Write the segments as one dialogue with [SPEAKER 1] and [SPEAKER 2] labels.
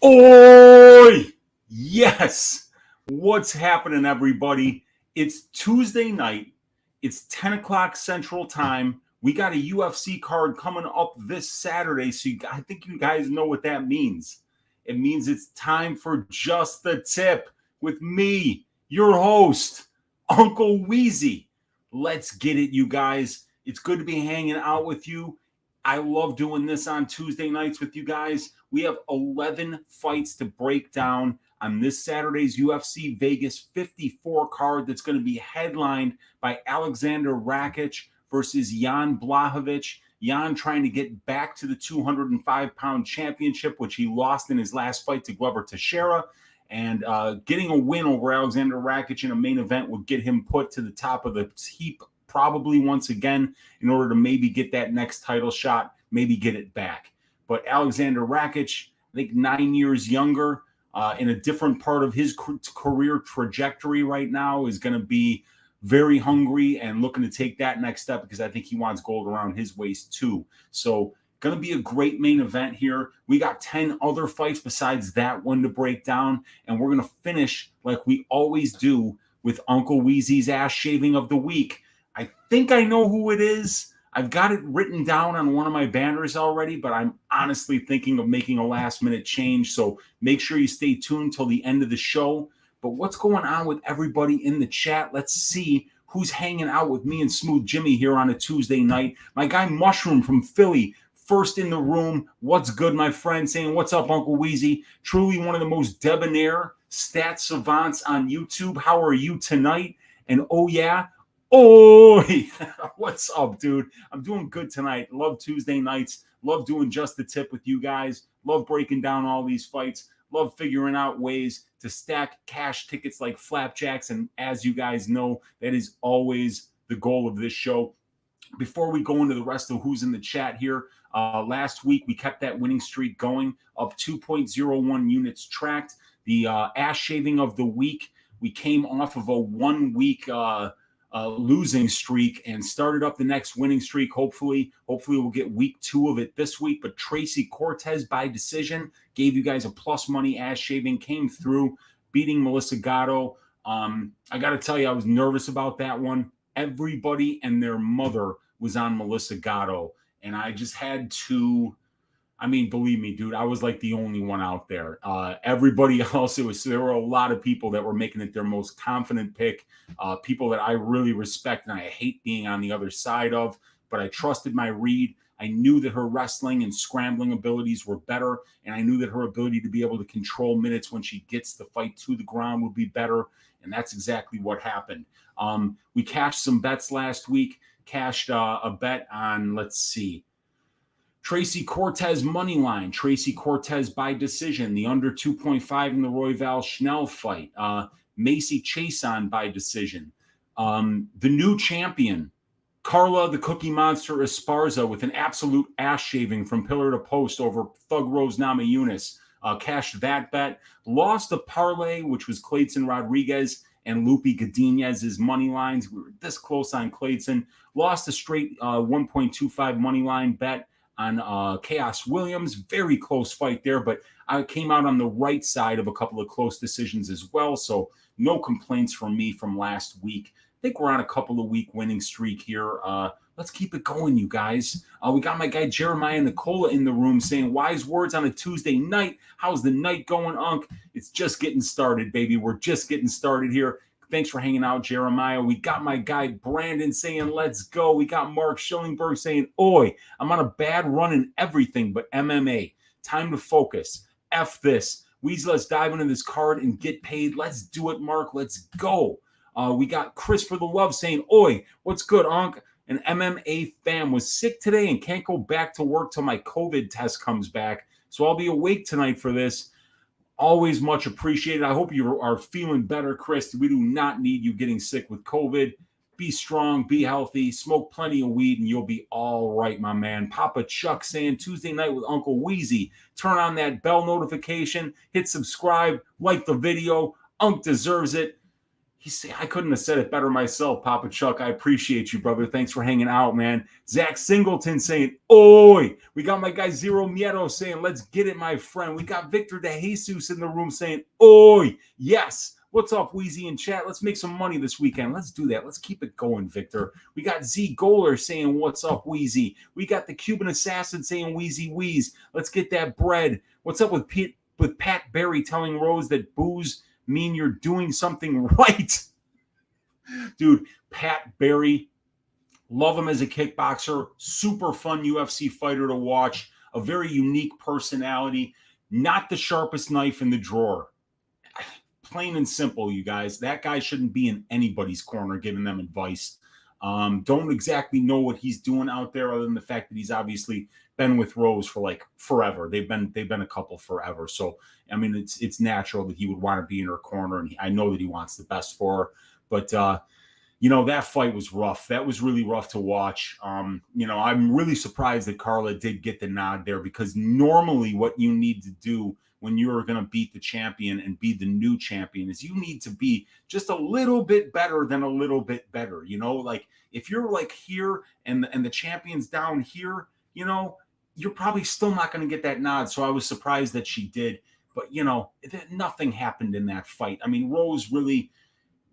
[SPEAKER 1] Oi! Yes! What's happening, everybody? It's Tuesday night. It's 10 o'clock Central Time. We got a UFC card coming up this Saturday, so I think you guys know what that means. It means it's time for Just the Tip with me, your host, Uncle Weezy. Let's get it, you guys. It's good to be hanging out with you. I love doing this on Tuesday nights with you guys. We have 11 fights to break down on this Saturday's UFC Vegas 54 card that's going to be headlined by Aleksandar Rakic versus Jan Blachowicz. Jan trying to get back to the 205-pound championship, which he lost in his last fight to Glover Teixeira. And getting a win over Aleksandar Rakic in a main event would get him put to the top of the heap probably once again in order to maybe get that next title shot, maybe get it back. But Aleksandar Rakic, I think 9 years younger, in a different part of his career trajectory right now, is going to be very hungry and looking to take that next step because I think he wants gold around his waist too. So going to be a great main event here. We got 10 other fights besides that one to break down, and we're going to finish like we always do with Uncle Weezy's ass shaving of the week. I think I know who it is. I've got it written down on one of my banners already, but I'm honestly thinking of making a last-minute change, so make sure you stay tuned till the end of the show. But what's going on with everybody in the chat? Let's see who's hanging out with me and Smooth Jimmy here on a Tuesday night. My guy Mushroom from Philly, first in the room. What's good, my friend? Saying, what's up, Uncle Weezy? Truly one of the most debonair stat savants on YouTube. How are you tonight? And oh, yeah, oh, what's up, dude? I'm doing good tonight. Love Tuesday nights. Love doing Just the Tip with you guys. Love breaking down all these fights. Love figuring out ways to stack cash tickets like flapjacks. And as you guys know, that is always the goal of this show. Before we go into the rest of who's in the chat here, last week we kept that winning streak going, up 2.01 units tracked. The ass shaving of the week, we came off of a 1 week losing streak and started up the next winning streak. Hopefully we'll get week 2 of it this week. But Tracy Cortez by decision gave you guys a plus money ass shaving, came through, beating Melissa Gatto. I got to tell you, I was nervous about that one. Everybody and their mother was on Melissa Gatto, and I just had to. I mean, believe me, dude, I was like the only one out there. Everybody else, there were a lot of people that were making it their most confident pick, people that I really respect and I hate being on the other side of, but I trusted my read. I knew that her wrestling and scrambling abilities were better, and I knew that her ability to be able to control minutes when she gets the fight to the ground would be better, and that's exactly what happened. We cashed some bets last week, cashed a bet on, let's see, Tracy Cortez money line, Tracy Cortez by decision, the under 2.5 in the Royval Schnell fight, Macy Chason by decision, the new champion, Carla the Cookie Monster Esparza with an absolute ass shaving from pillar to post over Thug Rose Namajunas, cashed that bet, lost a parlay, which was Clayton Rodriguez and Lupi Godinez's money lines. We were this close on Clayton, lost a straight 1.25 money line bet on Chaos Williams. Very close fight there, but I came out on the right side of a couple of close decisions as well, so no complaints from me from last week. I think we're on a couple of week winning streak here. Let's keep it going, you guys. We got my guy Jeremiah Nicola in the room saying, wise words on a Tuesday night. How's the night going, Unc? It's just getting started, baby. We're just getting started here. Thanks for hanging out, Jeremiah. We got my guy Brandon saying, let's go. We got Mark Schillingberg saying, oi, I'm on a bad run in everything but MMA. Time to focus. F this. Weezy, let's dive into this card and get paid. Let's do it, Mark. Let's go. We got Chris for the love saying, oi, what's good, Unc? An MMA fan was sick today and can't go back to work till my COVID test comes back. So I'll be awake tonight for this. Always much appreciated. I hope you are feeling better, Chris. We do not need you getting sick with COVID. Be strong, be healthy, smoke plenty of weed, and you'll be all right, my man. Papa Chuck saying Tuesday night with Uncle Weezy. Turn on that bell notification, hit subscribe, like the video. Unc deserves it. I couldn't have said it better myself, Papa Chuck. I appreciate you, brother. Thanks for hanging out, man. Zach Singleton saying, oi. We got my guy Zero Miedo saying, let's get it, my friend. We got Victor De Jesus in the room saying, oi. Yes. What's up, Weezy in chat? Let's make some money this weekend. Let's do that. Let's keep it going, Victor. We got Z Goler saying, what's up, Weezy? We got the Cuban Assassin saying, Weezy Wheeze. Let's get that bread. What's up with Pat Berry telling Rose that booze mean you're doing something right? Dude, Pat Berry, love him as a kickboxer, super fun UFC fighter to watch, a very unique personality, not the sharpest knife in the drawer. Plain and simple, you guys. That guy shouldn't be in anybody's corner giving them advice. Don't exactly know what he's doing out there, other than the fact that he's obviously been with Rose for like forever. They've been a couple forever. So I mean, it's natural that he would want to be in her corner, and I know that he wants the best for her. But that fight was rough. That was really rough to watch. I'm really surprised that Carla did get the nod there, because normally what you need to do when you're going to beat the champion and be the new champion is you need to be just a little bit better than a little bit better. Like if you're like here and the champion's down here, you're probably still not going to get that nod. So I was surprised that she did. But, nothing happened in that fight. I mean, Rose really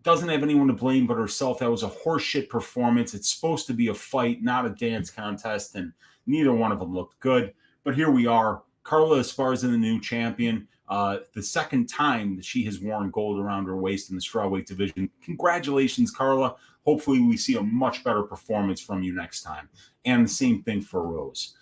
[SPEAKER 1] doesn't have anyone to blame but herself. That was a horseshit performance. It's supposed to be a fight, not a dance contest, and neither one of them looked good. But here we are. Carla Esparza, the new champion. The second time that she has worn gold around her waist in the strawweight division. Congratulations, Carla. Hopefully we see a much better performance from you next time. And the same thing for Rose.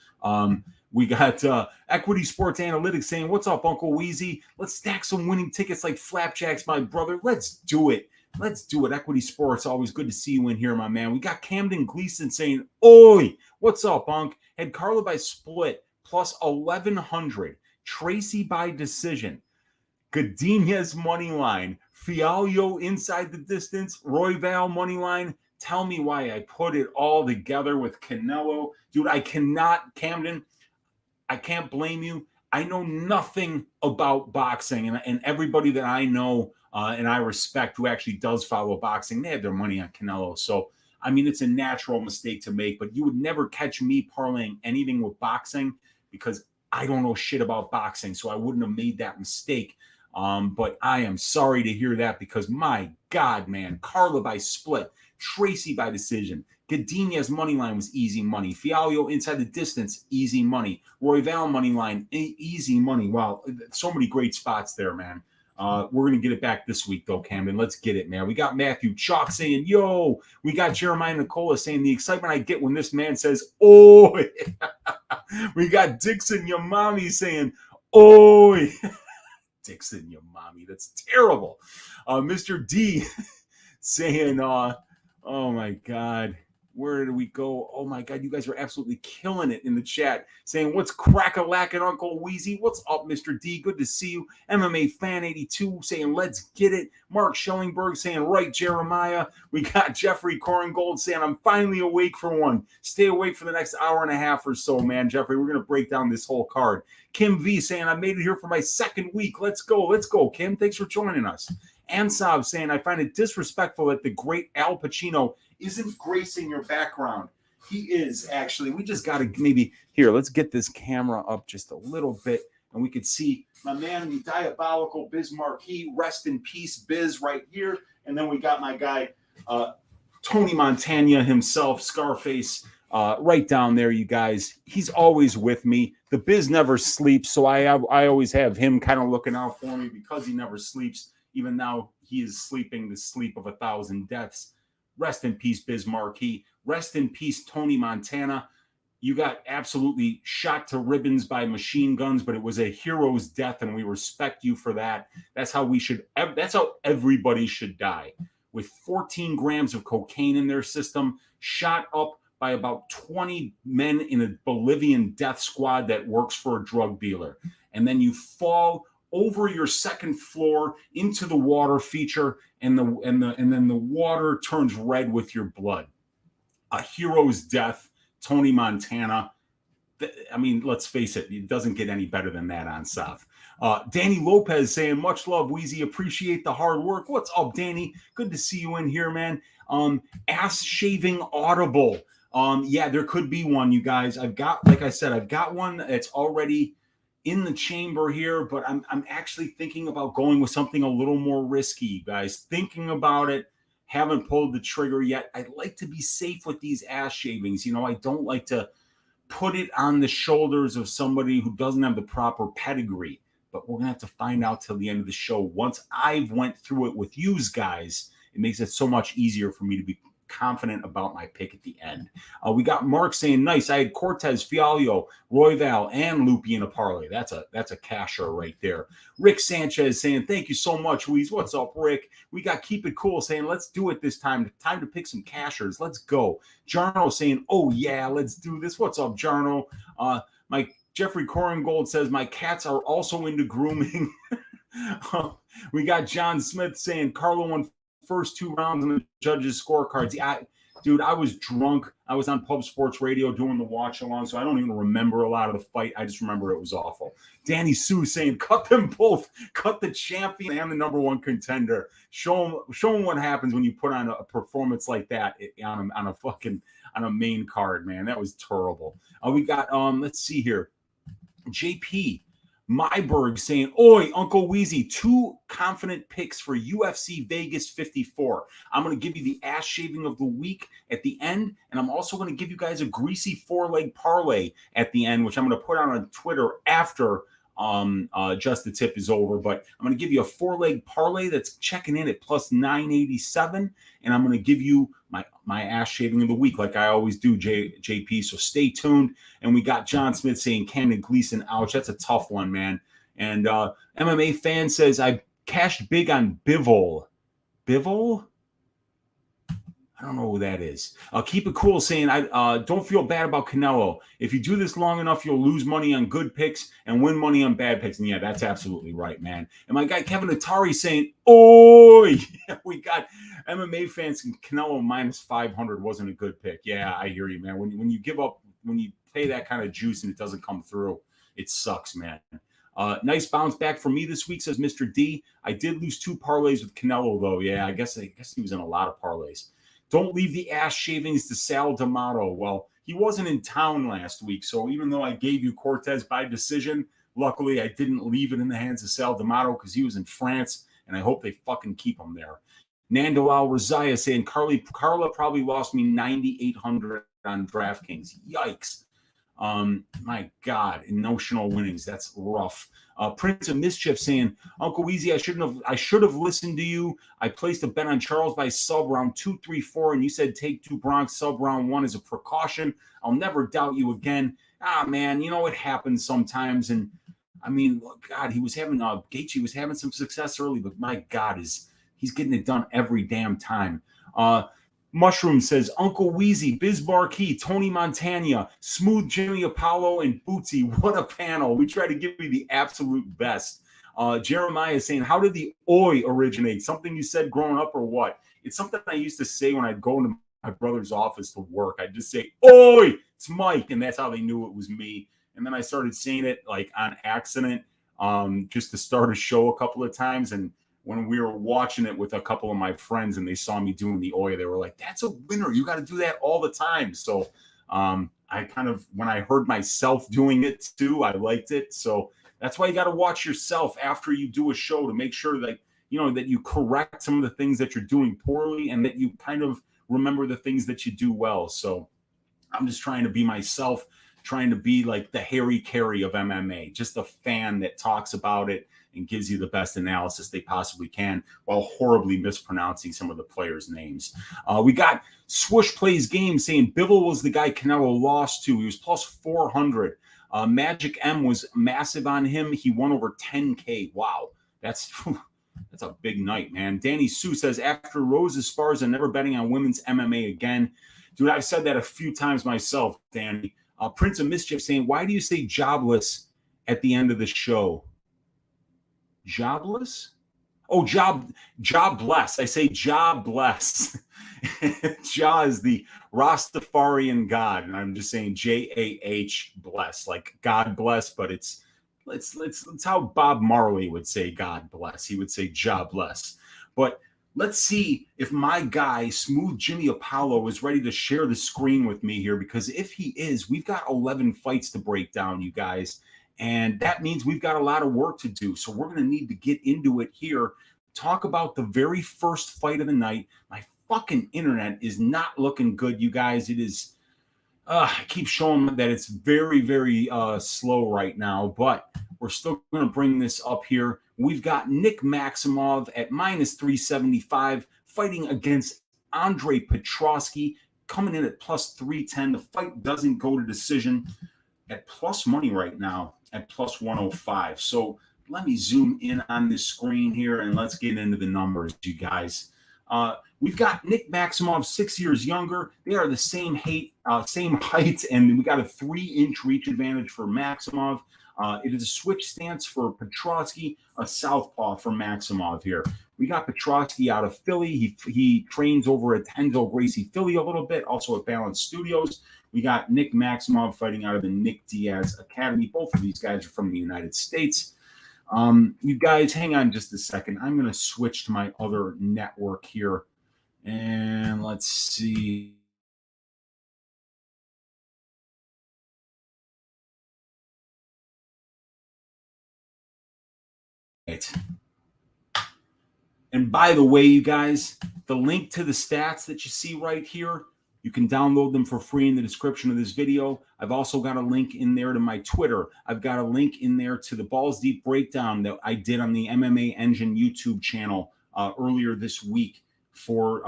[SPEAKER 1] We got Equity Sports Analytics saying, what's up, Uncle Weezy? Let's stack some winning tickets like flapjacks, my brother. Let's do it. Let's do it. Equity Sports, always good to see you in here, my man. We got Camden Gleason saying, oi, what's up, Unc? Had Carla by split plus 1,100. Tracy by decision. Godinez money line. Fialho inside the distance. Royval money line. Tell me why I put it all together with Canelo. Dude, Camden, I can't blame you. I know nothing about boxing, and everybody that I know and I respect who actually does follow boxing, they have their money on Canelo. So, I mean, it's a natural mistake to make, but you would never catch me parlaying anything with boxing because I don't know shit about boxing, so I wouldn't have made that mistake. But I am sorry to hear that because, my God, man, Carla by split, Tracy by decision. Godinez money line was easy money. Fialho inside the distance, easy money. Royval money line, easy money. Wow, so many great spots there, man. We're going to get it back this week, though, Camden. Let's get it, man. We got Matthew Chalk saying, yo. We got Jeremiah Nicola saying, the excitement I get when this man says, oh. We got Dixon, your mommy, saying, oh. Dixon, your mommy. That's terrible. Mr. D saying, oh, my God. Where did we go? Oh, my God. You guys are absolutely killing it in the chat. Saying, what's crack-a-lackin', Uncle Weezy? What's up, Mr. D? Good to see you. MMA Fan 82 saying, let's get it. Mark Schellingberg saying, right, Jeremiah. We got Jeffrey Korengold saying, I'm finally awake for one. Stay awake for the next hour and a half or so, man. Jeffrey, we're going to break down this whole card. Kim V saying, I made it here for my second week. Let's go. Let's go, Kim. Thanks for joining us. Ansab saying, I find it disrespectful that the great Al Pacino isn't gracing your background. He is, actually. We just got to maybe, here, let's get this camera up just a little bit, and we could see my man, the diabolical Biz Marquis, rest in peace, Biz, right here. And then we got my guy, Tony Montana himself, Scarface, right down there, you guys. He's always with me. The Biz never sleeps, so I always have him kind of looking out for me because he never sleeps. Even now, he is sleeping the sleep of 1,000 deaths. Rest in peace, Biz Marquis. Rest in peace, Tony Montana. You got absolutely shot to ribbons by machine guns, but it was a hero's death, and we respect you for that. That's how that's how everybody should die. With 14 grams of cocaine in their system, shot up by about 20 men in a Bolivian death squad that works for a drug dealer. And then you fall over your second floor into the water feature, and then the water turns red with your blood. A hero's death, Tony Montana. I mean, let's face it, it doesn't get any better than that on South. Danny Lopez saying, much love, Weezy. Appreciate the hard work. What's up, Danny? Good to see you in here, man. Ass shaving audible. Yeah, there could be one, you guys. I've got one that's already in the chamber here, but I'm actually thinking about going with something a little more risky, you guys. Thinking about it. Haven't pulled the trigger yet. I'd like to be safe with these ass shavings. You know, I don't like to put it on the shoulders of somebody who doesn't have the proper pedigree. But we're going to have to find out till the end of the show. Once I've went through it with you guys, it makes it so much easier for me to be confident about my pick at the end. We got Mark saying, nice. I had Cortez, Fialio, Royval, and Loopy in a parlay. That's a casher right there. Rick Sanchez saying, thank you so much, Weez. What's up, Rick? We got Keep It Cool saying, let's do it this time. Time to pick some cashers. Let's go. Jarno saying, oh, yeah, let's do this. What's up, Jarno? Mike Jeffrey Korengold says, my cats are also into grooming. We got John Smith saying, Carlo won first 2 rounds in the judges' scorecards. Yeah, dude, I was drunk. I was on Pub Sports Radio doing the watch along, so I don't even remember a lot of the fight. I just remember it was awful. Danny Sue saying, cut them both. Cut the champion and the number 1 contender. Show them what happens when you put on a performance like that on a main card, man. That was terrible. We got, let's see here. JP Myberg saying, oi, Uncle Weezy, 2 confident picks for UFC Vegas 54. I'm going to give you the ass shaving of the week at the end, and I'm also going to give you guys a greasy 4-leg parlay at the end, which I'm going to put out on Twitter after Just the Tip is over. But I'm going to give you a 4-leg parlay that's checking in at plus 987, and I'm going to give you my ass shaving of the week like I always do, JP. So stay tuned. And we got John Smith saying Cannon Gleason, ouch. That's a tough one, man. And MMA fan says, I cashed big on Bivol. Bivol? I don't know who that is. Keep It Cool saying, I don't feel bad about Canelo. If you do this long enough, you'll lose money on good picks and win money on bad picks. And yeah, that's absolutely right, man. And my guy Kevin Atari saying, oi, we got MMA fans and Canelo minus 500 wasn't a good pick. Yeah, I hear you, man. When you give up, when you pay that kind of juice and it doesn't come through, it sucks, man. Nice bounce back for me this week, says Mr. D. I did lose 2 parlays with Canelo, though. Yeah, I guess he was in a lot of parlays. Don't leave the ass shavings to Sal D'Amato. Well, he wasn't in town last week, so even though I gave you Cortez by decision, luckily I didn't leave it in the hands of Sal D'Amato because he was in France, and I hope they fucking keep him there. Nando Al Razaya saying, Carla probably lost me 9,800 on DraftKings. Yikes. My God, in notional winnings, that's rough. Prince of Mischief saying, Uncle Weezy, I should have listened to you. I placed a bet on Charles by sub round 2, 3, 4, and you said take 2 Bronx sub round 1 as a precaution. I'll never doubt you again. Man, you know it happens sometimes. And I mean, God, he was having Gaethje was having some success early, but my God, he's getting it done every damn time. Mushroom says, Uncle Weezy, Biz Marquis, Tony Montana, Smooth Jimmy Apollo, and Bootsy. What a panel. We try to give you the absolute best. Jeremiah saying, how did the oi originate? Something you said growing up or what? It's something I used to say when I'd go into my brother's office to work. I'd just say, oi, it's Mike. And that's how they knew it was me. And then I started saying it like on accident just to start a show a couple of times. And when we were watching it with a couple of my friends and they saw me doing the oi, they were like, that's a winner. You got to do that all the time. So I kind of, when I heard myself doing it too, I liked it. So that's why you got to watch yourself after you do a show to make sure that, you know, that you correct some of the things that you're doing poorly and that you kind of remember the things that you do well. So I'm just trying to be myself, trying to be like the Harry Carey of MMA, just a fan that talks about it and gives you the best analysis they possibly can while horribly mispronouncing some of the players' names. We got Swoosh Plays Games saying Bivol was the guy Canelo lost to. He was plus 400. Magic M was massive on him. He won over 10K. Wow. That's a big night, man. Danny Sue says, after Rose's spars, I'm never betting on women's MMA again. Dude, I've said that a few times myself, Danny. Prince of Mischief saying, why do you say jobless at the end of the show? Jobless? Oh, jobless. I say jobless. Jah is the Rastafarian God, and I'm just saying Jah bless, like God bless, but it's Let's how Bob Marley would say God bless. He would say job bless. But let's see if my guy, Smooth Jimmy Apollo, is ready to share the screen with me here, because if he is, we've got 11 fights to break down, you guys. And that means we've got a lot of work to do. So we're going to need to get into it here. Talk about the very first fight of the night. My fucking internet is not looking good, you guys. It is, I keep showing that it's very, very slow right now, but we're still going to bring this up here. We've got Nick Maximov at minus 375 fighting against Andre Petroski, coming in at plus 310. The fight doesn't go to decision, at plus money right now at plus 105. So let me zoom in on this screen here and let's get into the numbers, you guys. We've got Nick Maximov, 6 years younger. They are the same height, and we got a 3-inch reach advantage for Maximov. It is a switch stance for Petroski, a southpaw for Maximov here. We got Petroski out of Philly. He trains over at Henzo Gracie Philly a little bit, also at Balance Studios. We got Nick Maximov fighting out of the Nick Diaz Academy. Both of these guys are from the United States. You guys, hang on just a second. I'm going to switch to my other network here. And let's see. Right. And by the way, you guys, the link to the stats that you see right here, you can download them for free in the description of this video. I've also got a link in there to my Twitter. I've got a link in there to the Balls Deep breakdown that I did on the MMA Engine YouTube channel earlier this week for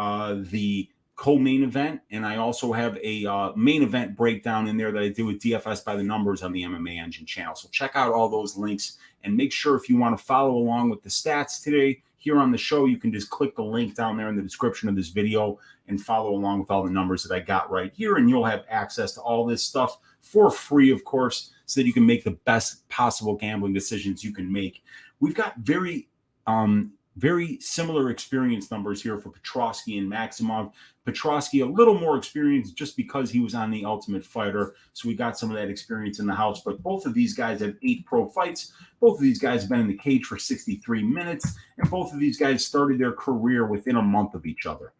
[SPEAKER 1] the co-main event. And I also have a main event breakdown in there that I did with DFS by the numbers on the MMA Engine channel. So check out all those links and make sure if you want to follow along with the stats today here on the show, you can just click the link down there in the description of this video and follow along with all the numbers that I got right here. And you'll have access to all this stuff for free, of course, so that you can make the best possible gambling decisions you can make. We've got very similar experience numbers here for Petroski and Maximov. Petroski, a little more experience just because he was on The Ultimate Fighter. So we got some of that experience in the house. But both of these guys have 8 pro fights. Both of these guys have been in the cage for 63 minutes. And both of these guys started their career within a month of each other.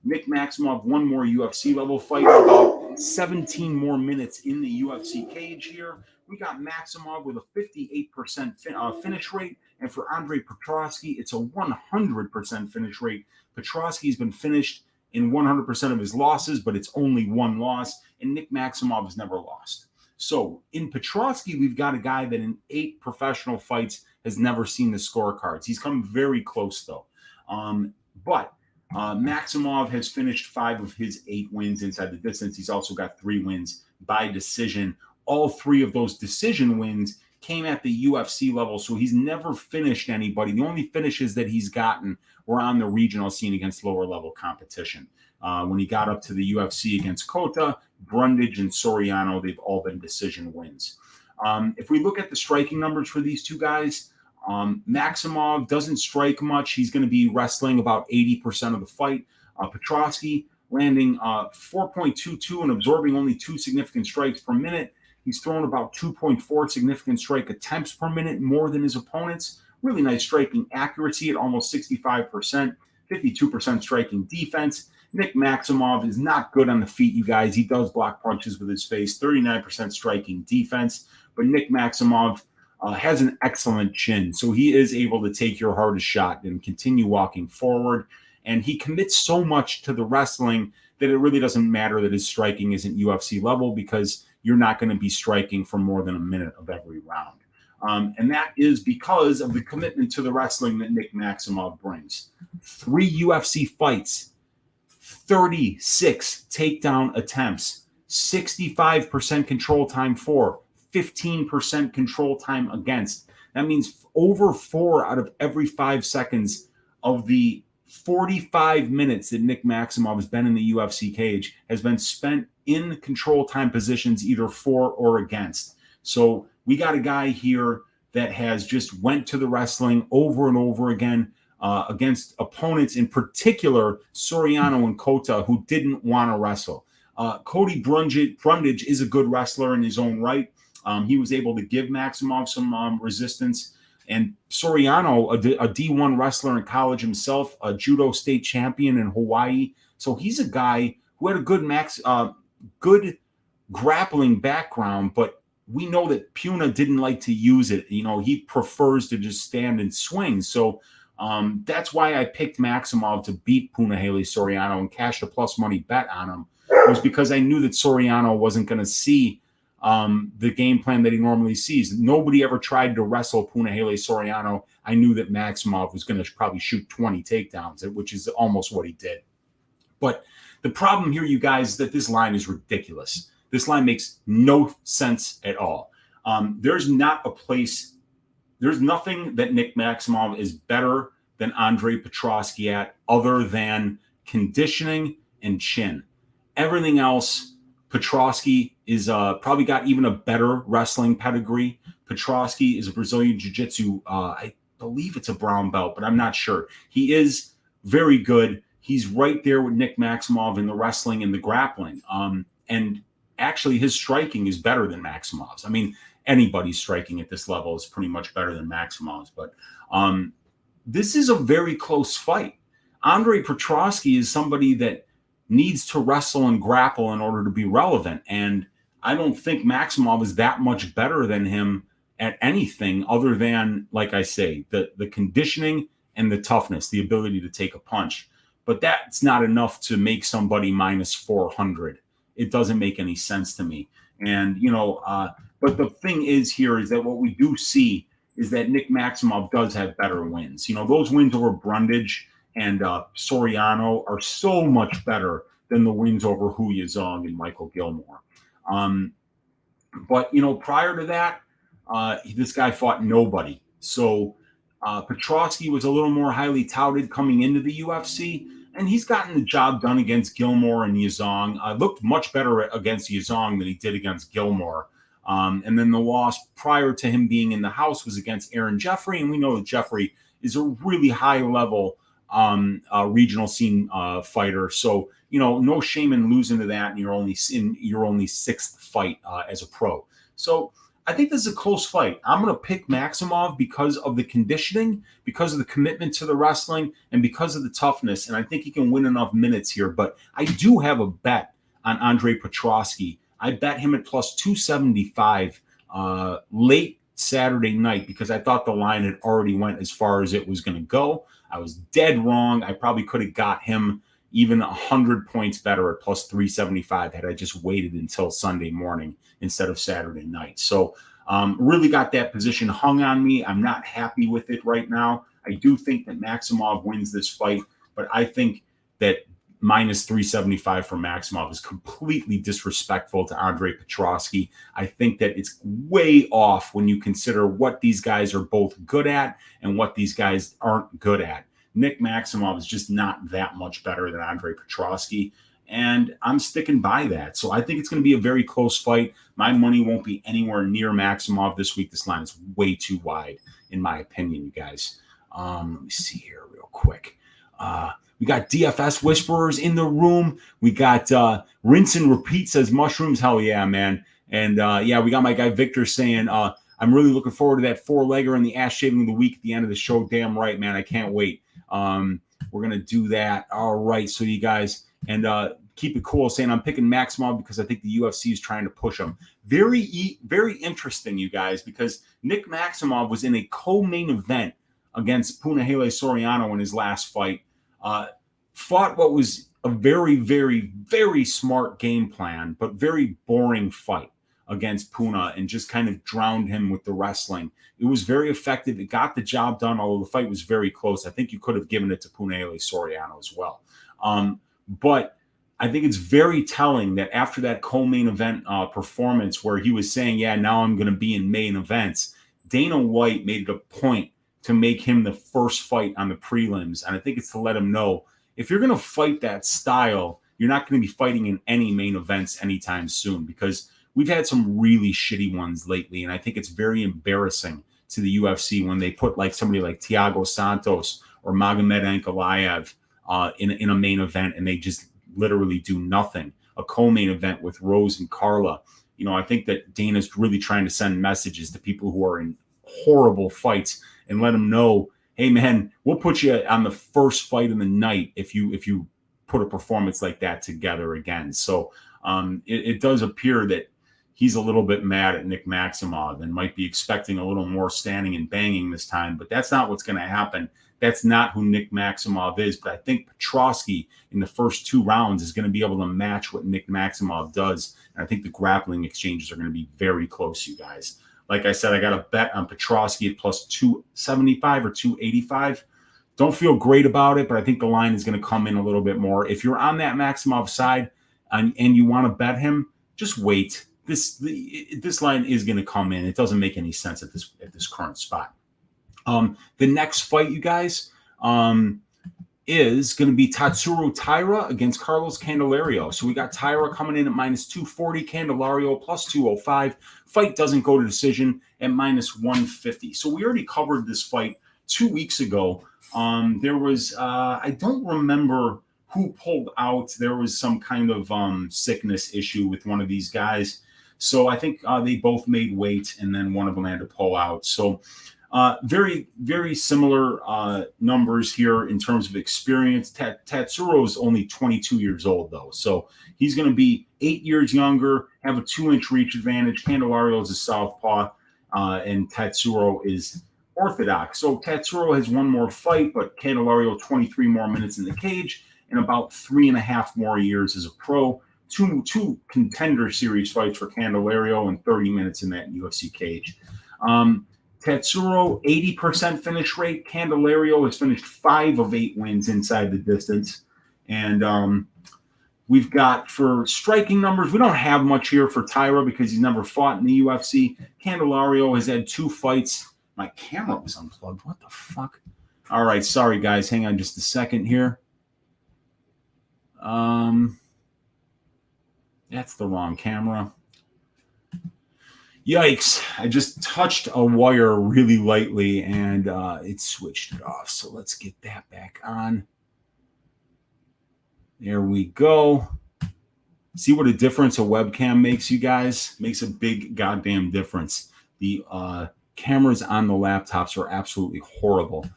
[SPEAKER 1] Nick Maximov, one more UFC level fight, about 17 more minutes in the UFC cage here. We got Maximov with a 58% finish rate. And for Andre Petroski, it's a 100% finish rate. Petroski's been finished in 100% of his losses, but it's only one loss. And Nick Maximov has never lost. So in Petroski, we've got a guy that in 8 professional fights has never seen the scorecards. He's come very close, though. But Maximov has finished 5 of his 8 wins inside the distance. He's also got 3 wins by decision. All 3 of those decision wins came at the UFC level, so he's never finished anybody. The only finishes that he's gotten were on the regional scene against lower level competition. When he got up to the UFC against Kota, Brundage, and Soriano, they've all been decision wins. If we look at the striking numbers for these two guys, Maximov doesn't strike much. He's going to be wrestling about 80% of the fight. Petroski landing 4.22 and absorbing only 2 significant strikes per minute. He's thrown about 2.4 significant strike attempts per minute, more than his opponents. Really nice striking accuracy at almost 65%, 52% striking defense. Nick Maximov is not good on the feet, you guys. He does block punches with his face, 39% striking defense. But Nick Maximov has an excellent chin, so he is able to take your hardest shot and continue walking forward. And he commits so much to the wrestling that it really doesn't matter that his striking isn't UFC level, because you're not going to be striking for more than a minute of every round. And that is because of the commitment to the wrestling that Nick Maximov brings. 3 UFC fights, 36 takedown attempts, 65% control time for, 15% control time against. That means over 4 out of every 5 seconds of the 45 minutes that Nick Maximov has been in the UFC cage has been spent in control time positions, either for or against. So we got a guy here that has just went to the wrestling over and over again against opponents, in particular Soriano and Kota, who didn't want to wrestle. Cody Brundage is a good wrestler in his own right. He was able to give Maximov some resistance. And Soriano, a D1 wrestler in college himself, a judo state champion in Hawaii. So he's a guy who had a good grappling background, but we know that Puna didn't like to use it. He prefers to just stand and swing. So that's why I picked Maximov to beat Punahele Soriano and cashed a plus money bet on him. It was because I knew that Soriano wasn't going to see the game plan that he normally sees. Nobody ever tried to wrestle Punahele Soriano. I knew that Maximov was going to probably shoot 20 takedowns, which is almost what he did. But the problem here, you guys, is that this line is ridiculous. This line makes no sense at all. There's nothing that Nick Maximov is better than Andre Petroski at other than conditioning and chin. Everything else, Petroski is probably got even a better wrestling pedigree. Petroski is a Brazilian Jiu-Jitsu, I believe it's a brown belt, but I'm not sure. He is very good. He's right there with Nick Maximov in the wrestling and the grappling. And actually, his striking is better than Maximov's. I mean, anybody's striking at this level is pretty much better than Maximov's. But this is a very close fight. Andre Petroski is somebody that needs to wrestle and grapple in order to be relevant. And I don't think Maximov is that much better than him at anything other than, like I say, the conditioning and the toughness, the ability to take a punch. But that's not enough to make somebody minus 400. It doesn't make any sense to me. And, but the thing is here is that what we do see is that Nick Maximov does have better wins. Those wins over Brundage and Soriano are so much better than the wins over Hu Yazong and Michael Gilmore. But prior to that, this guy fought nobody. So Petroski was a little more highly touted coming into the UFC, and he's gotten the job done against Gilmore and Yazong. Looked much better against Yazong than he did against Gilmore. And then the loss prior to him being in the house was against Aaron Jeffrey, and we know that Jeffrey is a really high-level regional scene fighter. So no shame in losing to that, and you're only sixth fight as a pro. So I think this is a close fight. I'm going to pick Maximov because of the conditioning, because of the commitment to the wrestling, and because of the toughness. And I think he can win enough minutes here. But I do have a bet on Andre Petroski. I bet him at plus 275 late Saturday night because I thought the line had already went as far as it was going to go. I was dead wrong. I probably could have got him even 100 points better at plus 375 had I just waited until Sunday morning instead of Saturday night. So really got that position hung on me. I'm not happy with it right now. I do think that Maximov wins this fight, but I think that minus 375 for Maximov is completely disrespectful to Andre Petroski. I think that it's way off when you consider what these guys are both good at and what these guys aren't good at. Nick Maximov is just not that much better than Andre Petroski, and I'm sticking by that. So I think it's going to be a very close fight. My money won't be anywhere near Maximov this week. This line is way too wide, in my opinion, you guys. Let me see here real quick. We got DFS Whisperers in the room. We got Rinse and Repeat says mushrooms. Hell yeah, man. And yeah, we got my guy Victor saying, I'm really looking forward to that four-legger and the ass shaving of the week at the end of the show. Damn right, man. I can't wait. We're going to do that. All right. So you guys, and keep it cool saying I'm picking Maximov because I think the UFC is trying to push him. Very, very interesting, you guys, because Nick Maximov was in a co-main event against Punahele Soriano in his last fight. Fought what was a very, very, very smart game plan, but very boring fight against Puna and just kind of drowned him with the wrestling. It was very effective. It got the job done, although the fight was very close. I think you could have given it to Punahele Soriano as well. But I think it's very telling that after that co-main event performance where he was saying, yeah, now I'm going to be in main events, Dana White made it a point to make him the first fight on the prelims. And I think it's to let him know, if you're going to fight that style, you're not going to be fighting in any main events anytime soon, because we've had some really shitty ones lately. And I think it's very embarrassing to the UFC when they put like somebody like Thiago Santos or Magomed Ankalaev in a main event, and they just literally do nothing. A co-main event with Rose and Carla. I think that Dana's really trying to send messages to people who are in horrible fights and let them know, hey man, we'll put you on the first fight of the night if you put a performance like that together again. So it does appear that he's a little bit mad at Nick Maximov and might be expecting a little more standing and banging this time, but that's not what's going to happen. That's not who Nick Maximov is. But I think Petroski in the first 2 rounds is going to be able to match what Nick Maximov does. And I think the grappling exchanges are going to be very close, you guys. Like I said, I got a bet on Petroski at plus 275 or 285. Don't feel great about it, but I think the line is going to come in a little bit more. If you're on that Maximov side and you want to bet him, just wait. This line is going to come in. It doesn't make any sense at this current spot. The next fight, you guys, is going to be Tatsuro Taira against Carlos Candelario. So we got Taira coming in at minus 240, Candelario plus 205. Fight doesn't go to decision at minus 150. So we already covered this fight 2 weeks ago. There was, I don't remember who pulled out. There was some kind of sickness issue with one of these guys. So I think they both made weight, and then one of them had to pull out. So very, very similar numbers here in terms of experience. Tatsuro is only 22 years old, though. So he's going to be 8 years younger, have a 2-inch reach advantage. Candelario is a southpaw, and Tatsuro is orthodox. So Tatsuro has one more fight, but Candelario 23 more minutes in the cage and about 3.5 more years as a pro. Two contender series fights for Candelario and 30 minutes in that UFC cage. Tatsuro, 80% finish rate. Candelario has finished 5 of 8 wins inside the distance. And we've got for striking numbers, we don't have much here for Taira because he's never fought in the UFC. Candelario has had 2 fights. My camera was unplugged. What the fuck? All right, sorry, guys. Hang on just a second here. That's the wrong camera. Yikes. I just touched a wire really lightly and it switched it off. So let's get that back on. There we go. See what a difference a webcam makes, you guys? Makes a big goddamn difference. The cameras on the laptops are absolutely horrible.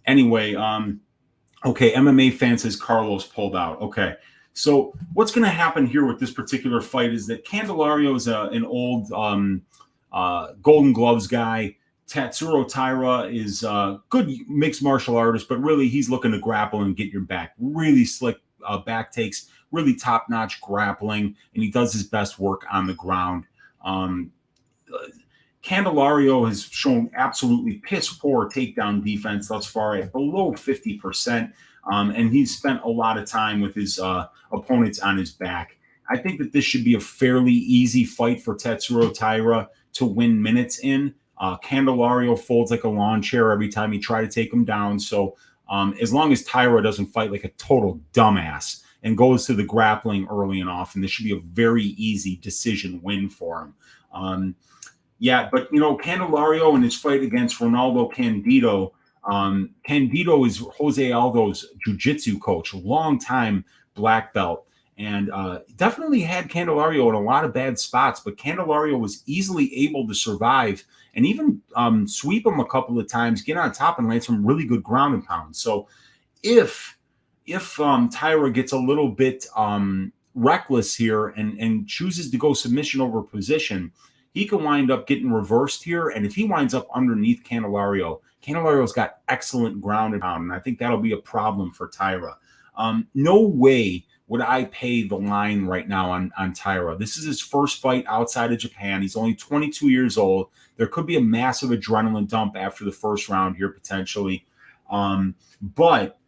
[SPEAKER 1] Anyway, okay, MMA fan says Carlos pulled out. Okay. So what's going to happen here with this particular fight is that Candelario is an old Golden Gloves guy. Tatsuro Taira is a good mixed martial artist, but really he's looking to grapple and get your back. Really slick back takes, really top-notch grappling, and he does his best work on the ground. Candelario has shown absolutely piss-poor takedown defense thus far at below 50%. And he's spent a lot of time with his opponents on his back. I think that this should be a fairly easy fight for Tatsuro Taira to win minutes in. Candelario folds like a lawn chair every time he tries to take him down. So as long as Taira doesn't fight like a total dumbass and goes to the grappling early and often, this should be a very easy decision win for him. Yeah, but, Candelario in his fight against Ronaldo Candido, Candido is Jose Aldo's jiu-jitsu coach, long-time black belt, and definitely had Candelario in a lot of bad spots, but Candelario was easily able to survive and even sweep him a couple of times, get on top, and land some really good ground and pound. So if Taira gets a little bit reckless here and chooses to go submission over position, he can wind up getting reversed here, and if he winds up underneath Candelario's got excellent ground and pound, and I think that'll be a problem for Taira. No way would I pay the line right now on Taira. This is his first fight outside of Japan. He's only 22 years old. There could be a massive adrenaline dump after the first round here, potentially. But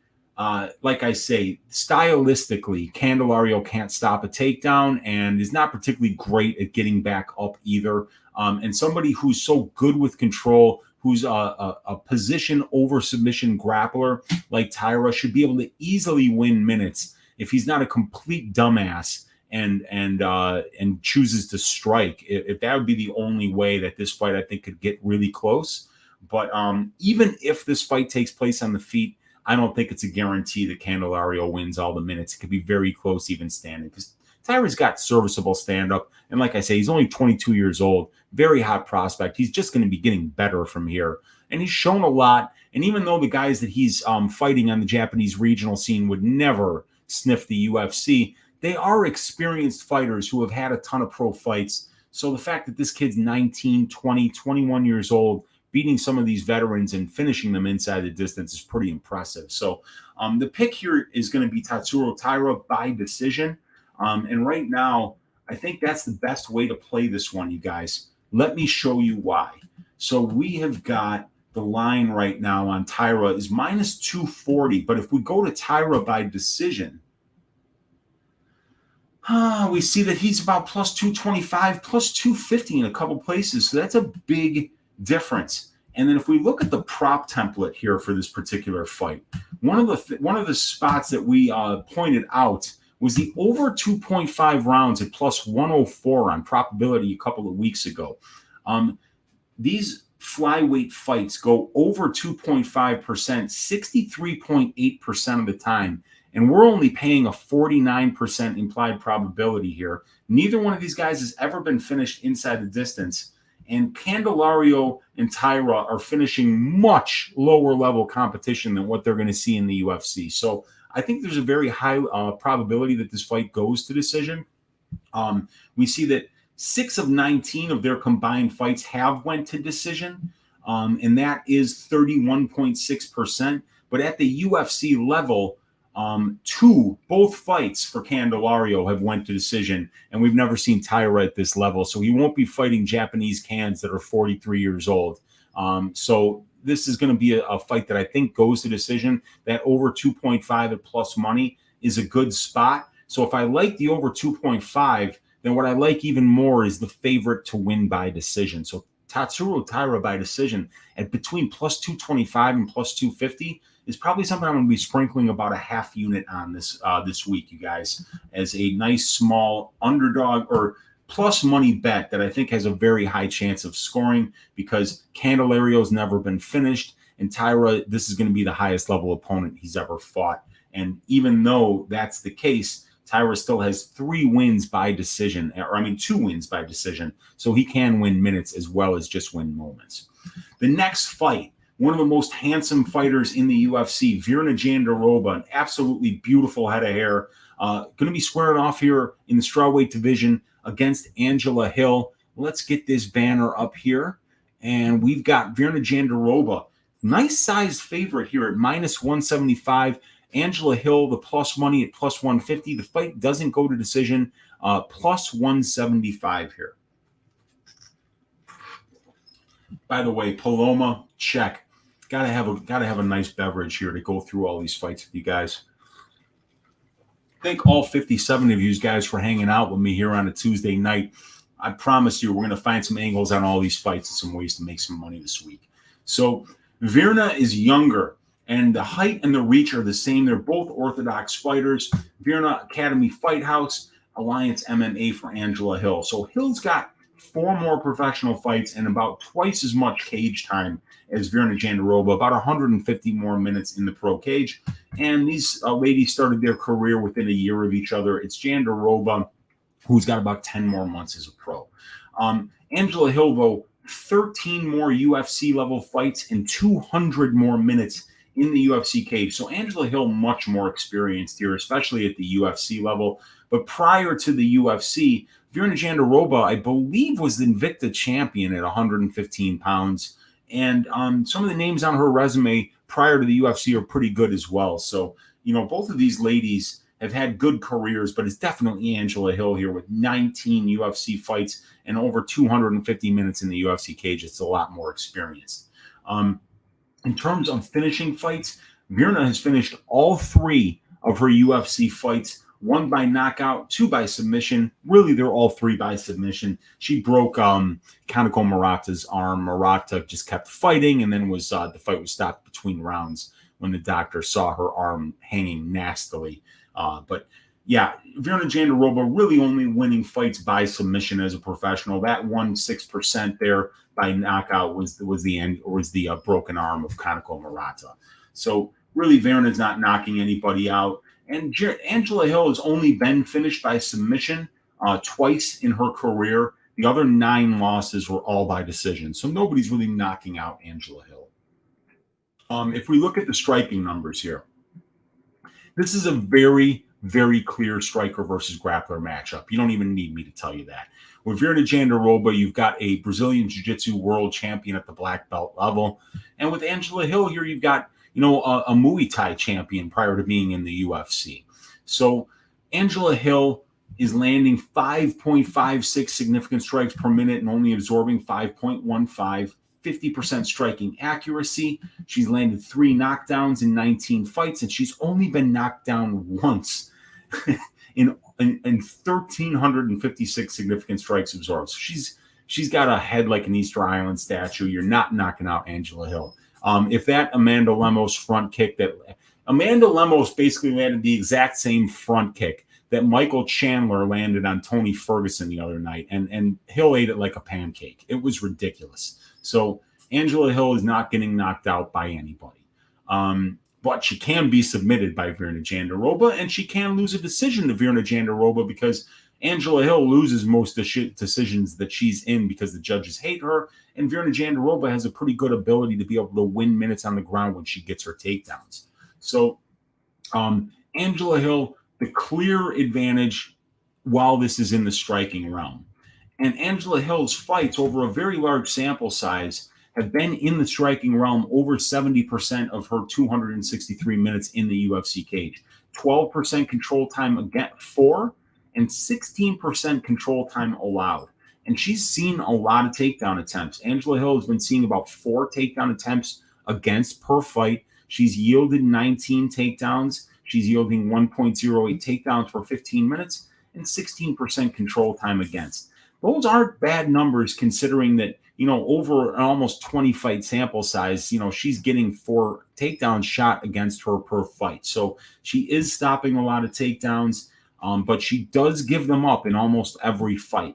[SPEAKER 1] like I say, stylistically, Candelario can't stop a takedown and is not particularly great at getting back up either. And somebody who's so good with control, who's a position over submission grappler like Taira, should be able to easily win minutes if he's not a complete dumbass and chooses to strike. If that would be the only way that this fight, I think, could get really close. But even if this fight takes place on the feet, I don't think it's a guarantee that Candelario wins all the minutes. It could be very close even standing because Taira's got serviceable stand-up. And like I say, he's only 22 years old. Very hot prospect. He's just going to be getting better from here. And he's shown a lot. And even though the guys that he's fighting on the Japanese regional scene would never sniff the UFC, they are experienced fighters who have had a ton of pro fights. So the fact that this kid's 19, 20, 21 years old, beating some of these veterans and finishing them inside the distance is pretty impressive. So the pick here is going to be Tatsuro Taira by decision. And right now, I think that's the best way to play this one, you guys. Let me show you why. So we have got the line right now on Taira is minus 240. But if we go to Taira by decision, we see that he's about plus 225, plus 250 in a couple places. So that's a big difference. And then if we look at the prop template here for this particular fight, one of the spots that we pointed out was the over 2.5 rounds at plus 104 on probability a couple of weeks ago. These flyweight fights go over 2.5%, 63.8% of the time. And we're only paying a 49% implied probability here. Neither one of these guys has ever been finished inside the distance. And Candelario and Taira are finishing much lower level competition than what they're going to see in the UFC. So I think there's a very high probability that this fight goes to decision. We see that 6 of 19 of their combined fights have went to decision, and that is 31.6%. But at the UFC level, both fights for Candelario have went to decision, and we've never seen Taira at this level. So he won't be fighting Japanese cans that are 43 years old. So this is going to be a fight that I think goes to decision. That over 2.5 at plus money is a good spot. So if I like the over 2.5, then what I like even more is the favorite to win by decision. So Tatsuro Taira by decision at between plus 225 and plus 250 is probably something I'm going to be sprinkling about a half unit on this week, you guys, as a nice small underdog or plus money bet that I think has a very high chance of scoring because Candelario's never been finished, and Taira, this is going to be the highest level opponent he's ever fought. And even though that's the case, Taira still has 3 wins by decision, 2 wins by decision, so he can win minutes as well as just win moments. The next fight, one of the most handsome fighters in the UFC, Virna Jandiroba, an absolutely beautiful head of hair, going to be squaring off here in the strawweight division against Angela Hill. Let's get this banner up here, and we've got Virna Jandiroba, nice sized favorite here at minus 175. Angela Hill, the plus money at plus 150. The fight doesn't go to decision, plus 175 here. By the way, Paloma, check. Gotta have a nice beverage here to go through all these fights with you guys. Thank all 57 of you guys for hanging out with me here on a Tuesday night. I promise you, we're going to find some angles on all these fights and some ways to make some money this week. So Virna is younger, and the height and the reach are the same. They're both orthodox fighters. Virna Academy Fight House, Alliance MMA for Angela Hill. So Hill's got 4 more professional fights and about twice as much cage time as Virna Jandiroba, about 150 more minutes in the pro cage. And these ladies started their career within a year of each other. It's Jandiroba, who's got about 10 more months as a pro. Angela Hill, though, 13 more UFC level fights and 200 more minutes in the UFC cage. So Angela Hill, much more experienced here, especially at the UFC level. But prior to the UFC, Virna Jandiroba, I believe, was the Invicta champion at 115 pounds. And some of the names on her resume prior to the UFC are pretty good as well. So, both of these ladies have had good careers, but it's definitely Angela Hill here with 19 UFC fights and over 250 minutes in the UFC cage. It's a lot more experienced. In terms of finishing fights, Virna has finished all 3 of her UFC fights, 1 by knockout, 2 by submission. Really, they're all 3 by submission. She broke Kaneko Murata's arm. Murata just kept fighting, and then the fight was stopped between rounds when the doctor saw her arm hanging nastily. But yeah, Virna Jandiroba really only winning fights by submission as a professional. That 6% there by knockout was the broken arm of Kaneko Murata. So really, Virna's not knocking anybody out. And Angela Hill has only been finished by submission twice in her career. The other 9 losses were all by decision. So nobody's really knocking out Angela Hill. If we look at the striking numbers here, this is a very, very clear striker versus grappler matchup. You don't even need me to tell you that. With Virna Jandiroba, you've got a Brazilian Jiu-Jitsu world champion at the black belt level. And with Angela Hill here, you've got, a Muay Thai champion prior to being in the UFC. So Angela Hill is landing 5.56 significant strikes per minute and only absorbing 5.15, 50% striking accuracy. She's landed 3 knockdowns in 19 fights, and she's only been knocked down once in 1,356 significant strikes absorbed. So she's got a head like an Easter Island statue. You're not knocking out Angela Hill. If that Amanda Lemos front kick Amanda Lemos basically landed the exact same front kick that Michael Chandler landed on Tony Ferguson the other night, and Hill ate it like a pancake. It was ridiculous. So Angela Hill is not getting knocked out by anybody. But she can be submitted by Virna Jandiroba, and she can lose a decision to Virna Jandiroba because Angela Hill loses most of the decisions that she's in because the judges hate her, and Virna Jandiroba has a pretty good ability to be able to win minutes on the ground when she gets her takedowns. So Angela Hill, the clear advantage while this is in the striking realm. And Angela Hill's fights over a very large sample size have been in the striking realm over 70% of her 263 minutes in the UFC cage. 12% control time for, and 16% control time allowed. And she's seen a lot of takedown attempts. Angela Hill has been seeing about 4 takedown attempts against per fight. She's yielded 19 takedowns. She's yielding 1.08 takedowns for 15 minutes and 16% control time against. Those aren't bad numbers considering that, over an almost 20 fight sample size, she's getting 4 takedowns shot against her per fight. So she is stopping a lot of takedowns, but she does give them up in almost every fight.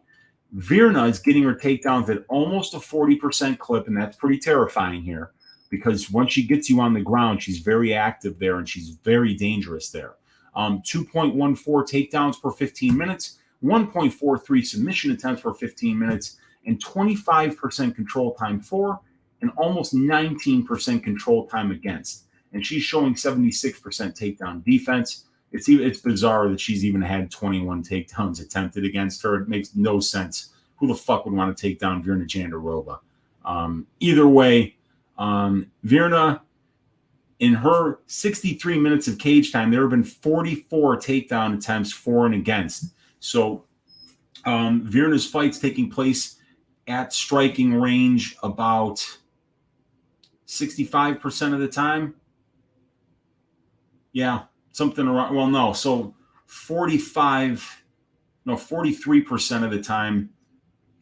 [SPEAKER 1] Virna is getting her takedowns at almost a 40% clip, and that's pretty terrifying here because once she gets you on the ground, she's very active there and she's very dangerous there. 2.14 takedowns per 15 minutes, 1.43 submission attempts per 15 minutes, and 25% control time for, and almost 19% control time against. And she's showing 76% takedown defense. It's bizarre that she's even had 21 takedowns attempted against her. It makes no sense. Who the fuck would want to take down Virna Jandiroba? Either way, Virna, in her 63 minutes of cage time, there have been 44 takedown attempts for and against. So Virna's fights taking place at striking range about 65% of the time. Yeah, something around, well, no. So 43% of the time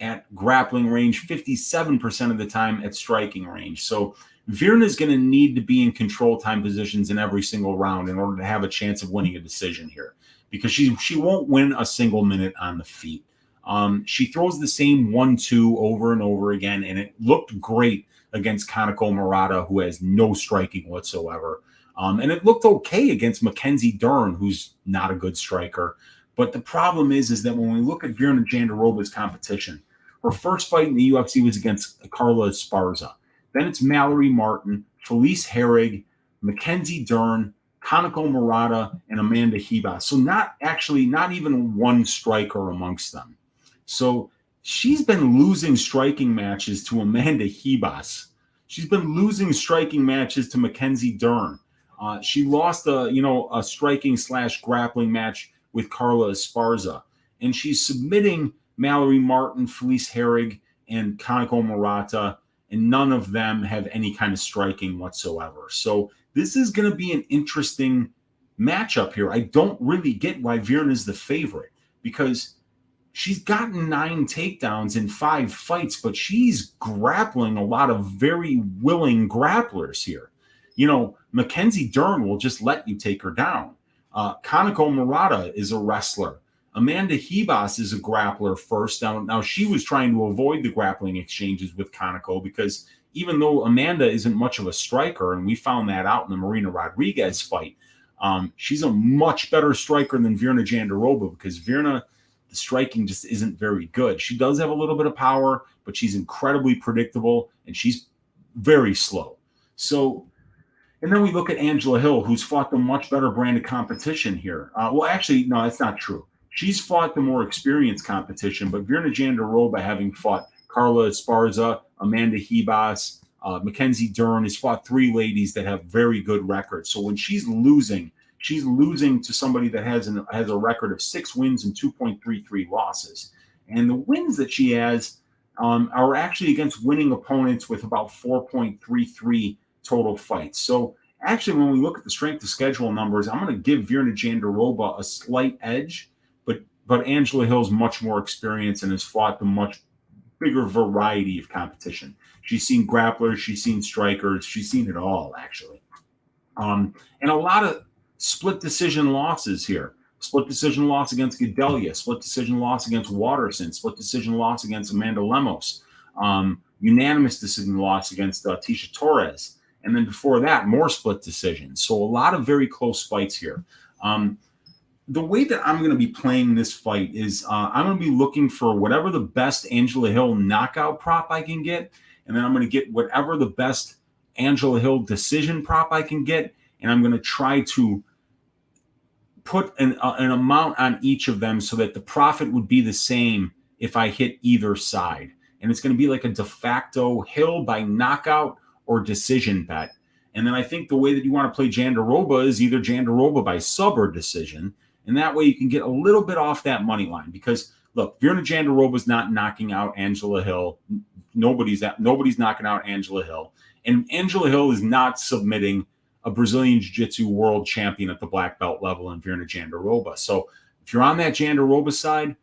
[SPEAKER 1] at grappling range, 57% of the time at striking range. So Virna is going to need to be in control time positions in every single round in order to have a chance of winning a decision here, because she won't win a single minute on the feet. She throws the same 1-2 over and over again, and it looked great against Kanako Murata, who has no striking whatsoever. And it looked okay against Mackenzie Dern, who's not a good striker. But the problem is that when we look at Virna Jandiroba's competition, her first fight in the UFC was against Carla Esparza. Then it's Mallory Martin, Felice Herrig, Mackenzie Dern, Kanako Murata, and Amanda Ribas. So not even one striker amongst them. So she's been losing striking matches to Amanda Ribas. She's been losing striking matches to Mackenzie Dern. She lost a striking / grappling match with Carla Esparza. And she's submitting Mallory Martin, Felice Herrig, and Kanako Murata, and none of them have any kind of striking whatsoever. So this is going to be an interesting matchup here. I don't really get why Virna is the favorite, because she's gotten 9 takedowns in 5 fights, but she's grappling a lot of very willing grapplers here. Mackenzie Dern will just let you take her down. Kanako Murata is a wrestler. Amanda Ribas is a grappler first. Now she was trying to avoid the grappling exchanges with Kanako because even though Amanda isn't much of a striker, and we found that out in the Marina Rodriguez fight, She's a much better striker than Virna Jandiroba because Virna, the striking just isn't very good. She does have a little bit of power, but she's incredibly predictable and she's very slow. So, and then we look at Angela Hill, who's fought the much better brand of competition here. Well, actually, no, that's not true. She's fought the more experienced competition, but Virna Jandiroba, having fought Carla Esparza, Amanda Ribas, Mackenzie Dern, has fought 3 ladies that have very good records. So when she's losing to somebody that has a record of 6 wins and 2.33 losses. And the wins that she has are actually against winning opponents with about 4.33 total fights. So actually, when we look at the strength of schedule numbers, I'm going to give Virna Jandiroba a slight edge, but Angela Hill's much more experienced and has fought the much bigger variety of competition. She's seen grapplers, she's seen strikers, she's seen it all, actually. And a lot of split decision losses here. Split decision loss against Gedelia, split decision loss against Waterson, split decision loss against Amanda Lemos, unanimous decision loss against Tisha Torres. And then before that, more split decisions. So a lot of very close fights here. The way that I'm going to be playing this fight is I'm going to be looking for whatever the best Angela Hill knockout prop I can get. And then I'm going to get whatever the best Angela Hill decision prop I can get. And I'm going to try to put an amount on each of them so that the profit would be the same if I hit either side. And it's going to be like a de facto Hill by knockout or decision bet. And then I think the way that you want to play Jandiroba is either Jandiroba by sub or decision. And that way you can get a little bit off that money line. Because, look, Virna Jandiroba is not knocking out Angela Hill. Nobody's knocking out Angela Hill. And Angela Hill is not submitting a Brazilian Jiu-Jitsu world champion at the black belt level in Virna Jandiroba. So if you're on that Jandiroba side,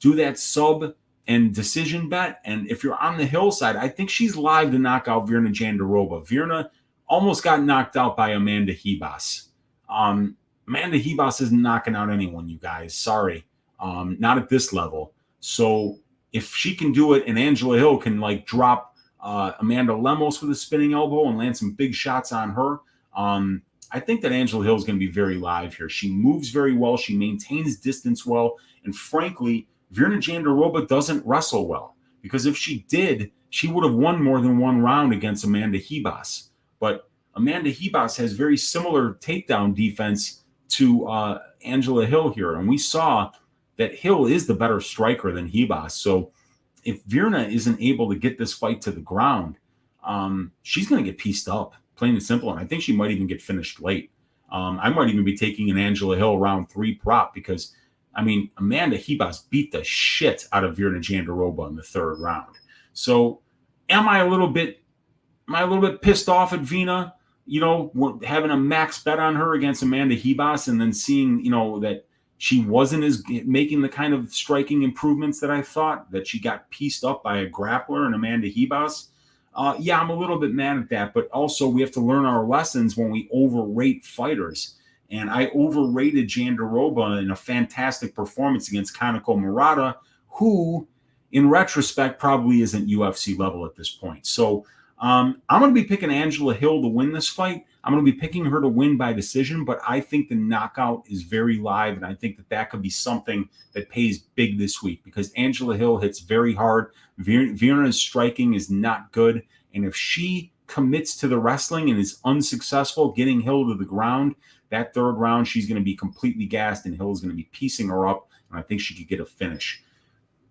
[SPEAKER 1] do that sub and decision bet. And if you're on the Hill side, I think she's live to knock out Virna Jandiroba. Virna almost got knocked out by Amanda Ribas. Amanda Ribas isn't knocking out anyone, you guys. Sorry. Not at this level. So if she can do it and Angela Hill can like drop Amanda Lemos with a spinning elbow and land some big shots on her, I think that Angela Hill is going to be very live here. She moves very well. She maintains distance well. And frankly, Virna Jandiroba doesn't wrestle well. Because if she did, she would have won more than one round against Amanda Ribas. But Amanda Ribas has very similar takedown defense to Angela Hill here. And we saw that Hill is the better striker than Ribas. So if Virna isn't able to get this fight to the ground, she's going to get pieced up, plain and simple. And I think she might even get finished late. I might even be taking an Angela Hill round 3 prop because, I mean, Amanda Ribas beat the shit out of Virna Jandiroba in the 3rd round. So am I a little bit pissed off at Virna? You know, having a max bet on her against Amanda Ribas and then seeing, you know, that she wasn't making the kind of striking improvements that I thought, that she got pieced up by a grappler and Amanda Ribas. Yeah, I'm a little bit mad at that, but also we have to learn our lessons when we overrate fighters. And I overrated Jandiroba in a fantastic performance against Kaneko Murata, who, in retrospect, probably isn't UFC level at this point. So I'm going to be picking Angela Hill to win this fight. I'm going to be picking her to win by decision, but I think the knockout is very live, and I think that could be something that pays big this week because Angela Hill hits very hard. Virna's striking is not good, and if she commits to the wrestling and is unsuccessful getting Hill to the ground, that 3rd round, she's going to be completely gassed, and Hill is going to be piecing her up, and I think she could get a finish.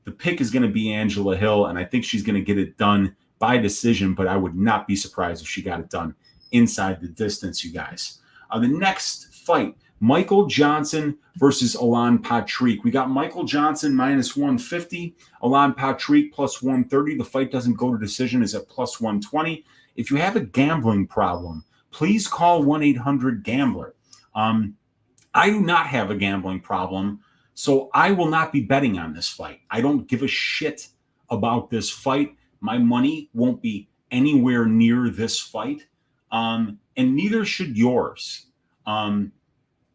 [SPEAKER 1] The pick is going to be Angela Hill, and I think she's going to get it done by decision, but I would not be surprised if she got it done inside the distance, you guys. The next fight, Michael Johnson versus Allan Patrick. We got Michael Johnson minus 150, Allan Patrick plus 130. The fight doesn't go to decision, is at plus 120. If you have a gambling problem, please call 1-800-GAMBLER. I do not have a gambling problem, so I will not be betting on this fight. I don't give a shit about this fight. My money won't be anywhere near this fight, and neither should yours.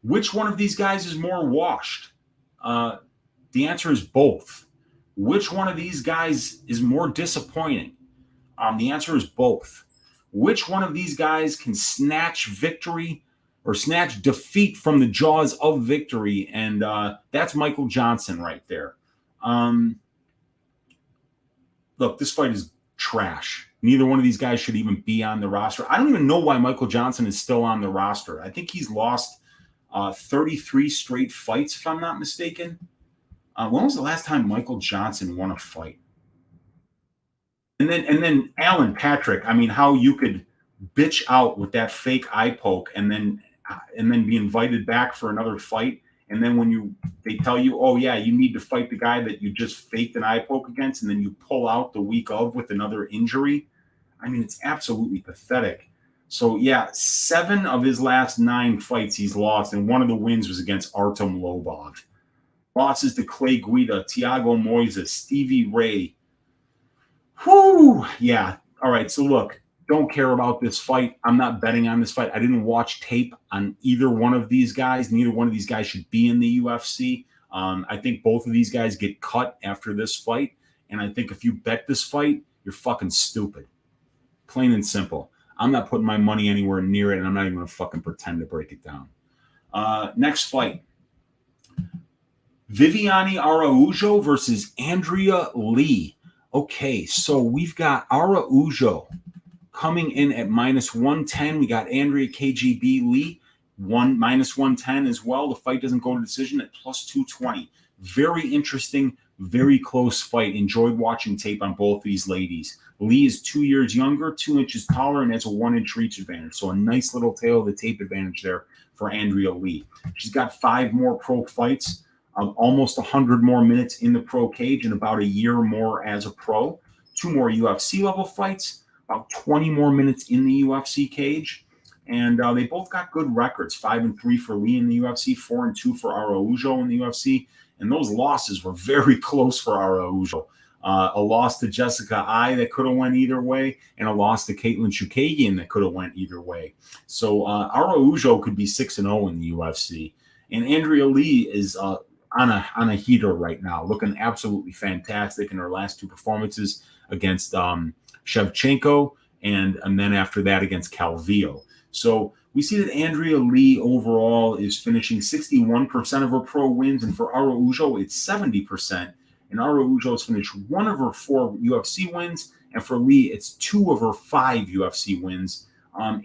[SPEAKER 1] Which one of these guys is more washed? The answer is both. Which one of these guys is more disappointing? The answer is both. Which one of these guys can snatch victory or snatch defeat from the jaws of victory. And that's Michael Johnson right there. Look, this fight is trash. Neither one of these guys should even be on the roster. I don't even know why Michael Johnson is still on the roster. I think he's lost 33 straight fights, if I'm not mistaken. When was the last time Michael Johnson won a fight? And then Allan Patrick. I mean, how you could bitch out with that fake eye poke and then be invited back for another fight. And then when they tell you, oh yeah, you need to fight the guy that you just faked an eye poke against, and then you pull out the week of with another injury. I mean, it's absolutely pathetic. So yeah, 7 of his last 9 fights he's lost, and one of the wins was against Artem Lobov. Losses to Clay Guida, Thiago Moises, Stevie Ray. Whew, yeah. All right, so look, don't care about this fight. I'm not betting on this fight. I didn't watch tape on either one of these guys. Neither one of these guys should be in the UFC. I think both of these guys get cut after this fight, and I think if you bet this fight, you're fucking stupid. Plain and simple. I'm not putting my money anywhere near it, and I'm not even going to fucking pretend to break it down. Next fight. Vivian Araujo versus Andrea Lee. Okay, so we've got Araujo coming in at -110. We got Andrea KGB Lee, -110 as well. The fight doesn't go to decision at +220. Very interesting, very close fight. Enjoyed watching tape on both these ladies. Lee is 2 years younger, 2 inches taller, and has a 1-inch reach advantage. So a nice little tail of the tape advantage there for Andrea Lee. She's got 5 more pro fights, almost 100 more minutes in the pro cage, and about a year more as a pro. 2 more UFC level fights, about 20 more minutes in the UFC cage. And they both got good records, 5-3 for Lee in the UFC, 4-2 for Araujo in the UFC. And those losses were very close for Araujo. A loss to Jessica I that could have went either way, and a loss to Katlyn Chookagian that could have went either way. So Araujo could be 6-0 in the UFC. And Andrea Lee is on a heater right now, looking absolutely fantastic in her last 2 performances against Shevchenko and then after that against Calvillo. So we see that Andrea Lee overall is finishing 61% of her pro wins, and for Araujo, it's 70%. And Araujo has finished 1 of her 4 UFC wins, and for Lee, it's 2 of her 5 UFC wins.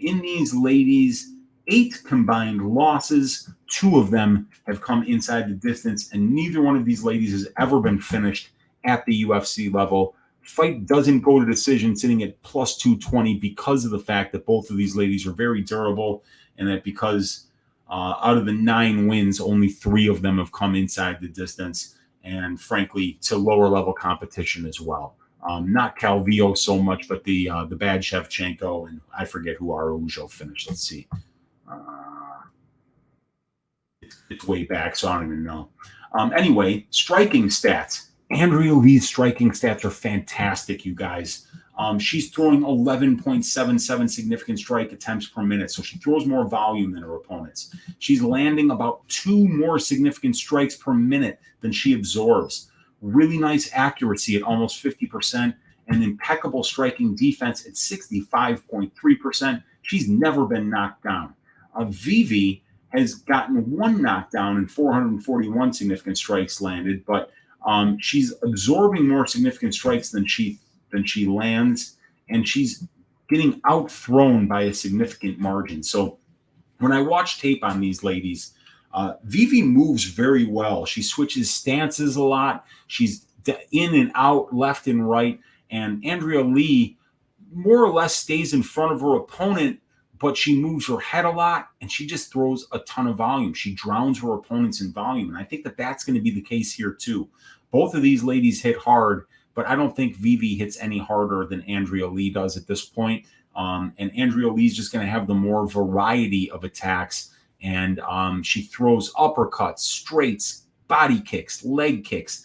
[SPEAKER 1] In these ladies, 8 combined losses, 2 of them have come inside the distance, and neither one of these ladies has ever been finished at the UFC level. Fight doesn't go to decision, sitting at +220 because of the fact that both of these ladies are very durable, and that because out of the 9 wins, only 3 of them have come inside the distance, and frankly, to lower level competition as well. Not Calvillo so much, but the bad Shevchenko, and I forget who Araujo finished. Let's see. It's way back, so I don't even know. Anyway, striking stats. Andrea Lee's striking stats are fantastic, you guys. She's throwing 11.77 significant strike attempts per minute, so she throws more volume than her opponents. She's landing about 2 more significant strikes per minute than she absorbs. Really nice accuracy at almost 50%, and impeccable striking defense at 65.3%. She's never been knocked down. Vivi has gotten 1 knockdown and 441 significant strikes landed, but she's absorbing more significant strikes than she lands, and she's getting outthrown by a significant margin. So when I watch tape on these ladies, Vivi moves very well. She switches stances a lot. She's in and out, left and right. And Andrea Lee more or less stays in front of her opponent, but she moves her head a lot, and she just throws a ton of volume. She drowns her opponents in volume, and I think that that's going to be the case here too. Both of these ladies hit hard, but I don't think Vivi hits any harder than Andrea Lee does at this point. And Andrea Lee's just going to have the more variety of attacks, and she throws uppercuts, straights, body kicks, leg kicks.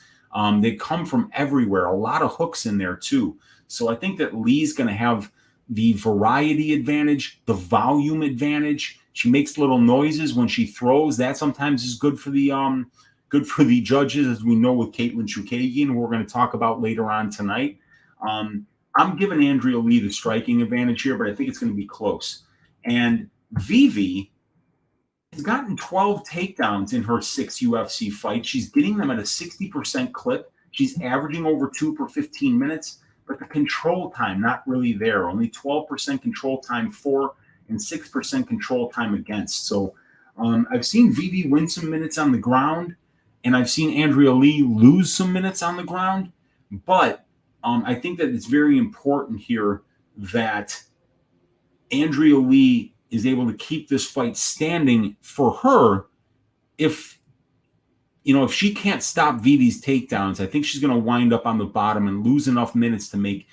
[SPEAKER 1] They come from everywhere, a lot of hooks in there too. So I think that Lee's going to have the variety advantage, the volume advantage. She makes little noises when she throws. That sometimes is good for the judges, as we know with Katlyn Chookagian, who we're going to talk about later on tonight. I'm giving Andrea Lee the striking advantage here, but I think it's going to be close. And Vivi She's gotten 12 takedowns in her 6 UFC fights. She's getting them at a 60% clip. She's averaging over 2 per 15 minutes, but the control time, not really there. Only 12% control time for and 6% control time against. So I've seen Vivi win some minutes on the ground, and I've seen Andrea Lee lose some minutes on the ground. But I think that it's very important here that Andrea Lee is able to keep this fight standing for her. If she can't stop Vivi's takedowns, I think she's going to wind up on the bottom and lose enough minutes to make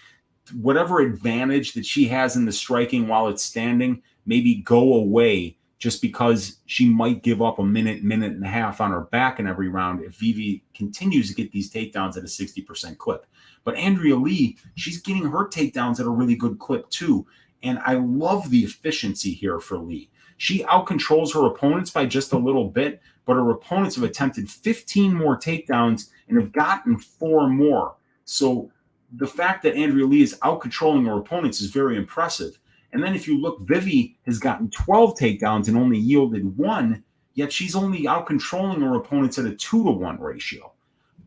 [SPEAKER 1] whatever advantage that she has in the striking while it's standing maybe go away, just because she might give up a minute and a half on her back in every round if Vivi continues to get these takedowns at a 60% clip. But Andrea Lee, she's getting her takedowns at a really good clip too. And I love the efficiency here for Lee. She outcontrols her opponents by just a little bit, but her opponents have attempted 15 more takedowns and have gotten 4 more. So the fact that Andrea Lee is outcontrolling her opponents is very impressive. And then if you look, Vivi has gotten 12 takedowns and only yielded 1, yet she's only outcontrolling her opponents at a 2-to-1 ratio.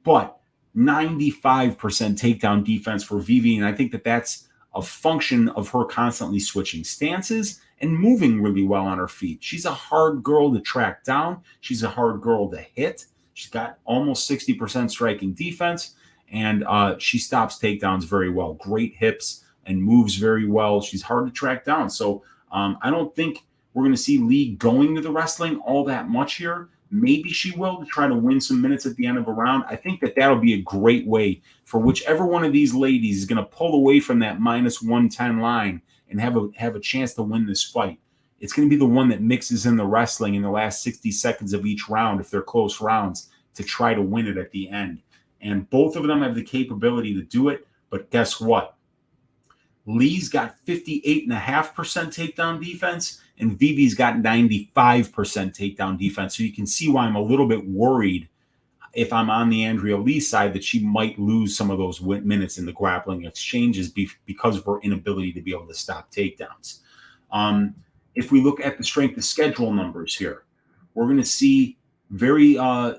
[SPEAKER 1] But 95% takedown defense for Vivi, and I think that that's a function of her constantly switching stances and moving really well on her feet. She's a hard girl to track down. She's a hard girl to hit. She's got almost 60% striking defense, and she stops takedowns very well. Great hips and moves very well. She's hard to track down. So I don't think we're going to see Lee going to the wrestling all that much here. Maybe she will to try to win some minutes at the end of a round. I think that that'll be a great way for whichever one of these ladies is going to pull away from that minus 110 line and have a chance to win this fight. It's going to be the one that mixes in the wrestling in the last 60 seconds of each round, if they're close rounds, to try to win it at the end. And both of them have the capability to do it. But guess what? Lee's got 58.5% takedown defense, and Vivi's got 95% takedown defense. So you can see why I'm a little bit worried if I'm on the Andrea Lee side that she might lose some of those minutes in the grappling exchanges because of her inability to be able to stop takedowns. If we look at the strength of schedule numbers here, we're going to see a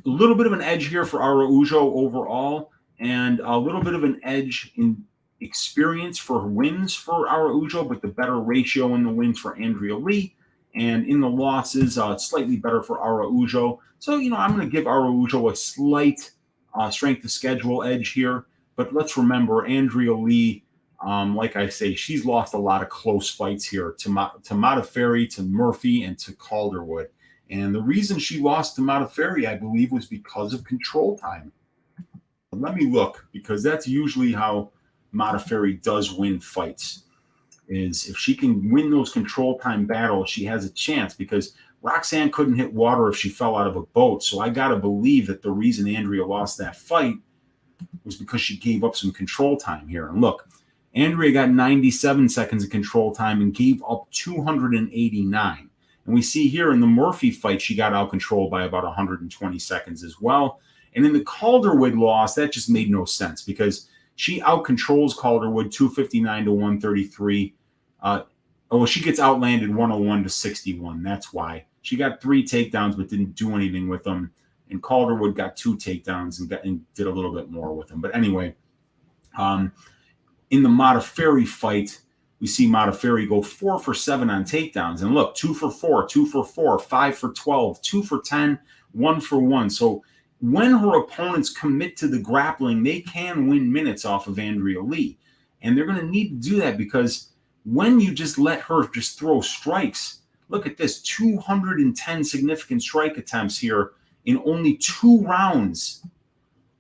[SPEAKER 1] little bit of an edge here for Araujo overall, and a little bit of an edge in experience for wins for Araujo, but the better ratio in the wins for Andrea Lee. And in the losses, it's slightly better for Araujo. So, I'm going to give Araujo a slight strength of schedule edge here. But let's remember, Andrea Lee, like I say, she's lost a lot of close fights here to Modafferi, to Murphy, and to Calderwood. And the reason she lost to Modafferi, I believe, was because of control time. Let me look, because that's usually how Modafferi does win fights, is if she can win those control time battles, she has a chance, because Roxanne couldn't hit water if she fell out of a boat. So I got to believe that the reason Andrea lost that fight was because she gave up some control time here. And look, Andrea got 97 seconds of control time and gave up 289. And we see here in the Murphy fight, she got out controlled by about 120 seconds as well. And in the Calderwood loss, that just made no sense, because she outcontrols Calderwood 259 to 133. She gets outlanded 101 to 61. That's why. She got 3 takedowns but didn't do anything with them. And Calderwood got 2 takedowns and did a little bit more with them. But anyway, in the Modafferi fight, we see Modafferi go 4 for 7 on takedowns. And look, 2 for 4, 2 for 4, 5 for 12, 2 for 10, 1 for 1. So when her opponents commit to the grappling, they can win minutes off of Andrea Lee. And they're going to need to do that, because when you just let her just throw strikes, look at this, 210 significant strike attempts here in only 2 rounds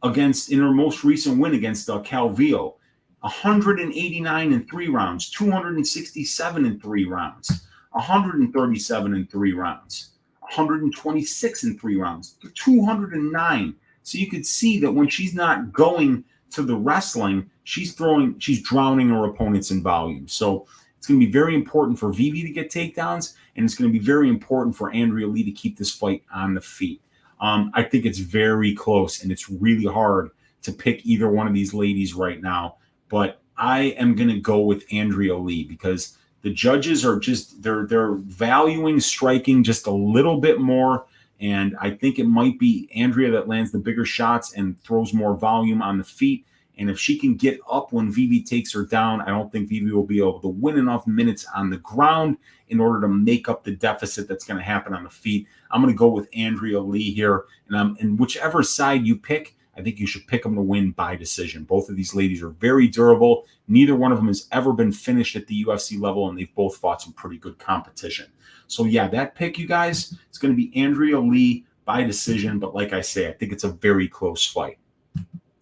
[SPEAKER 1] in her most recent win against Calvillo. 189 in 3 rounds, 267 in 3 rounds, 137 in 3 rounds. 126 in 3 rounds, 209. So you could see that when she's not going to the wrestling, she's drowning her opponents in volume. So it's going to be very important for Vivi to get takedowns, and it's going to be very important for Andrea Lee to keep this fight on the feet. I think it's very close, and it's really hard to pick either one of these ladies right now. But I am going to go with Andrea Lee, because The judges are just they're valuing striking just a little bit more, and I think it might be Andrea that lands the bigger shots and throws more volume on the feet. And if she can get up when Vivi takes her down, I don't think Vivi will be able to win enough minutes on the ground in order to make up the deficit that's going to happen on the feet. I'm going to go with Andrea Lee here, and whichever side you pick, I think you should pick them to win by decision. Both of these ladies are very durable. Neither one of them has ever been finished at the UFC level, and they've both fought some pretty good competition. So, yeah, that pick, you guys, it's going to be Andrea Lee by decision. But like I say, I think it's a very close fight.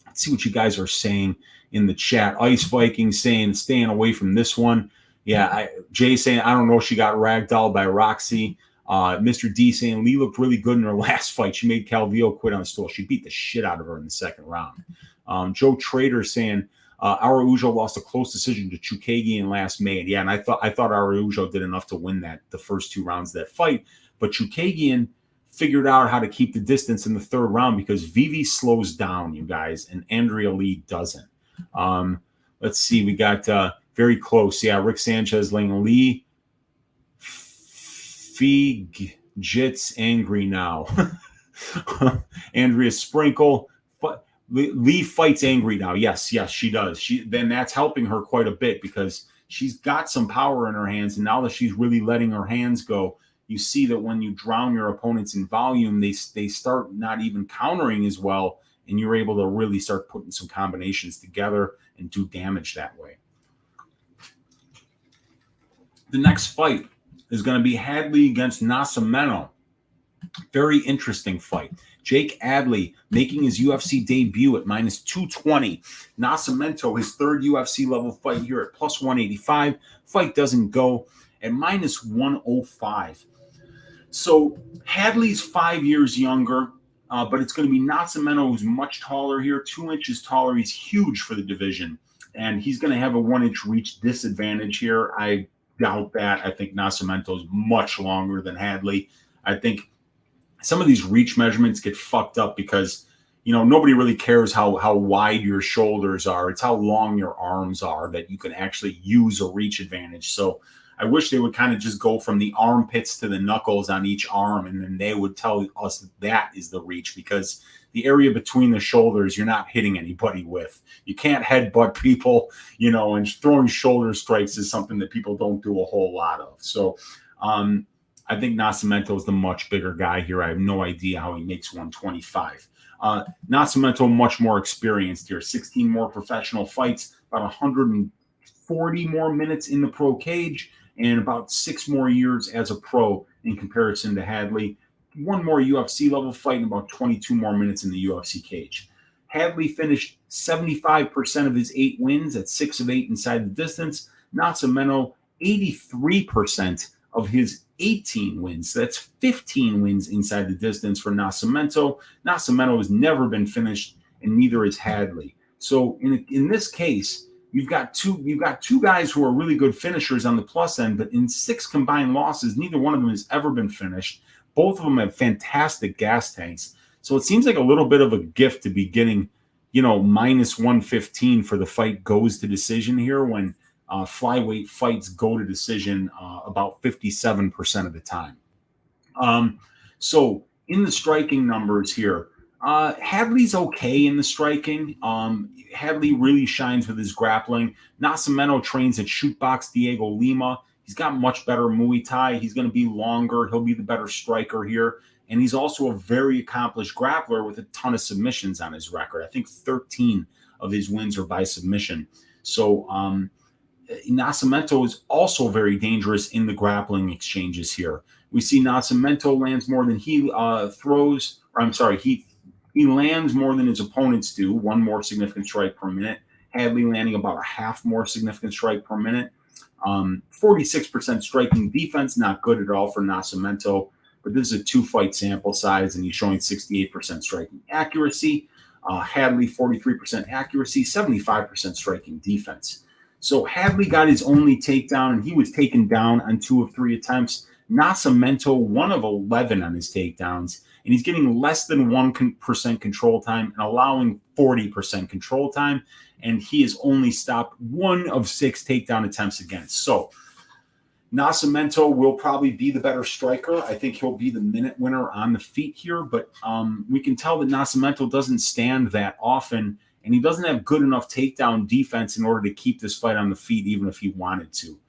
[SPEAKER 1] Let's see what you guys are saying in the chat. Ice Vikings saying staying away from this one. Yeah, Jay saying, I don't know, she got ragdolled by Roxy. Mr. D saying Lee looked really good in her last fight. She made Calvillo quit on a stool. She beat the shit out of her in the second round. Joe Trader saying Araujo lost a close decision to Chookagian last May. And yeah, and I thought Araujo did enough to win the first 2 rounds of that fight. But Chookagian figured out how to keep the distance in the third round because Vivi slows down, you guys, and Andrea Lee doesn't. Let's see. We got very close. Yeah, Rick Sanchez laying Lee. Fig Jits angry now. Andrea Sprinkle. Lee fights angry now. Yes, she does. Then that's helping her quite a bit because she's got some power in her hands. And now that she's really letting her hands go, you see that when you drown your opponents in volume, they start not even countering as well. And you're able to really start putting some combinations together and do damage that way. The next fight is going to be Hadley against Nascimento. Very interesting fight. Jake Hadley making his UFC debut at -220. Nascimento, his third UFC level fight here at +185. Fight doesn't go at -105. So Hadley's 5 years younger, but it's going to be Nascimento who's much taller here, 2 inches taller. He's huge for the division, and he's going to have a 1-inch reach disadvantage here. I doubt that. I think Nascimento is much longer than Hadley. I think some of these reach measurements get fucked up because, nobody really cares how wide your shoulders are. It's how long your arms are that you can actually use a reach advantage. So I wish they would kind of just go from the armpits to the knuckles on each arm, and then they would tell us that is the reach, because the area between the shoulders, you're not hitting anybody with. You can't headbutt people, and throwing shoulder strikes is something that people don't do a whole lot of. So I think Nascimento is the much bigger guy here. I have no idea how he makes 125. Nascimento, much more experienced here, 16 more professional fights, about 140 more minutes in the pro cage, and about 6 more years as a pro in comparison to Hadley. 1 more UFC level fight and about 22 more minutes in the UFC cage. Hadley finished 75% of his 8 wins at 6 of 8 inside the distance. Nascimento, 83% of his 18 wins. So that's 15 wins inside the distance for Nascimento. Nascimento has never been finished, and neither is Hadley. So in this case, you've got two guys who are really good finishers on the plus end, but in 6 combined losses, neither one of them has ever been finished. Both of them have fantastic gas tanks. So it seems like a little bit of a gift to be getting, -115 for the fight goes to decision here when flyweight fights go to decision about 57% of the time. So in the striking numbers here, Hadley's okay in the striking. Hadley really shines with his grappling. Nascimento trains at Shootbox Diego Lima. He's got much better Muay Thai. He's going to be longer. He'll be the better striker here. And he's also a very accomplished grappler with a ton of submissions on his record. I think 13 of his wins are by submission. So Nascimento is also very dangerous in the grappling exchanges here. We see Nascimento lands more than he throws. He lands more than his opponents do, 1 more significant strike per minute. Hadley landing about a half more significant strike per minute. 46% striking defense, not good at all for Nascimento, but this is a 2-fight sample size, and he's showing 68% striking accuracy. Hadley, 43% accuracy, 75% striking defense. So Hadley got his only takedown, and he was taken down on 2 of 3 attempts. Nascimento, 1 of 11 on his takedowns, and he's getting less than 1% control time and allowing 40% control time, and he has only stopped 1 of 6 takedown attempts against. So Nascimento will probably be the better striker. I think he'll be the minute winner on the feet here, but we can tell that Nascimento doesn't stand that often, and he doesn't have good enough takedown defense in order to keep this fight on the feet, even if he wanted to.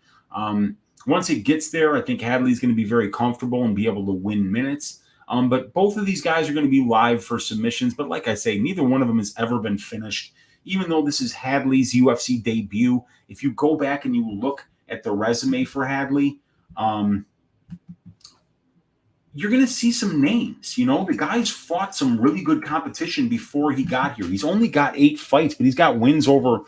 [SPEAKER 1] Once it gets there, I think Hadley's going to be very comfortable and be able to win minutes. But both of these guys are going to be live for submissions. But like I say, neither one of them has ever been finished. Even though this is Hadley's UFC debut, if you go back and you look at the resume for Hadley, you're going to see some names. You know, the guy's fought some really good competition before he got here. He's only got 8 fights, but he's got wins over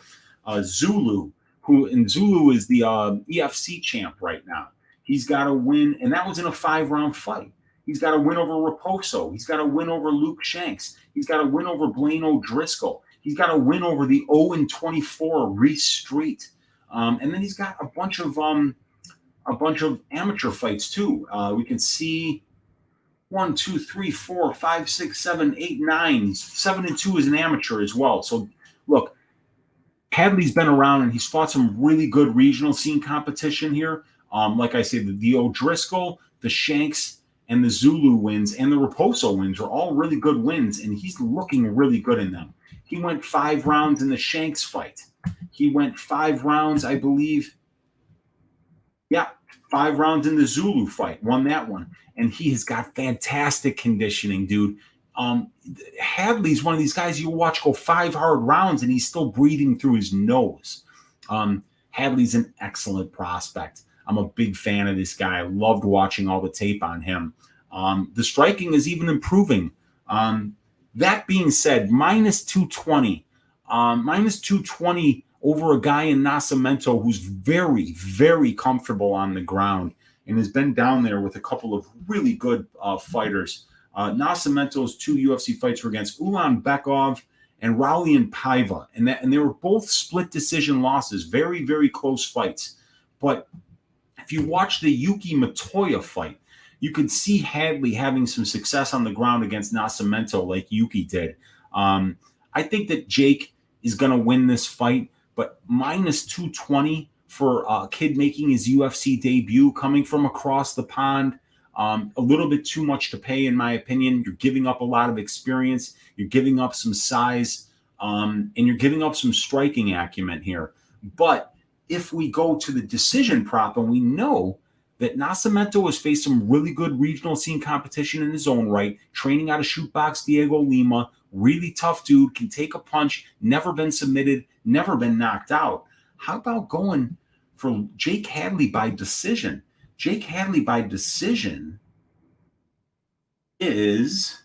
[SPEAKER 1] Zulu, and Zulu is the EFC champ right now. He's got a win, and that was in a 5-round fight. He's got a win over Raposo. He's got a win over Luke Shanks. He's got a win over Blaine O'Driscoll. He's got a win over the 0-24 Reese Street. And then he's got a bunch of amateur fights too. We can see 1, 2, 3, 4, 5, 6, 7, 8, 9. He's 7-2 as an amateur as well. So look, Hadley's been around and he's fought some really good regional scene competition here. Like I said, the O'Driscoll, the Shanks, and the Zulu wins and the Raposo wins are all really good wins, and he's looking really good in them. He went 5 rounds in the Shanks fight. He went 5 rounds, I believe. Yeah, 5 rounds in the Zulu fight. Won that one. And he has got fantastic conditioning, dude. Hadley's one of these guys you watch go 5 hard rounds and he's still breathing through his nose. Hadley's an excellent prospect. I'm a big fan of this guy. I loved watching all the tape on him. The striking is even improving. That being said, minus 220. Minus 220 over a guy in Nascimento who's very, very comfortable on the ground and has been down there with a couple of really good fighters. Nascimento's 2 UFC fights were against Ulan Bekov and Raulian Paiva, and they were both split decision losses, very, very close fights. But if you watch the Yuki Matoya fight, you could see Hadley having some success on the ground against Nascimento like Yuki did. I think that Jake is going to win this fight, but minus 220 for a kid making his UFC debut coming from across the pond, a little bit too much to pay, in my opinion. You're giving up a lot of experience. You're giving up some size, and you're giving up some striking acumen here. But if we go to the decision prop, and we know that Nascimento has faced some really good regional scene competition in his own right, training out of Shootbox Diego Lima, really tough dude, can take a punch, never been submitted, never been knocked out. How about going for Jake Hadley by decision? Jake Hadley by decision is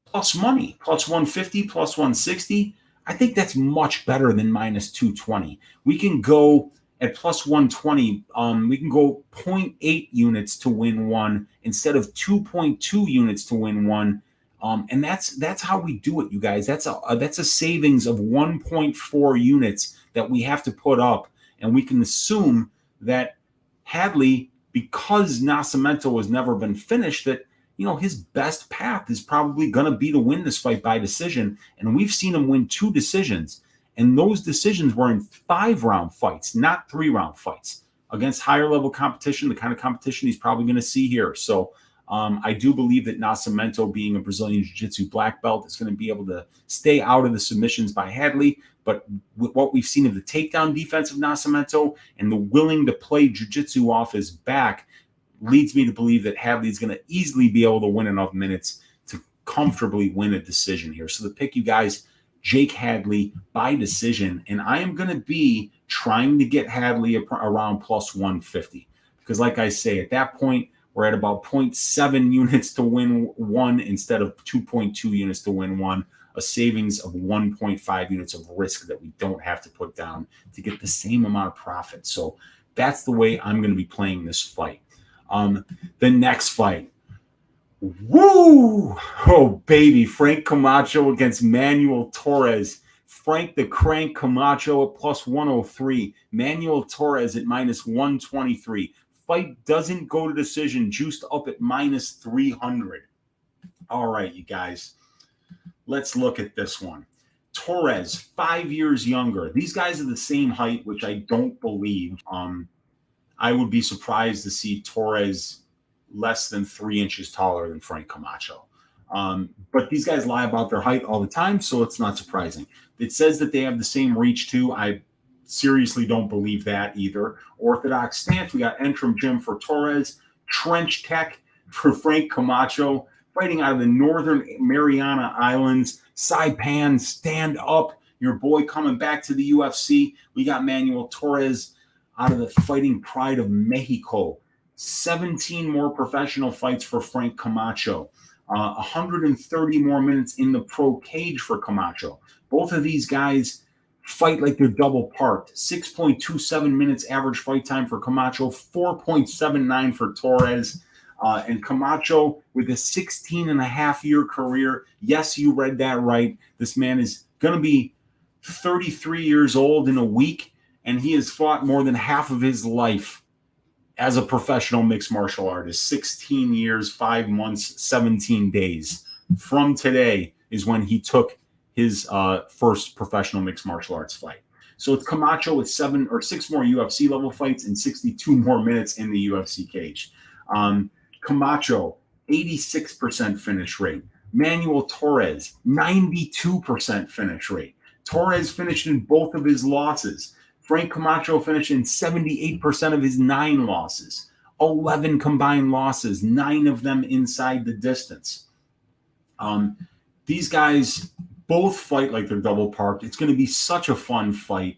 [SPEAKER 1] plus money, plus 150, plus 160. I think that's much better than minus 220. We can go at plus 120. We can go 0.8 units to win one instead of 2.2 units to win one. And that's how we do it, you guys. That's a savings of 1.4 units that we have to put up, and we can assume that Hadley, because Nascimento has never been finished, that his best path is probably going to be to win this fight by decision. And we've seen him win 2 decisions, and those decisions were in 5-round fights, not 3-round fights, against higher level competition, the kind of competition he's probably going to see here. So I do believe that Nascimento, being a Brazilian Jiu-Jitsu black belt, is going to be able to stay out of the submissions by Hadley. But with what we've seen of the takedown defense of Nascimento and the willing to play Jiu-Jitsu off his back leads me to believe that Hadley is going to easily be able to win enough minutes to comfortably win a decision here. So the pick, you guys, Jake Hadley by decision. And I am going to be trying to get Hadley around plus 150. Because like I say, at that point, we're at about 0.7 units to win one instead of 2.2 units to win one, a savings of 1.5 units of risk that we don't have to put down to get the same amount of profit. So that's the way I'm going to be playing this fight. The next fight. Woo! Oh, baby. Frank Camacho against Manuel Torres. Frank the Crank Camacho at plus 103. Manuel Torres at minus 123. Fight doesn't go to decision, juiced up at minus 300. All right, you guys. Let's look at this one. Torres, 5 years younger. These guys are the same height, which I don't believe. I would be surprised to see Torres less than 3 inches taller than Frank Camacho. But these guys lie about their height all the time, so it's not surprising. It says that they have the same reach too. I seriously don't believe that either. Orthodox stance, we got Entrum Gym for Torres, Trench Tech for Frank Camacho, fighting out of the Northern Mariana Islands, Saipan, stand up, your boy coming back to the UFC. We got Manuel Torres out of the Fighting Pride of Mexico. 17 more professional fights for Frank Camacho. 130 more minutes in the pro cage for Camacho. Both of these guys fight like they're double parked. 6.27 minutes average fight time for Camacho, 4.79 for Torres. And Camacho with a 16-and-a-half-year career. Yes, you read that right. This man is going to be 33 years old in a week, and he has fought more than half of his life as a professional mixed martial artist. 16 years, 5 months, 17 days. From today is when he took his first professional mixed martial arts fight. So it's Camacho with 6 more UFC level fights and 62 more minutes in the UFC cage. Camacho, 86% finish rate. Manuel Torres, 92% finish rate. Torres finished in both of his losses. Frank Camacho finished in 78% of his 9 losses. 11 combined losses, 9 of them inside the distance. These guys both fight like they're double parked. It's going to be such a fun fight.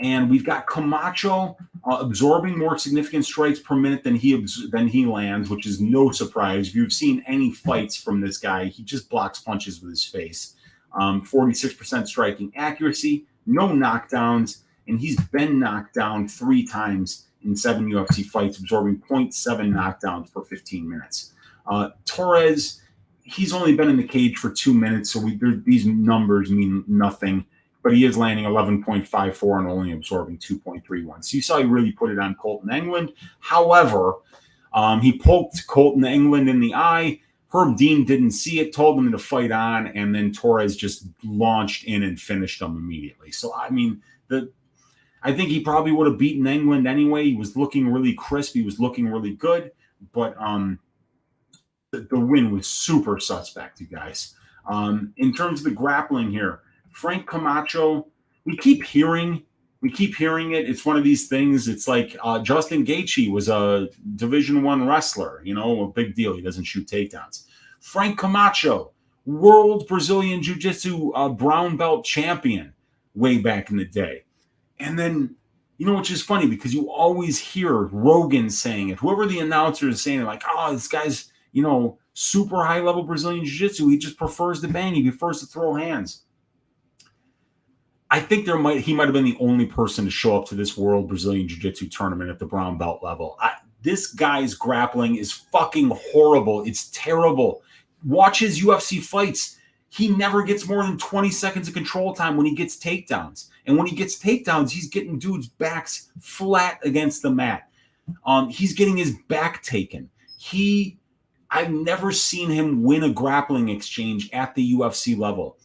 [SPEAKER 1] And we've got Camacho absorbing more significant strikes per minute than he lands, which is no surprise. If you've seen any fights from this guy, he just blocks punches with his face. 46% striking accuracy, no knockdowns, and he's been knocked down 3 times in 7 UFC fights, absorbing 0.7 knockdowns per 15 minutes. Torres, he's only been in the cage for 2 minutes, so these numbers mean nothing. But he is landing 11.54 and only absorbing 2.31. So you saw he really put it on Colton England. However, he poked Colton England in the eye. Herb Dean didn't see it, told him to fight on, and then Torres just launched in and finished him immediately. So, I mean, I think he probably would have beaten England anyway. He was looking really crisp. He was looking really good. But the win was super suspect, you guys. In terms of the grappling here, Frank Camacho, we keep hearing it. It's one of these things. It's like Justin Gaethje was a Division I wrestler, a big deal. He doesn't shoot takedowns. Frank Camacho, world Brazilian Jiu-Jitsu brown belt champion way back in the day. And then, which is funny because you always hear Rogan saying it. Whoever the announcer is saying it, like, oh, this guy's, super high-level Brazilian Jiu-Jitsu. He just prefers to bang. He prefers to throw hands. I think he might have been the only person to show up to this World Brazilian Jiu-Jitsu tournament at the brown belt level. This guy's grappling is fucking horrible. It's terrible. Watch his UFC fights. He never gets more than 20 seconds of control time when he gets takedowns. And when he gets takedowns, he's getting dudes' backs flat against the mat. He's getting his back taken. I've never seen him win a grappling exchange at the UFC level.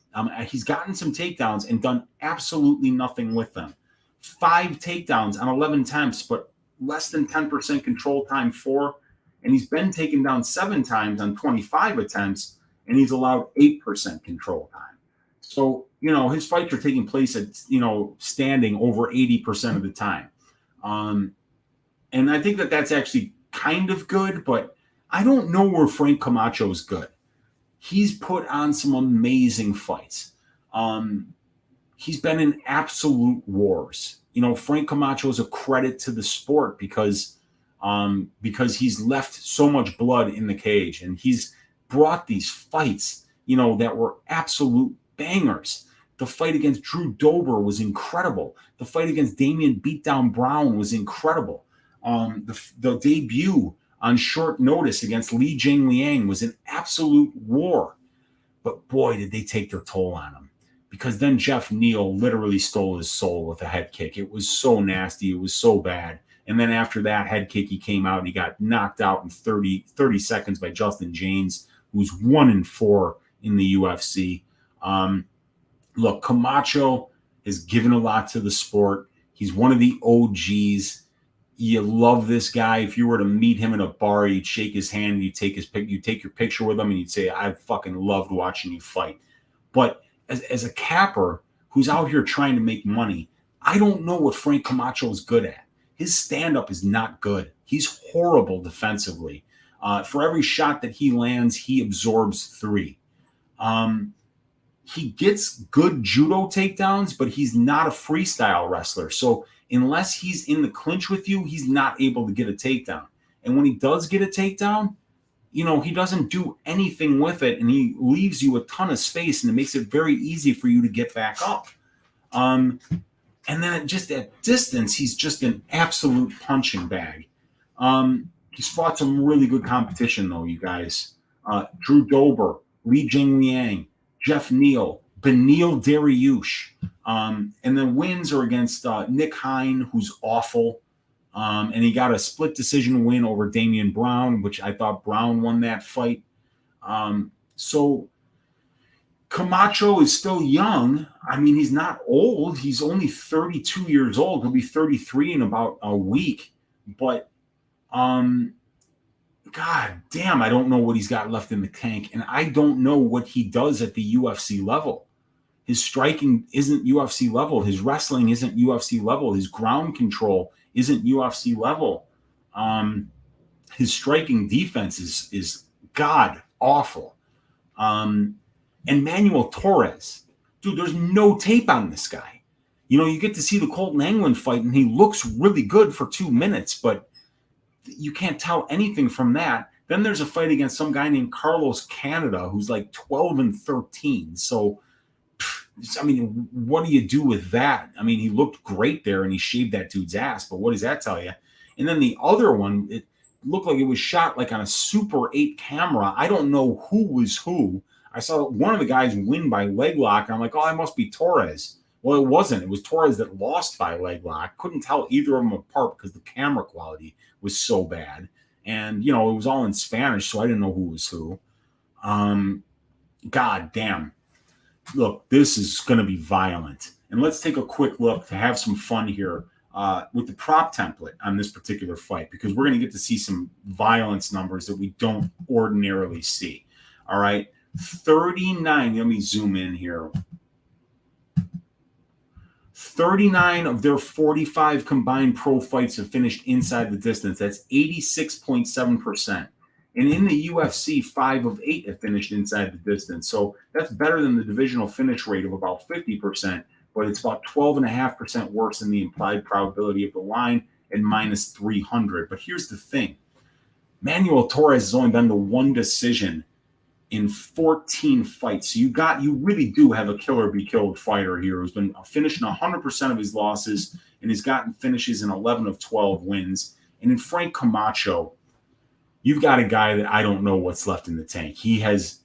[SPEAKER 1] He's gotten some takedowns and done absolutely nothing with them. 5 takedowns on 11 attempts, but less than 10% control time 4. And he's been taken down 7 times on 25 attempts, and he's allowed 8% control time. So, his fights are taking place at, standing over 80% of the time. And I think that that's actually kind of good, but I don't know where Frank Camacho is good. He's put on some amazing fights. He's been in absolute wars. Frank Camacho is a credit to the sport because he's left so much blood in the cage, and he's brought these fights, that were absolute bangers. The fight against Drew Dober was incredible. The fight against Damian Beatdown Brown was incredible. The debut on short notice against Li Jingliang was an absolute war. But boy, did they take their toll on him. Because then Jeff Neal literally stole his soul with a head kick. It was so nasty. It was so bad. And then after that head kick, he came out and he got knocked out in 30 seconds by Justin James, who's 1-4 in the UFC. Look, Camacho has given a lot to the sport. He's one of the OGs. You love this guy. If you were to meet him in a bar, you'd shake his hand, you'd take your picture with him, and you'd say, I fucking loved watching you fight. But as a capper who's out here trying to make money, I don't know what Frank Camacho is good at. His stand-up is not good. He's horrible defensively. For every shot that he lands, he absorbs 3. He gets good judo takedowns, but he's not a freestyle wrestler. So unless he's in the clinch with you, he's not able to get a takedown. And when he does get a takedown, he doesn't do anything with it, and he leaves you a ton of space, and it makes it very easy for you to get back up. And then just at distance, he's just an absolute punching bag. He's fought some really good competition, though, you guys. Drew Dober, Li Jingliang, Jeff Neal, Beneil Dariush. And then wins are against Nick Hine, who's awful. And he got a split decision win over Damian Brown, which I thought Brown won that fight. So Camacho is still young. I mean, he's not old. He's only 32 years old. He'll be 33 in about a week. But, God damn, I don't know what he's got left in the tank. And I don't know what he does at the UFC level. His striking isn't UFC level. His wrestling isn't UFC level. His ground control isn't UFC level. His striking defense is god awful. And Manuel Torres, dude, there's no tape on this guy. You get to see the Colton Anglin fight, and he looks really good for 2 minutes, but you can't tell anything from that. Then there's a fight against some guy named Carlos Canada, who's like 12-13. So, I mean, what do you do with that? I mean, he looked great there, and he shaved that dude's ass, but what does that tell you? And then the other one, it looked like it was shot like on a Super 8 camera. I don't know who was who. I saw one of the guys win by leg lock, and I'm like, oh, it must be Torres. Well, it wasn't. It was Torres that lost by leg lock. Couldn't tell either of them apart because the camera quality was so bad. And, it was all in Spanish, so I didn't know who was who. God damn. Look, this is going to be violent. And let's take a quick look to have some fun here with the prop template on this particular fight, because we're going to get to see some violence numbers that we don't ordinarily see. All right. 39. Let me zoom in here. 39 of their 45 combined pro fights have finished inside the distance. That's 86.7%. And in the UFC, 5 of 8 have finished inside the distance. So that's better than the divisional finish rate of about 50%, but it's about 12.5% worse than the implied probability of the line and minus 300. But here's the thing. Manuel Torres has only been to 1 decision in 14 fights. So you really do have a killer be killed fighter here who's been finishing 100% of his losses and has gotten finishes in 11 of 12 wins. And in Frank Camacho, you've got a guy that I don't know what's left in the tank. He has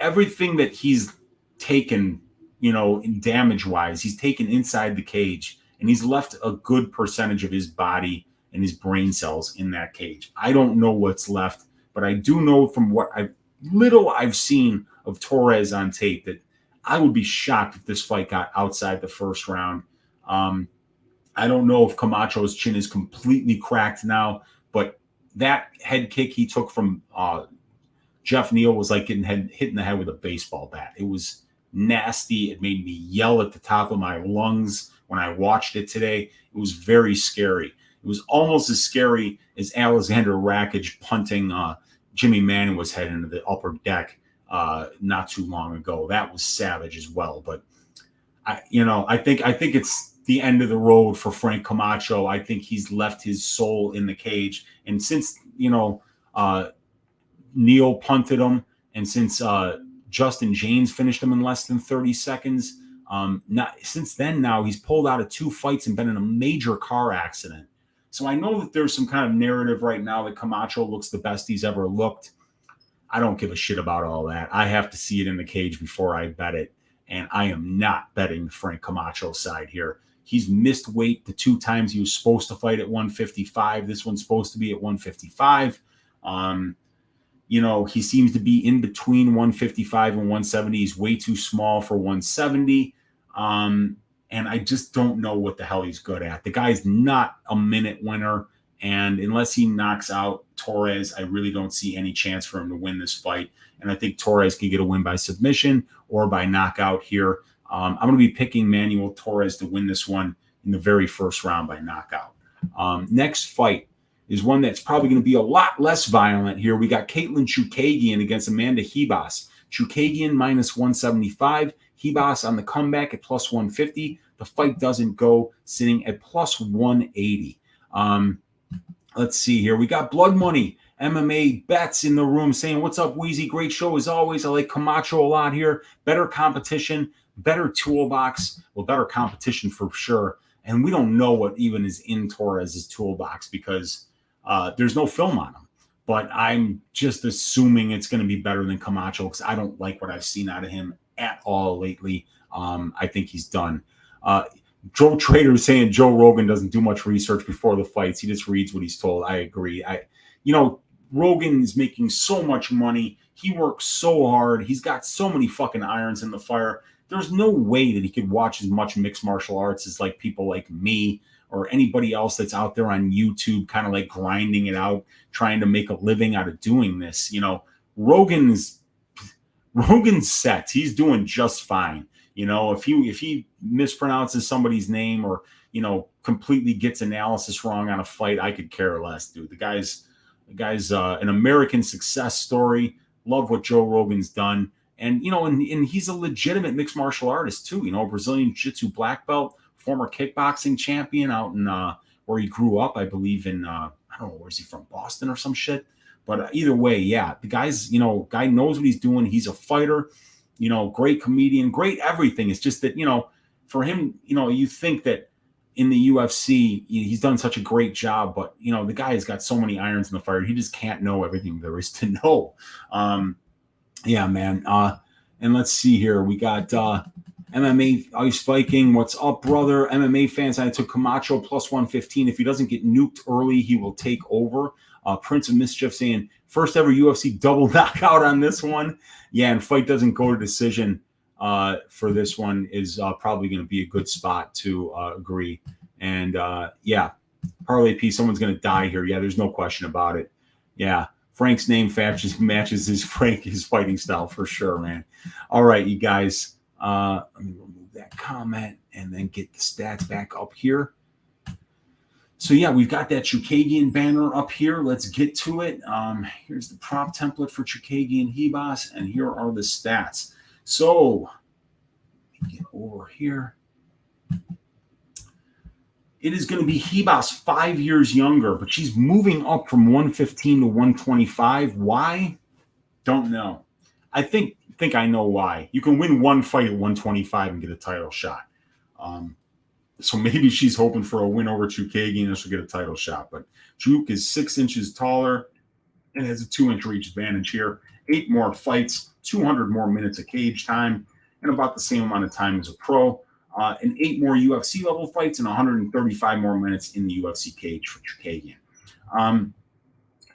[SPEAKER 1] everything that he's taken, in damage-wise, he's taken inside the cage, and he's left a good percentage of his body and his brain cells in that cage. I don't know what's left, but I do know from what I've seen of Torres on tape that I would be shocked if this fight got outside the first round. I don't know if Camacho's chin is completely cracked now, but that head kick he took from Jeff Neal was like getting hit in the head with a baseball bat. It was nasty. It made me yell at the top of my lungs when I watched it today. It was very scary. It was almost as scary as Alexander Rakic punting Jimmy Manuwa's head into the upper deck not too long ago. That was savage as well. But I think it's the end of the road for Frank Camacho. I think he's left his soul in the cage. And since, Neal punted him, and since Justin James finished him in less than 30 seconds, since then now he's pulled out of 2 fights and been in a major car accident. So I know that there's some kind of narrative right now that Camacho looks the best he's ever looked. I don't give a shit about all that. I have to see it in the cage before I bet it. And I am not betting the Frank Camacho side here. He's missed weight the 2 times he was supposed to fight at 155. This one's supposed to be at 155. He seems to be in between 155 and 170. He's way too small for 170. and I just don't know what the hell he's good at. The guy's not a minute winner, and unless he knocks out Torres, I really don't see any chance for him to win this fight. And I think Torres can get a win by submission or by knockout here. I'm going to be picking Manuel Torres to win this one in the very first round by knockout. Next fight is one that's probably going to be a lot less violent here. We got Katlyn Chookagian against Amanda Ribas. Chookagian minus 175. Ribas on the comeback at plus 150. The fight doesn't go, sitting at plus 180. Let's see here. We got Blood Money MMA bets in the room saying, what's up, Weezy? Great show as always. I like Camacho a lot here. Better competition, better toolbox. Well, better competition for sure. And we don't know what even is in Torres' toolbox because there's no film on him. But I'm just assuming it's going to be better than Camacho because I don't like what I've seen out of him at all lately. I think he's done. Joe Trader is saying Joe Rogan doesn't do much research before the fights. He just reads what he's told. I agree. Rogan is making so much money. He works so hard. He's got so many fucking irons in the fire. There's no way that he could watch as much mixed martial arts as like people like me or anybody else that's out there on YouTube, kind of like grinding it out, trying to make a living out of doing this. Rogan's set. He's doing just fine. If he mispronounces somebody's name or, completely gets analysis wrong on a fight, I could care less, dude. The guy's an American success story. Love what Joe Rogan's done. And, and he's a legitimate mixed martial artist too, Brazilian Jiu-Jitsu black belt, former kickboxing champion out in where he grew up, I believe in, I don't know, where's he from? Boston or some shit. But either way, yeah, the guy's, guy knows what he's doing. He's a fighter, great comedian, great everything. It's just that, for him, you think that in the UFC, he's done such a great job, but, the guy has got so many irons in the fire. He just can't know everything there is to know. Yeah, man. And let's see here. We got MMA Ice Viking. What's up, brother? MMA fans, I took Camacho plus 115. If he doesn't get nuked early, he will take over. Prince of Mischief saying, first ever UFC double knockout on this one. Yeah, and fight doesn't go to decision for this one is probably going to be a good spot to agree. And yeah, Parlay P, someone's going to die here. Yeah, there's no question about it. Yeah, Frank's name matches his fighting style for sure, man. All right, you guys. Let me remove that comment and then get the stats back up here. So yeah, we've got that Chookagian banner up here. Let's get to it. Here's the prop template for Chookagian Ribas, and here are the stats. So let me get over here. It is going to be Ribas 5 years younger, but she's moving up from 115 to 125. Why? Don't know. I think I know why. You can win one fight at 125 and get a title shot. So maybe she's hoping for a win over Chookagian and she'll get a title shot. But Chook is 6 inches taller and has a 2-inch reach advantage here. 8 more fights, 200 more minutes of cage time, and about the same amount of time as a pro. And 8 more UFC level fights and 135 more minutes in the UFC cage for Chookagian.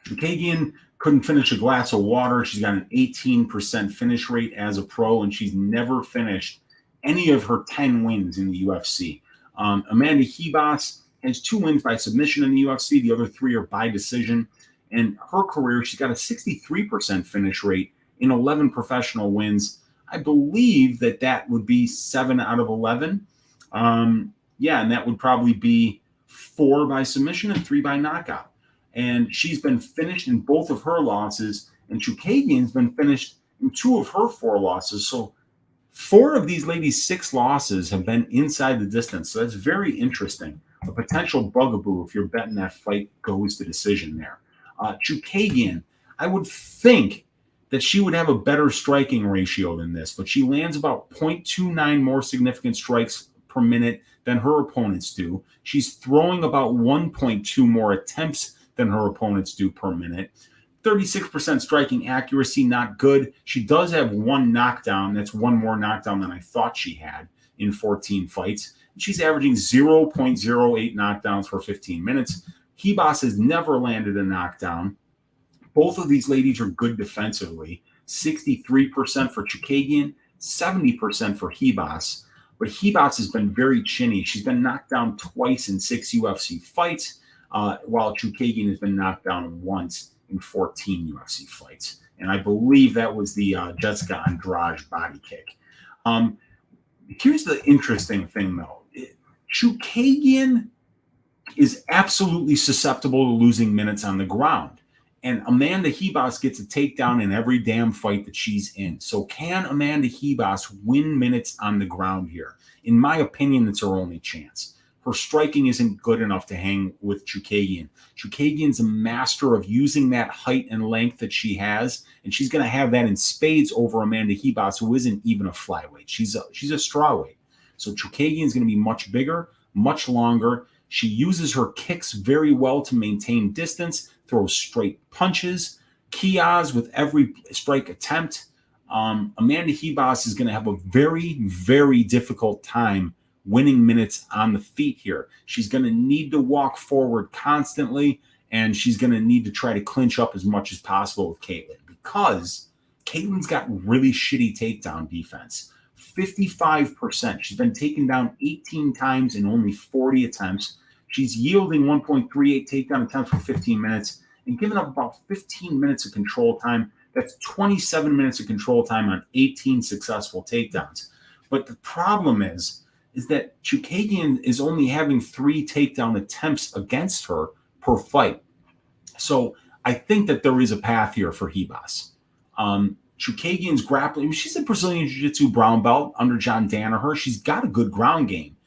[SPEAKER 1] Chookagian couldn't finish a glass of water. She's got an 18% finish rate as a pro, and she's never finished any of her 10 wins in the UFC. Amanda Ribas has 2 wins by submission in the UFC. The other 3 are by decision. And her career, she's got a 63% finish rate in 11 professional wins. I believe that would be 7 out of 11. Yeah, and that would probably be 4 by submission and 3 by knockout. And she's been finished in both of her losses, and Chookagian's been finished in 2 of her 4 losses. So 4 of these ladies' 6 losses have been inside the distance. So that's very interesting. A potential bugaboo if you're betting that fight goes to decision there. Chookagian, I would think that she would have a better striking ratio than this, but she lands about 0.29 more significant strikes per minute than her opponents do. She's throwing about 1.2 more attempts than her opponents do per minute. 36% striking accuracy, not good. She does have 1 knockdown. That's 1 more knockdown than I thought she had in 14 fights. She's averaging 0.08 knockdowns for 15 minutes. Ribas has never landed a knockdown. Both of these ladies are good defensively. 63% for Chookagian, 70% for Ribas. But Ribas has been very chinny. She's been knocked down twice in 6 UFC fights, while Chookagian has been knocked down once in 14 UFC fights. And I believe that was the Jessica Andrade body kick. Here's the interesting thing, though. Chookagian is absolutely susceptible to losing minutes on the ground. And Amanda Ribas gets a takedown in every damn fight that she's in. So can Amanda Ribas win minutes on the ground here? In my opinion, it's her only chance. Her striking isn't good enough to hang with Chookagian. Chookagian's a master of using that height and length that she has, and she's going to have that in spades over Amanda Ribas, who isn't even a flyweight. She's a strawweight. So Chookagian's going to be much bigger, much longer. She uses her kicks very well to maintain distance, throws straight punches, kias with every strike attempt. Amanda Ribas is going to have a very, very difficult time winning minutes on the feet here. She's going to need to walk forward constantly, and she's going to need to try to clinch up as much as possible with Katlyn, because Katlyn's got really shitty takedown defense. 55%. She's been taken down 18 times in only 40 attempts. She's yielding 1.38 takedown attempts for 15 minutes and giving up about 15 minutes of control time. That's 27 minutes of control time on 18 successful takedowns. But the problem is that Chookagian is only having 3 takedown attempts against her per fight. So I think that there is a path here for Ribas. Chookagian's grappling, she's a Brazilian Jiu-Jitsu brown belt under John Danaher. She's got a good ground game.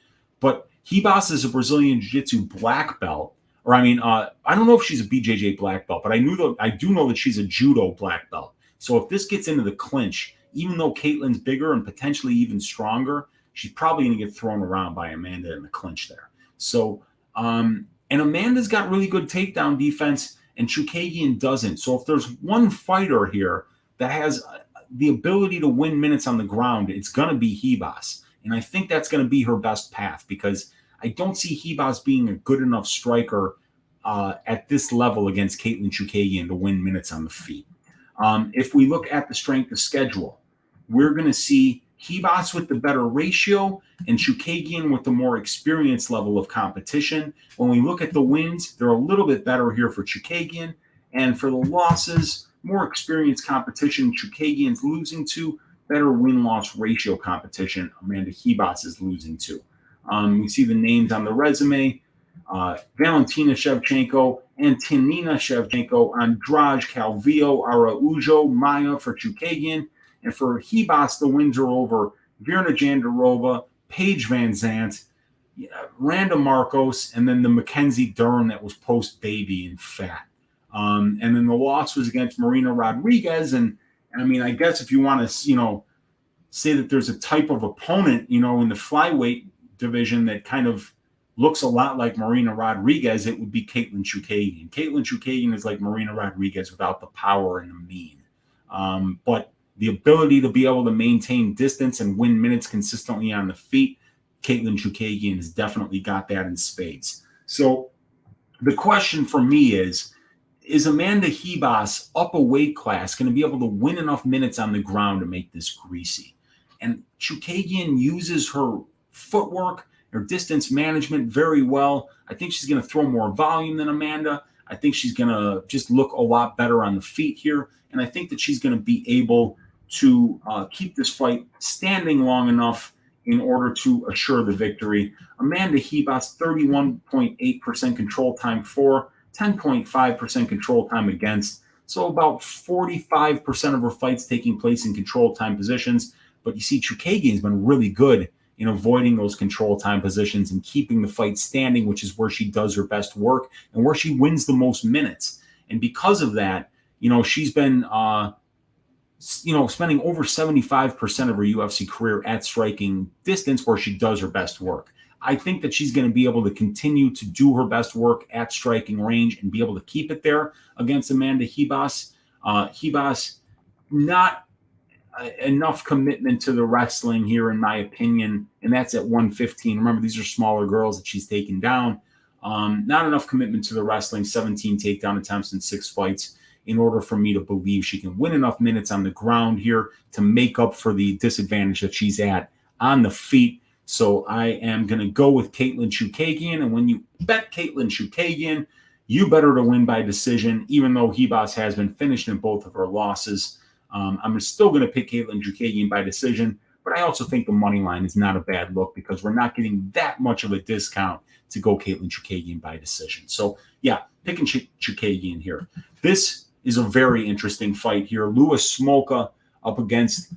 [SPEAKER 1] But Ribas is a Brazilian Jiu-Jitsu black belt. Or I don't know if she's a BJJ black belt, but I do know that she's a judo black belt. So if this gets into the clinch, even though Katlyn's bigger and potentially even stronger, she's probably going to get thrown around by Amanda in the clinch there. So, and Amanda's got really good takedown defense, and Chookagian doesn't. So if there's one fighter here that has the ability to win minutes on the ground, it's going to be Ribas. And I think that's going to be her best path, because I don't see Ribas being a good enough striker at this level against Katlyn Chookagian to win minutes on the feet. If we look at the strength of schedule, we're going to see Ribas with the better ratio and Chookagian with the more experienced level of competition. When we look at the wins, they're a little bit better here for Chookagian. And for the losses, more experienced competition Chookagian's losing to, better win-loss ratio competition Amanda Ribas is losing to. We see the names on the resume: Valentina Shevchenko, Antonina Shevchenko, Andrade, Calvillo, Araujo, Maya for Chookagian. And for Ribas, the wins are over Virna Jandiroba, Paige Van Zandt, Randa Marcos, and then the Mackenzie Dern that was post-baby and fat. And then the loss was against Marina Rodriguez. And I mean, I guess if you want to, say that there's a type of opponent, in the flyweight division that kind of looks a lot like Marina Rodriguez, it would be Katlyn Chookagian. Katlyn Chookagian is like Marina Rodriguez without the power and the mean. But the ability to be able to maintain distance and win minutes consistently on the feet, Katlyn Chookagian has definitely got that in spades. So the question for me is Amanda Ribas up a weight class going to be able to win enough minutes on the ground to make this greasy? And Chookagian uses her footwork, her distance management very well. I think she's going to throw more volume than Amanda. I think she's going to just look a lot better on the feet here. And I think that she's going to be able to keep this fight standing long enough in order to assure the victory. Amanda Ribas, 31.8% control time for, 10.5% control time against. So about 45% of her fights taking place in control time positions. But you see, Chookagian's been really good in avoiding those control time positions and keeping the fight standing, which is where she does her best work and where she wins the most minutes. And because of that, she's been, spending over 75% of her UFC career at striking distance where she does her best work. I think that she's going to be able to continue to do her best work at striking range and be able to keep it there against Amanda Ribas. Ribas, not enough commitment to the wrestling here, in my opinion, and that's at 115. Remember, these are smaller girls that she's taken down. Not enough commitment to the wrestling, 17 takedown attempts in 6 fights in order for me to believe she can win enough minutes on the ground here to make up for the disadvantage that she's at on the feet. So I am going to go with Katlyn Chookagian. And when you bet Katlyn Chookagian, you better to win by decision, even though Ribas has been finished in both of her losses. I'm still going to pick Katlyn Chookagian by decision, but I also think the money line is not a bad look because we're not getting that much of a discount to go Katlyn Chookagian by decision. So, yeah, picking Chookagian here. This is a very interesting fight here. Louis Smolka up against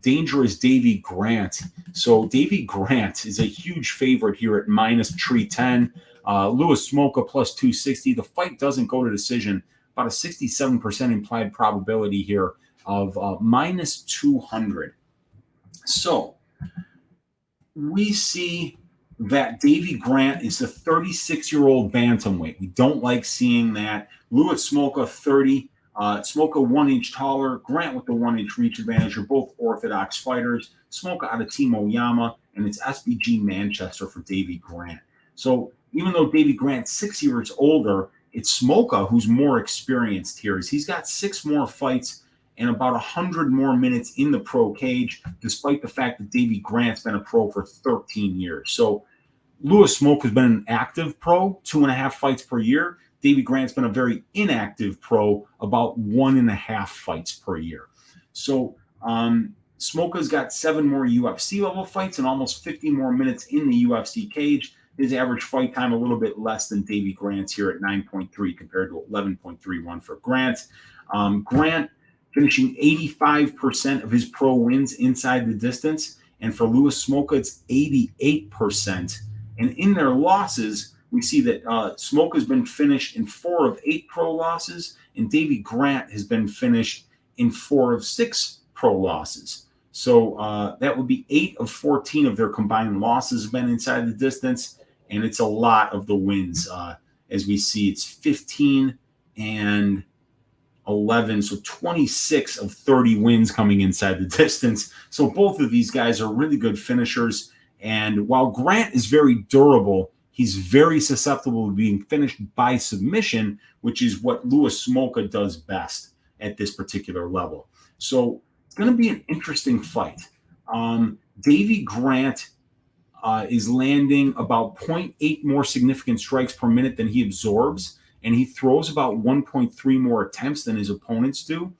[SPEAKER 1] dangerous Davey Grant. So Davey Grant is a huge favorite here at minus 310. Louis Smolka plus 260. The fight doesn't go to decision. About a 67% implied probability here of minus 200. So we see that Davey Grant is a 36-year-old bantamweight. We don't like seeing that. Louis Smolka, 30. Smolka 1 inch taller. Grant with the 1 inch reach advantage. Are both orthodox fighters. Smolka out of Team Oyama, and it's SBG Manchester for Davey Grant. So even though Davey Grant's 6 years older, it's Smolka who's more experienced here. He's got 6 more fights and about 100 more minutes in the pro cage, despite the fact that Davey Grant's been a pro for 13 years. So Louis Smolka has been an active pro, 2.5 fights per year. Davey Grant's been a very inactive pro, about 1.5 fights per year. So Smolka's got 7 more UFC level fights and almost 50 more minutes in the UFC cage. His average fight time a little bit less than Davey Grant's here at 9.3 compared to 11.31 for Grant. Grant finishing 85% of his pro wins inside the distance. And for Louis Smolka, it's 88%. And in their losses, we see that Smolka has been finished in 4 of 8 pro losses, and Davey Grant has been finished in 4 of 6 pro losses. So that would be 8 of 14 of their combined losses have been inside the distance, and it's a lot of the wins. As we see, it's 15 and 11, so 26 of 30 wins coming inside the distance. So both of these guys are really good finishers, and while Grant is very durable, he's very susceptible to being finished by submission, which is what Louis Smolka does best at this particular level. So it's going to be an interesting fight. Davey Grant is landing about 0.8 more significant strikes per minute than he absorbs, and he throws about 1.3 more attempts than his opponents do.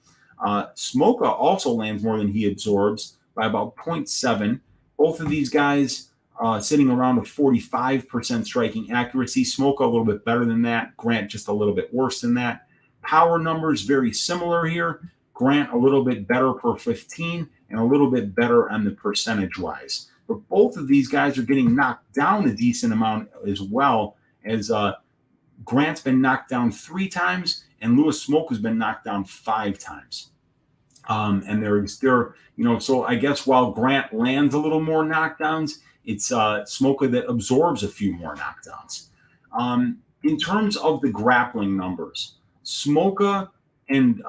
[SPEAKER 1] Smolka also lands more than he absorbs by about 0.7. Both of these guys sitting around a 45% striking accuracy. Smolka a little bit better than that. Grant just a little bit worse than that. Power numbers very similar here. Grant a little bit better per 15 and a little bit better on the percentage-wise. But both of these guys are getting knocked down a decent amount as well, as Grant's been knocked down 3 times and Louis Smolka has been knocked down 5 times. And they're so I guess while Grant lands a little more knockdowns, it's Smolka that absorbs a few more knockdowns. In terms of the grappling numbers, Smolka and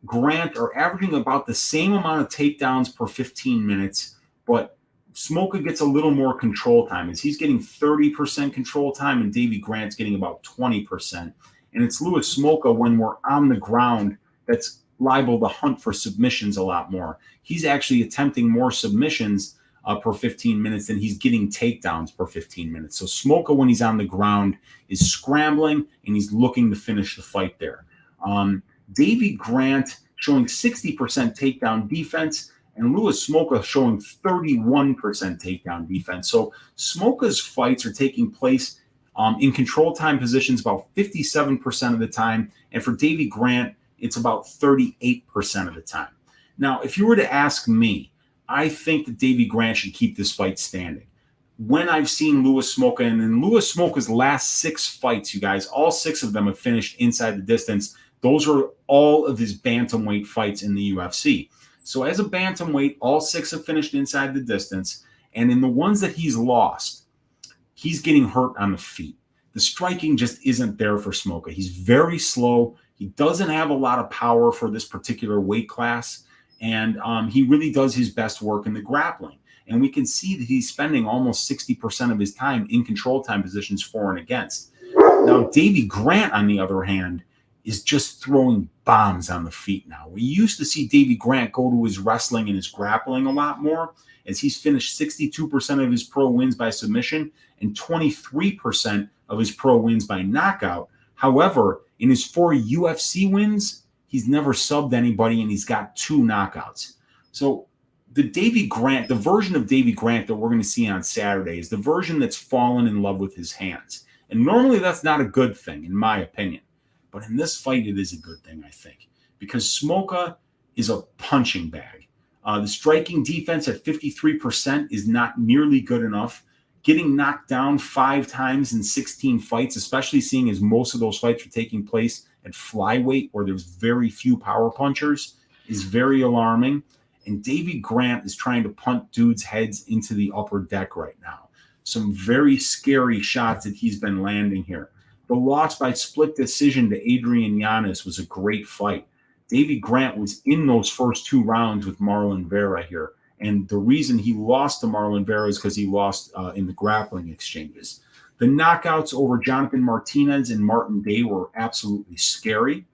[SPEAKER 1] Grant are averaging about the same amount of takedowns per 15 minutes, but Smolka gets a little more control time, as he's getting 30% control time and Davey Grant's getting about 20%. And it's Louis Smolka, when we're on the ground, that's liable to hunt for submissions a lot more. He's actually attempting more submissions per 15 minutes than he's getting takedowns per 15 minutes. So Smolka, when he's on the ground, is scrambling and he's looking to finish the fight there. Davey Grant showing 60% takedown defense, and Louis Smolka showing 31% takedown defense. So Smolka's fights are taking place in control time positions about 57% of the time, and for Davey Grant, it's about 38% of the time. Now, if you were to ask me, I think that Davey Grant should keep this fight standing. When I've seen Louis Smolka, and in Louis Smolka's last 6 fights, you guys, all 6 of them have finished inside the distance. Those are all of his bantamweight fights in the UFC. So as a bantamweight, all 6 have finished inside the distance. And in the ones that he's lost, he's getting hurt on the feet. The striking just isn't there for Smolka. He's very slow. He doesn't have a lot of power for this particular weight class. And he really does his best work in the grappling. And we can see that he's spending almost 60% of his time in control time positions for and against. Now, Davey Grant, on the other hand, is just throwing bombs on the feet now. We used to see Davey Grant go to his wrestling and his grappling a lot more, as he's finished 62% of his pro wins by submission and 23% of his pro wins by knockout. However, in his 4 UFC wins, he's never subbed anybody, and he's got 2 knockouts. So the Davey Grant, the version of Davey Grant that we're going to see on Saturday is the version that's fallen in love with his hands. And normally that's not a good thing, in my opinion. But in this fight, it is a good thing, I think, because Smolka is a punching bag. The striking defense at 53% is not nearly good enough. Getting knocked down 5 times in 16 fights, especially seeing as most of those fights are taking place at flyweight, where there's very few power punchers, is very alarming. And Davey Grant is trying to punt dudes' heads into the upper deck right now. Some very scary shots that he's been landing here. The loss by split decision to Adrian Yanez was a great fight. Davey Grant was in those first 2 rounds with Marlon Vera here. And the reason he lost to Marlon Vera is because he lost in the grappling exchanges. The knockouts over Jonathan Martinez and Martin Day were absolutely scary.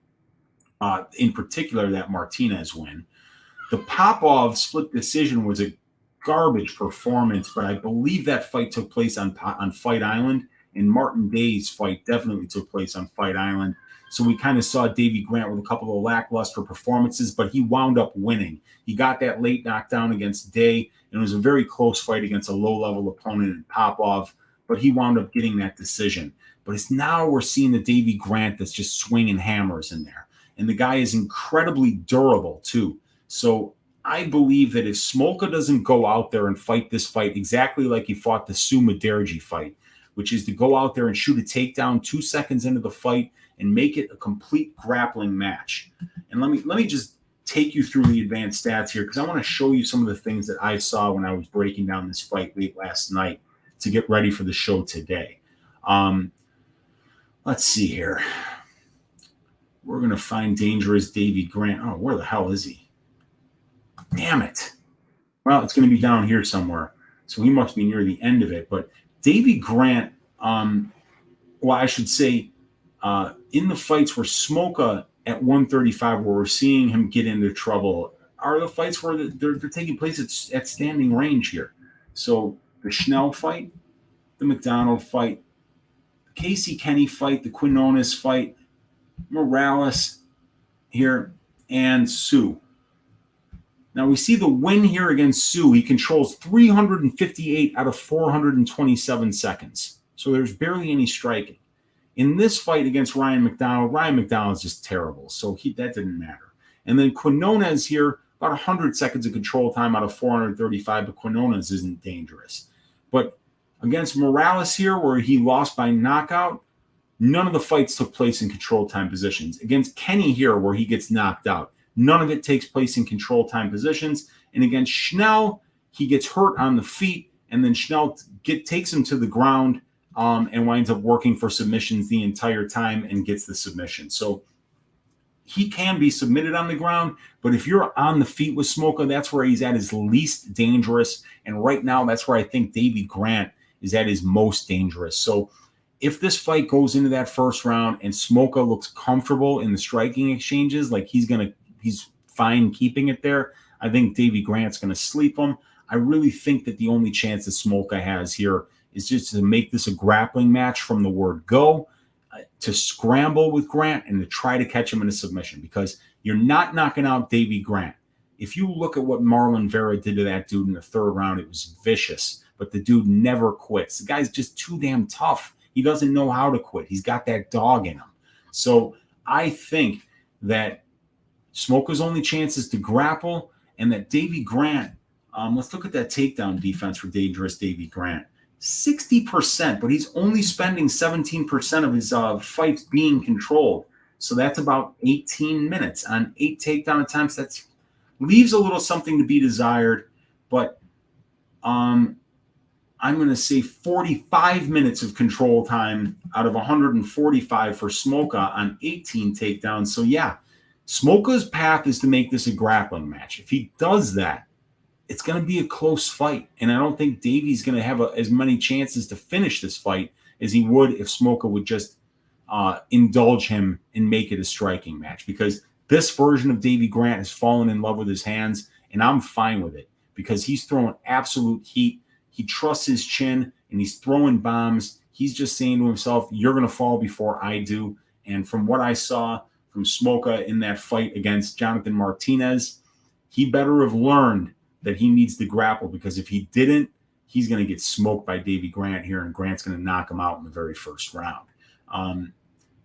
[SPEAKER 1] In particular, that Martinez win. The Popov split decision was a garbage performance, but I believe that fight took place on Fight Island. And Martin Day's fight definitely took place on Fight Island. So we kind of saw Davey Grant with a couple of lackluster performances, but he wound up winning. He got that late knockdown against Day, and it was a very close fight against a low-level opponent in Popov, but he wound up getting that decision. But it's now we're seeing the Davey Grant that's just swinging hammers in there. And the guy is incredibly durable, too. So I believe that if Smolka doesn't go out there and fight this fight exactly like he fought the Sue Mudaerji fight, which is to go out there and shoot a takedown 2 seconds into the fight and make it a complete grappling match. And let me just take you through the advanced stats here, because I want to show you some of the things that I saw when I was breaking down this fight late last night to get ready for the show today. Let's see here. We're going to find dangerous Davey Grant. Oh, where the hell is he? Damn it. Well, it's going to be down here somewhere. So he must be near the end of it. But Davey Grant, well, I should say, in the fights where Smolka at 135, where we're seeing him get into trouble, are the fights where they're taking place at standing range here. So the Schnell fight, the McDonald fight, the Casey Kenny fight, the Quinones fight, Morales here, and Sue. Now we see the win here against Sue. He controls 358 out of 427 seconds. So there's barely any striking. In this fight against Ryan McDonald's just terrible. So that didn't matter. And then Quinones here, about 100 seconds of control time out of 435, but Quinones isn't dangerous. But against Morales here, where he lost by knockout, none of the fights took place in control time positions. Against Kenny here, where he gets knocked out, none of it takes place in control time positions. And against Schnell, he gets hurt on the feet, and then Schnell takes him to the ground and winds up working for submissions the entire time and gets the submission. So he can be submitted on the ground, but if you're on the feet with Smolka, that's where he's at his least dangerous. And right now, that's where I think Davey Grant is at his most dangerous. So if this fight goes into that first round and Smolka looks comfortable in the striking exchanges, like he's fine keeping it there, I think Davey Grant's going to sleep him. I really think that the only chance that Smolka has here is just to make this a grappling match from the word go, to scramble with Grant and to try to catch him in a submission, because you're not knocking out Davey Grant. If you look at what Marlon Vera did to that dude in the third round, it was vicious, but the dude never quits. The guy's just too damn tough. He doesn't know how to quit. He's got that dog in him. So I think that Smolka's only chance is to grapple, and that Davey Grant, let's look at that takedown defense for dangerous Davey Grant. 60%, but he's only spending 17% of his fights being controlled. So that's about 18 minutes on 8 takedown attempts. That leaves a little something to be desired, but I'm going to say 45 minutes of control time out of 145 for Smolka on 18 takedowns. So yeah, Smolka's path is to make this a grappling match. If he does that, it's going to be a close fight. And I don't think Davey's going to have as many chances to finish this fight as he would if Smolka would just indulge him and make it a striking match, because this version of Davey Grant has fallen in love with his hands, and I'm fine with it because he's throwing absolute heat. He trusts his chin, and he's throwing bombs. He's just saying to himself, you're going to fall before I do. And from what I saw from Smolka in that fight against Jonathan Martinez, he better have learned that he needs to grapple, because if he didn't, he's going to get smoked by Davey Grant here, and Grant's going to knock him out in the very first round.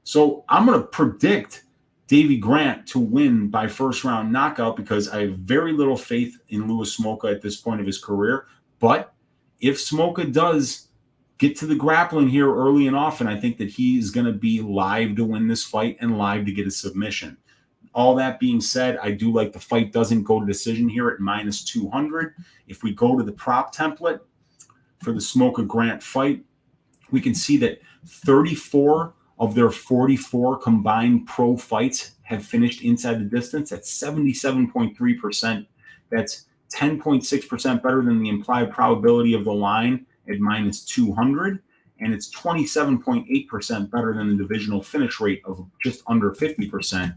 [SPEAKER 1] So I'm going to predict Davey Grant to win by first round knockout, because I have very little faith in Louis Smolka at this point of his career. But if Smolka does get to the grappling here early and often, I think that he is going to be live to win this fight and live to get a submission. All that being said, I do like the fight doesn't go to decision here at minus 200. If we go to the prop template for the Smolka Grant fight, we can see that 34 of their 44 combined pro fights have finished inside the distance. That's 77.3%. That's 10.6% better than the implied probability of the line at minus 200. And it's 27.8% better than the divisional finish rate of just under 50%.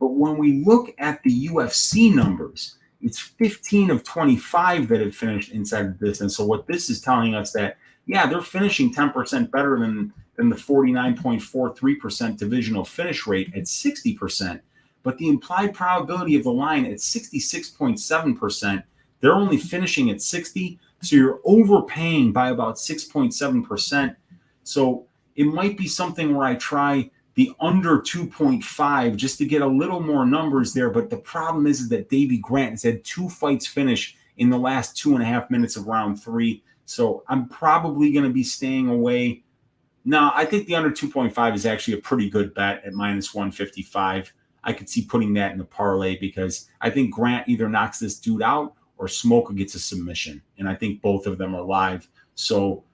[SPEAKER 1] But when we look at the UFC numbers, it's 15 of 25 that have finished inside the distance. So what this is telling us that, yeah, they're finishing 10% better than the 49.43% divisional finish rate at 60%. But the implied probability of the line at 66.7%, they're only finishing at 60. So you're overpaying by about 6.7%. So it might be something where I try the under 2.5 just to get a little more numbers there. But the problem is that Davey Grant has had 2 fights finish in the last 2.5 minutes of round 3. So I'm probably going to be staying away. No, I think the under 2.5 is actually a pretty good bet at minus 155. I could see putting that in the parlay, because I think Grant either knocks this dude out or Smolka gets a submission. And I think both of them are live. So,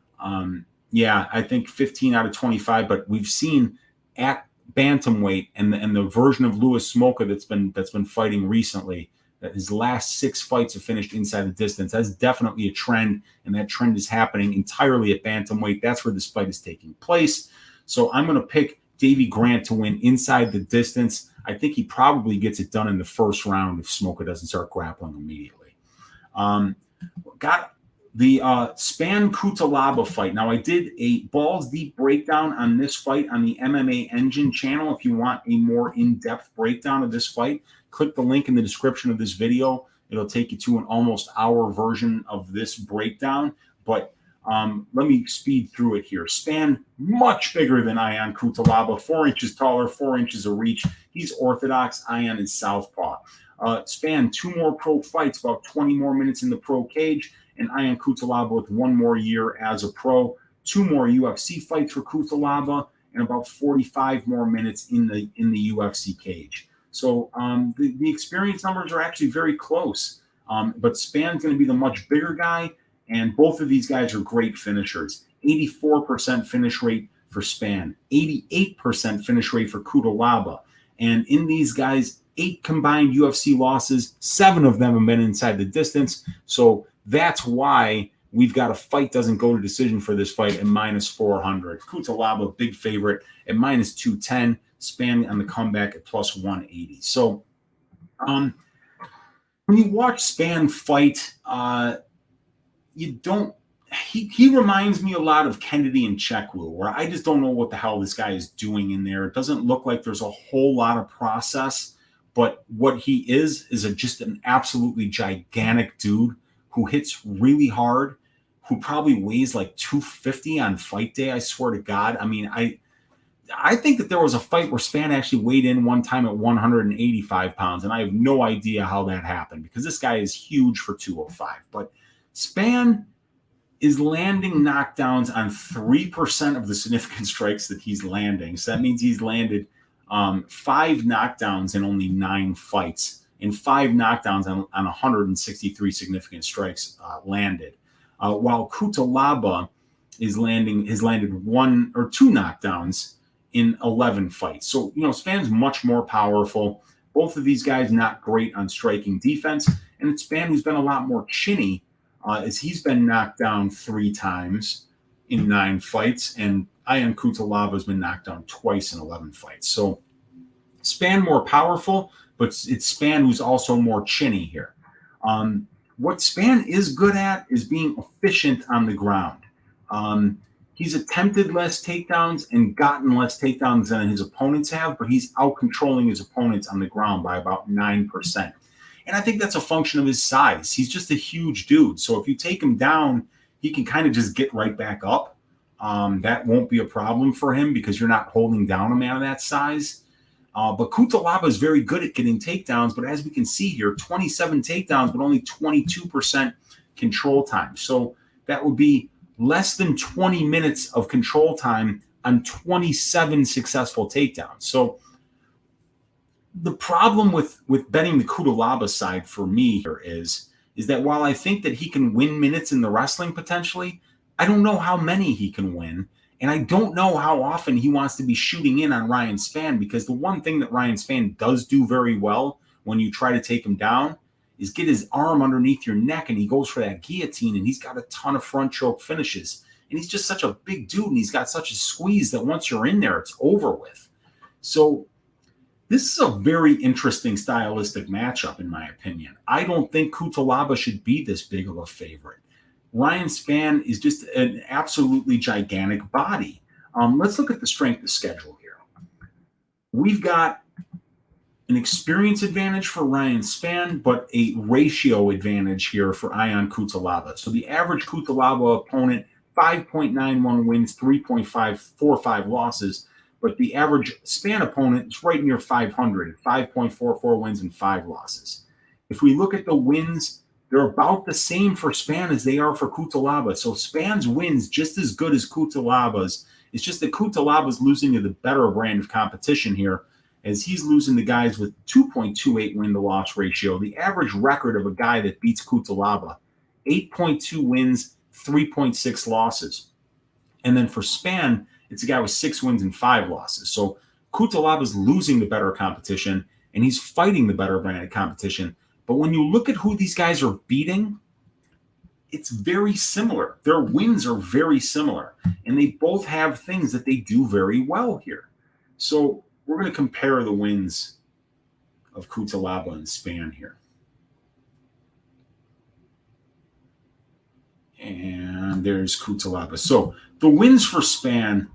[SPEAKER 1] yeah, I think 15 out of 25. But we've seen at bantamweight and the version of Louis Smolka that's been fighting recently, that his last 6 fights have finished inside the distance. That's definitely a trend, and that trend is happening entirely at bantamweight. That's where this fight is taking place. So I'm going to pick Davey Grant to win inside the distance. I think he probably gets it done in the first round if Smolka doesn't start grappling immediately. Got the Spann Cutelaba fight. Now, I did a balls deep breakdown on this fight on the MMA Engine channel. If you want a more in-depth breakdown of this fight, click the link in the description of this video. It'll take you to an almost hour version of this breakdown. But let me speed through it here. Spann, much bigger than Ion Cutelaba, 4 inches taller, 4 inches of reach. He's orthodox. Ion is southpaw. Spann, 2 more pro fights, about 20 more minutes in the pro cage, and Ion Cutelaba with 1 more year as a pro. 2 more UFC fights for Cutelaba, and about 45 more minutes in the UFC cage. So the experience numbers are actually very close. But Spann's going to be the much bigger guy, and both of these guys are great finishers. 84% finish rate for Spann, 88% finish rate for Cutelaba. And in these guys, 8 combined UFC losses, 7 of them have been inside the distance. So that's why we've got a fight doesn't go to decision for this fight at minus 400. Cutelaba, big favorite at minus 210. Spann on the comeback at plus 180. So when you watch Spann fight, you don't. He reminds me a lot of Kennedy and Chekwu, where I just don't know what the hell this guy is doing in there. It doesn't look like there's a whole lot of process, but what he is just an absolutely gigantic dude who hits really hard, who probably weighs like 250 on fight day. I swear to God. I mean, I think that there was a fight where Spann actually weighed in one time at 185 pounds, and I have no idea how that happened, because this guy is huge for 205. But Spann is landing knockdowns on 3% of the significant strikes that he's landing. So that means he's landed 5 knockdowns in only 9 fights, and 5 knockdowns on 163 significant strikes landed. While Cutelaba has landed 1 or 2 knockdowns in 11 fights. So, Spann's much more powerful. Both of these guys not great on striking defense. And it's Spann who's been a lot more chinny, as he's been knocked down 3 times in 9 fights. And Ion Cutelaba has been knocked down twice in 11 fights. So Spann more powerful, but it's Spann who's also more chinny here. What Spann is good at is being efficient on the ground. He's attempted less takedowns and gotten less takedowns than his opponents have, but he's out-controlling his opponents on the ground by about 9%. And I think that's a function of his size. He's just a huge dude. So if you take him down, he can kind of just get right back up. That won't be a problem for him because you're not holding down a man of that size. But Cutelaba is very good at getting takedowns. But as we can see here, 27 takedowns, but only 22% control time. So that would be less than 20 minutes of control time on 27 successful takedowns. So the problem with betting the Cutelaba side for me here is that while I think that he can win minutes in the wrestling potentially, I don't know how many he can win. And I don't know how often he wants to be shooting in on Ryan Spann, because the one thing that Ryan Spann does do very well when you try to take him down is get his arm underneath your neck, and he goes for that guillotine, and he's got a ton of front choke finishes. And he's just such a big dude, and he's got such a squeeze that once you're in there, it's over with. So this is a very interesting stylistic matchup, in my opinion. I don't think Cutelaba should be this big of a favorite. Ryan Spann is just an absolutely gigantic body. Let's look at the strength of schedule here. We've got an experience advantage for Ryan Spann, but a ratio advantage here for Ion Cutelaba. So the average Cutelaba opponent, 5.91 wins, 3.545 losses. But the average Spann opponent is right near 500, 5.44 wins and 5 losses. If we look at the wins, they're about the same for Spann as they are for Cutelaba. So Spann's wins just as good as Cutelaba's. It's just that Cutelaba's losing to the better brand of competition here, as he's losing to guys with 2.28 win-to-loss ratio. The average record of a guy that beats Cutelaba, 8.2 wins, 3.6 losses. And then for Spann, it's a guy with 6 wins and 5 losses. So Cutelaba's losing the better competition, and he's fighting the better brand of competition. But when you look at who these guys are beating, it's very similar. Their wins are very similar, and they both have things that they do very well here. So we're going to compare the wins of Cutelaba and Spann here. And there's Cutelaba. So the wins for Spann: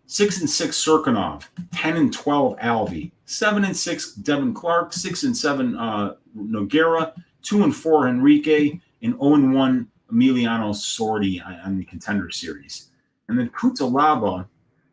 [SPEAKER 1] 6-6 Serkinov, 10-12 Alvey, 7-6 Devin Clark, 6-7 Nogueira, 2-4 Enrique, and 0-1 Emiliano Sordi on the Contender Series. And then Cutelaba,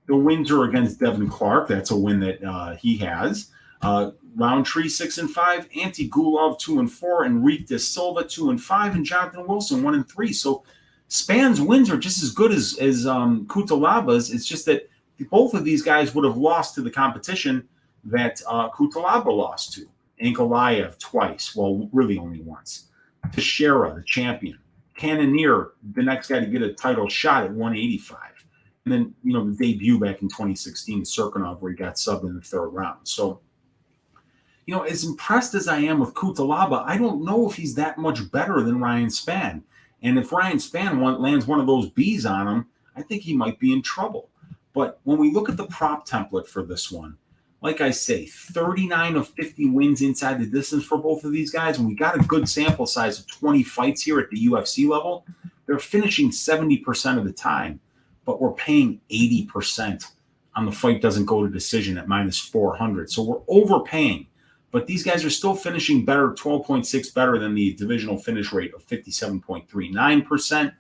[SPEAKER 1] the wins are against Devin Clark. That's a win that he has. Roundtree 6-5, Ante Gulov 2-4, Enrique de Silva 2-5, and Jonathan Wilson 1-3. So Spann's wins are just as good as Cutelaba's. It's just that both of these guys would have lost to the competition that Cutelaba lost to. Ankalaev twice, well, really only once. Teixeira, the champion. Cannonier, the next guy to get a title shot at 185. And then, the debut back in 2016, Serkinov, where he got subbed in the 3rd round. So, as impressed as I am with Cutelaba, I don't know if he's that much better than Ryan Spann. And if Ryan Spann lands one of those Bs on him, I think he might be in trouble. But when we look at the prop template for this one, like I say, 39 of 50 wins inside the distance for both of these guys, and we got a good sample size of 20 fights here at the UFC level. They're finishing 70% of the time, but we're paying 80% on the fight doesn't go to decision at -400. So we're overpaying, but these guys are still finishing better, 12.6 better than the divisional finish rate of 57.39%.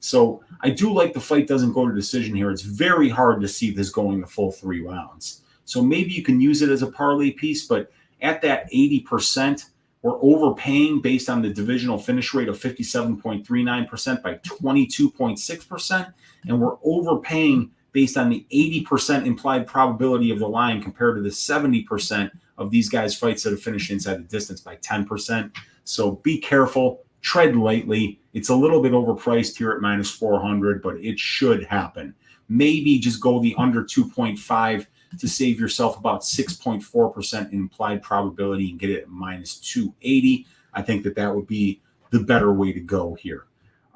[SPEAKER 1] So I do like the fight doesn't go to decision here. It's very hard to see this going the full 3 rounds. So maybe you can use it as a parlay piece, but at that 80%, we're overpaying based on the divisional finish rate of 57.39% by 22.6%, and we're overpaying based on the 80% implied probability of the line compared to the 70% of these guys' fights that have finished inside the distance by 10%. So be careful, tread lightly. It's a little bit overpriced here at -400, but it should happen. Maybe just go the under 2.5 to save yourself about 6.4% implied probability and get it at -280. I think that would be the better way to go here.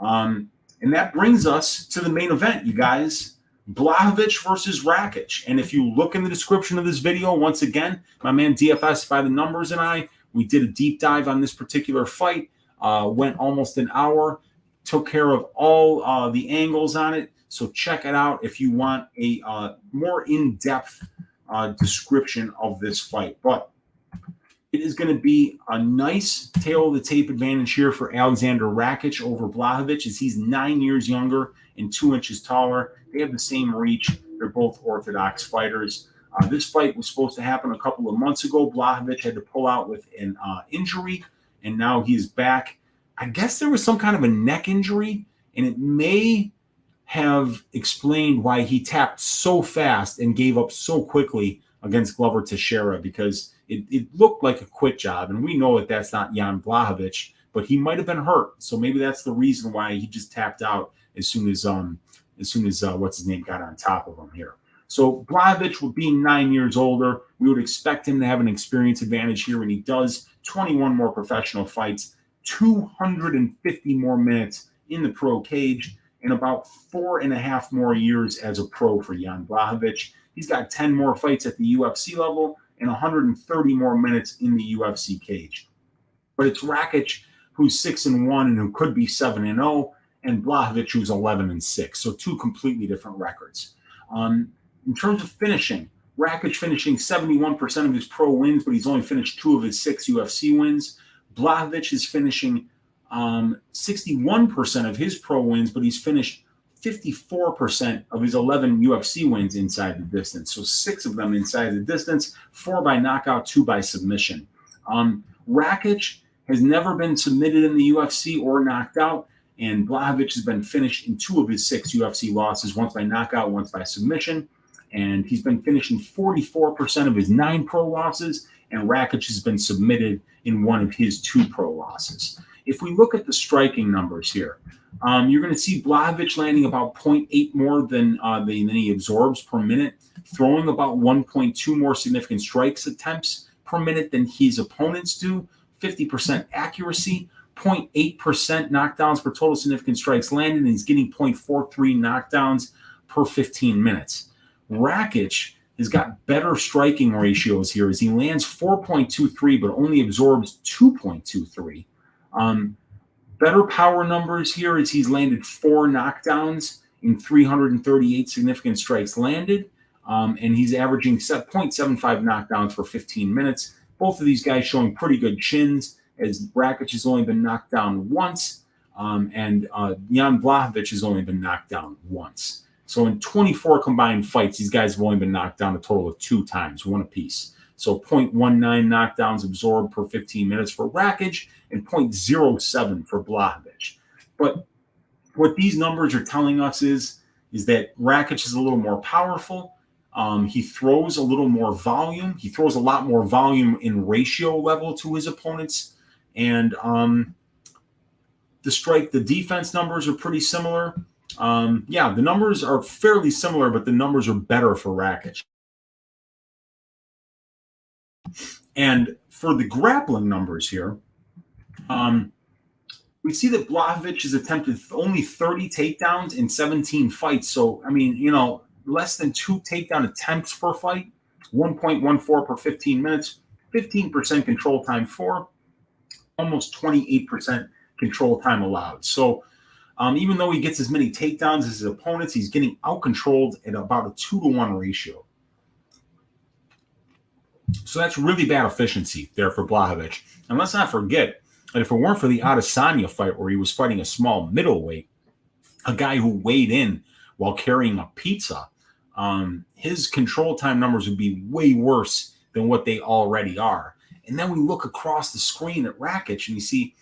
[SPEAKER 1] And that brings us to the main event, you guys. Blachowicz versus Rakic. And if you look in the description of this video, once again, my man DFS by the numbers and we did a deep dive on this particular fight. Went almost an hour, took care of all the angles on it. So check it out if you want a more in-depth description of this fight. But it is going to be a nice tail of the tape advantage here for Aleksandar Rakic over Blachowicz, as he's 9 years younger and 2 inches taller. They have the same reach. They're both orthodox fighters. This fight was supposed to happen a couple of months ago. Blachowicz had to pull out with an injury, and now he's back. I guess there was some kind of a neck injury, and it may have explained why he tapped so fast and gave up so quickly against Glover Teixeira, because it looked like a quit job, and we know that that's not Jan Blachowicz, but he might have been hurt, so maybe that's the reason why he just tapped out as soon as what's his name got on top of him here. So Blachowicz, with being 9 years older, we would expect him to have an experience advantage here, and he does. 21 more professional fights, 250 more minutes in the pro cage, and about 4.5 more years as a pro for Jan Blachowicz. He's got 10 more fights at the UFC level and 130 more minutes in the UFC cage. But it's Rakic, who's 6-1 and who could be 7-0, and Blachowicz, who's 11-6. So two completely different records. In terms of finishing, Rakic finishing 71% of his pro wins, but he's only finished 2 of his 6 UFC wins. Blachowicz is finishing 61% of his pro wins, but he's finished 54% of his 11 UFC wins inside the distance. So 6 of them inside the distance, 4 by knockout, 2 by submission. Rakic has never been submitted in the UFC or knocked out, and Blachowicz has been finished in 2 of his 6 UFC losses, once by knockout, once by submission. And he's been finishing 44% of his 9 pro losses, and Rakic has been submitted in 1 of his 2 pro losses. If we look at the striking numbers here, you're going to see Blachowicz landing about 0.8 more than he absorbs per minute, throwing about 1.2 more significant strikes attempts per minute than his opponents do, 50% accuracy, 0.8% knockdowns per total significant strikes landed, and he's getting 0.43 knockdowns per 15 minutes. Rakic has got better striking ratios here, as he lands 4.23 but only absorbs 2.23. Better power numbers here, as he's landed 4 knockdowns in 338 significant strikes landed, and he's averaging 0.75 knockdowns for 15 minutes. Both of these guys showing pretty good chins, as Rakic has only been knocked down once, and Jan Blachowicz has only been knocked down once. So in 24 combined fights, these guys have only been knocked down a total of 2 times, 1 apiece. So 0.19 knockdowns absorbed per 15 minutes for Rakic and 0.07 for Blachowicz. But what these numbers are telling us is that Rakic is a little more powerful. He throws a little more volume. He throws a lot more volume in ratio level to his opponents. And the defense numbers are pretty similar. The numbers are fairly similar, but the numbers are better for Rakic. And for the grappling numbers here, we see that Blachowicz has attempted only 30 takedowns in 17 fights. So, I mean, less than 2 takedown attempts per fight, 1.14 per 15 minutes, 15% control time for, almost 28% control time allowed. So, even though he gets as many takedowns as his opponents, he's getting out-controlled at about a 2-to-1 ratio. So that's really bad efficiency there for Blachowicz. And let's not forget that if it weren't for the Adesanya fight, where he was fighting a small middleweight, a guy who weighed in while carrying a pizza, his control time numbers would be way worse than what they already are. And then we look across the screen at Rakic and you see,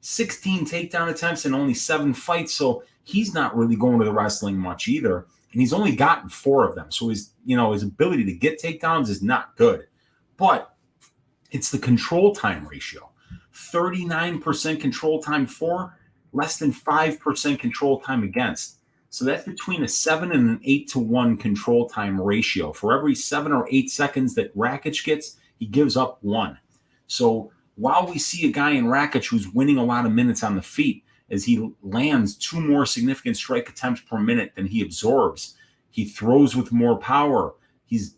[SPEAKER 1] 16 takedown attempts and only 7 fights. So he's not really going to the wrestling much either. And he's only gotten 4 of them. So his ability to get takedowns is not good. But it's the control time ratio. 39% control time for, less than 5% control time against. So that's between a 7 and an 8-to-1 control time ratio. For every 7 or 8 seconds that Rakic gets, he gives up 1. So while we see a guy in Rakic who's winning a lot of minutes on the feet, as he lands 2 more significant strike attempts per minute than he absorbs. He throws with more power. He's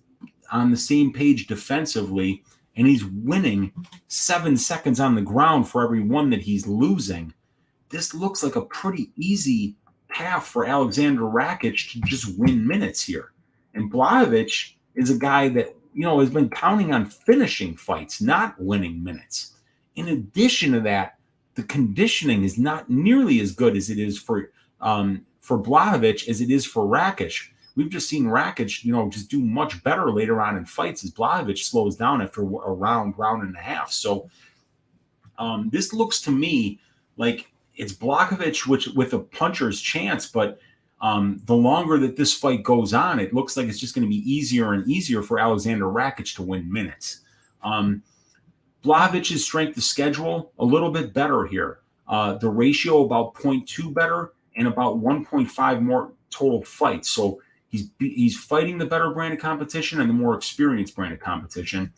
[SPEAKER 1] on the same page defensively, and he's winning 7 seconds on the ground for every one that he's losing. This looks like a pretty easy path for Aleksandar Rakic to just win minutes here. And Blachowicz is a guy that, has been counting on finishing fights, not winning minutes. In addition to that, the conditioning is not nearly as good as it is for Blachowicz as it is for Rakic. We've just seen Rakic, just do much better later on in fights as Blachowicz slows down after a round and a half. So this looks to me like it's Blachowicz with a puncher's chance, but the longer that this fight goes on, it looks like it's just going to be easier and easier for Aleksandar Rakic to win minutes. Blachowicz's strength of schedule, a little bit better here. The ratio about 0.2 better and about 1.5 more total fights. So he's fighting the better brand of competition and the more experienced brand of competition.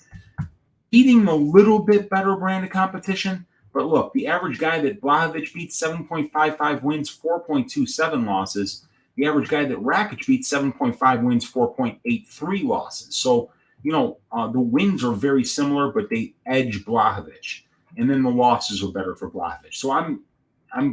[SPEAKER 1] Beating the little bit better brand of competition. But look, the average guy that Blachowicz beats, 7.55 wins, 4.27 losses. The average guy that Rakic beats, 7.5 wins, 4.83 losses. So, the wins are very similar, but they edge Blachowicz. And then the losses are better for Blachowicz. So I'm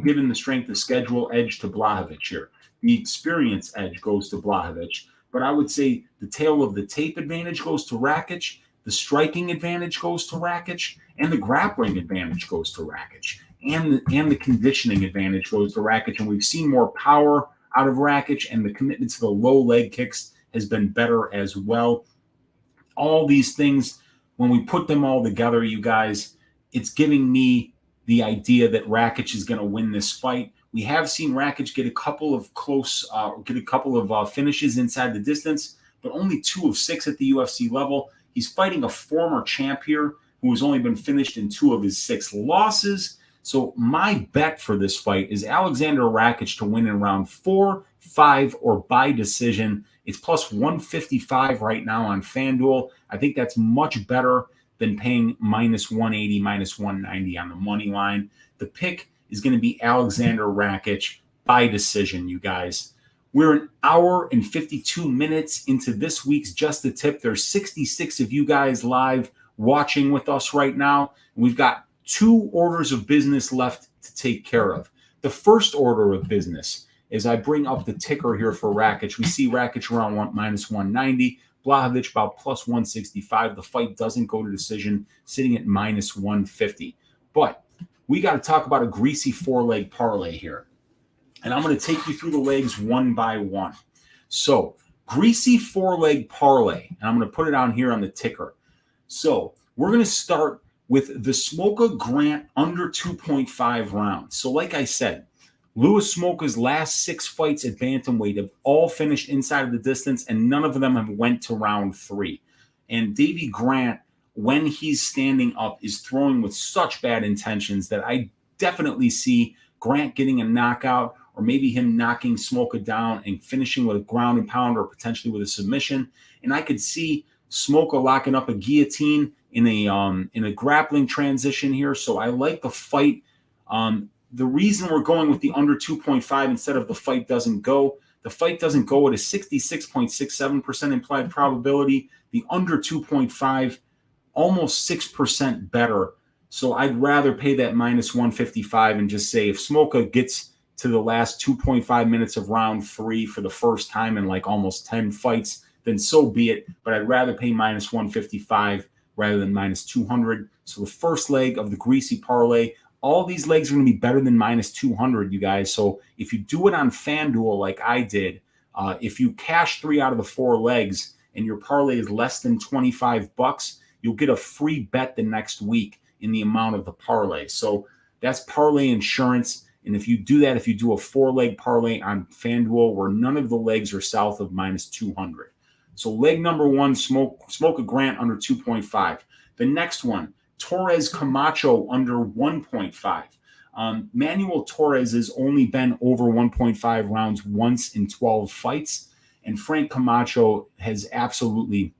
[SPEAKER 1] giving the strength of schedule edge to Blachowicz here. The experience edge goes to Blachowicz. But I would say the tail of the tape advantage goes to Rakic. The striking advantage goes to Rakic, and the grappling advantage goes to Rakic, and the conditioning advantage goes to Rakic. And we've seen more power out of Rakic, and the commitment to the low leg kicks has been better as well. All these things, when we put them all together, you guys, it's giving me the idea that Rakic is going to win this fight. We have seen Rakic get a couple of finishes inside the distance, but only 2 of 6 at the UFC level. He's fighting a former champ here who has only been finished in 2 of his 6 losses. So my bet for this fight is Aleksandar Rakic to win in round 4, 5, or by decision. It's plus 155 right now on FanDuel. I think that's much better than paying minus 180, minus 190 on the money line. The pick is going to be Aleksandar Rakic by decision, you guys. We're an hour and 52 minutes into this week's Just the Tip. There's 66 of you guys live watching with us right now. We've got 2 orders of business left to take care of. The first order of business is I bring up the ticker here for Rakic. We see Rakic around minus 190, Blachowicz about plus 165. The fight doesn't go to decision, sitting at minus 150. But we got to talk about a greasy 4-leg parlay here. And I'm going to take you through the legs one by one. So, greasy 4-leg parlay. And I'm going to put it on here on the ticker. So, we're going to start with the Smolka Grant under 2.5 rounds. So, like I said, Louis Smolka's last 6 fights at bantamweight have all finished inside of the distance, and none of them have went to round 3. And Davey Grant, when he's standing up, is throwing with such bad intentions that I definitely see Grant getting a knockout, or maybe him knocking Smolka down and finishing with a ground and pound or potentially with a submission. And I could see Smolka locking up a guillotine in a grappling transition here. So I like the fight. The reason we're going with the under 2.5 instead of the fight doesn't go at a 66.67% implied probability. The under 2.5, almost 6% better. So I'd rather pay that minus 155 and just say if Smolka gets to the last 2.5 minutes of round 3 for the first time in like almost 10 fights, then so be it. But I'd rather pay minus 155 rather than minus 200. So the first leg of the greasy parlay, all these legs are going to be better than minus 200, you guys. So if you do it on FanDuel like I did, if you cash 3 out of the 4 legs and your parlay is less than $25, you'll get a free bet the next week in the amount of the parlay. So that's parlay insurance. And if you do that, if you do a 4-leg parlay on FanDuel where none of the legs are south of minus 200. So leg number 1, Smolka Grant under 2.5. The next one, Torres Camacho under 1.5. Manuel Torres has only been over 1.5 rounds once in 12 fights. And Frank Camacho has absolutely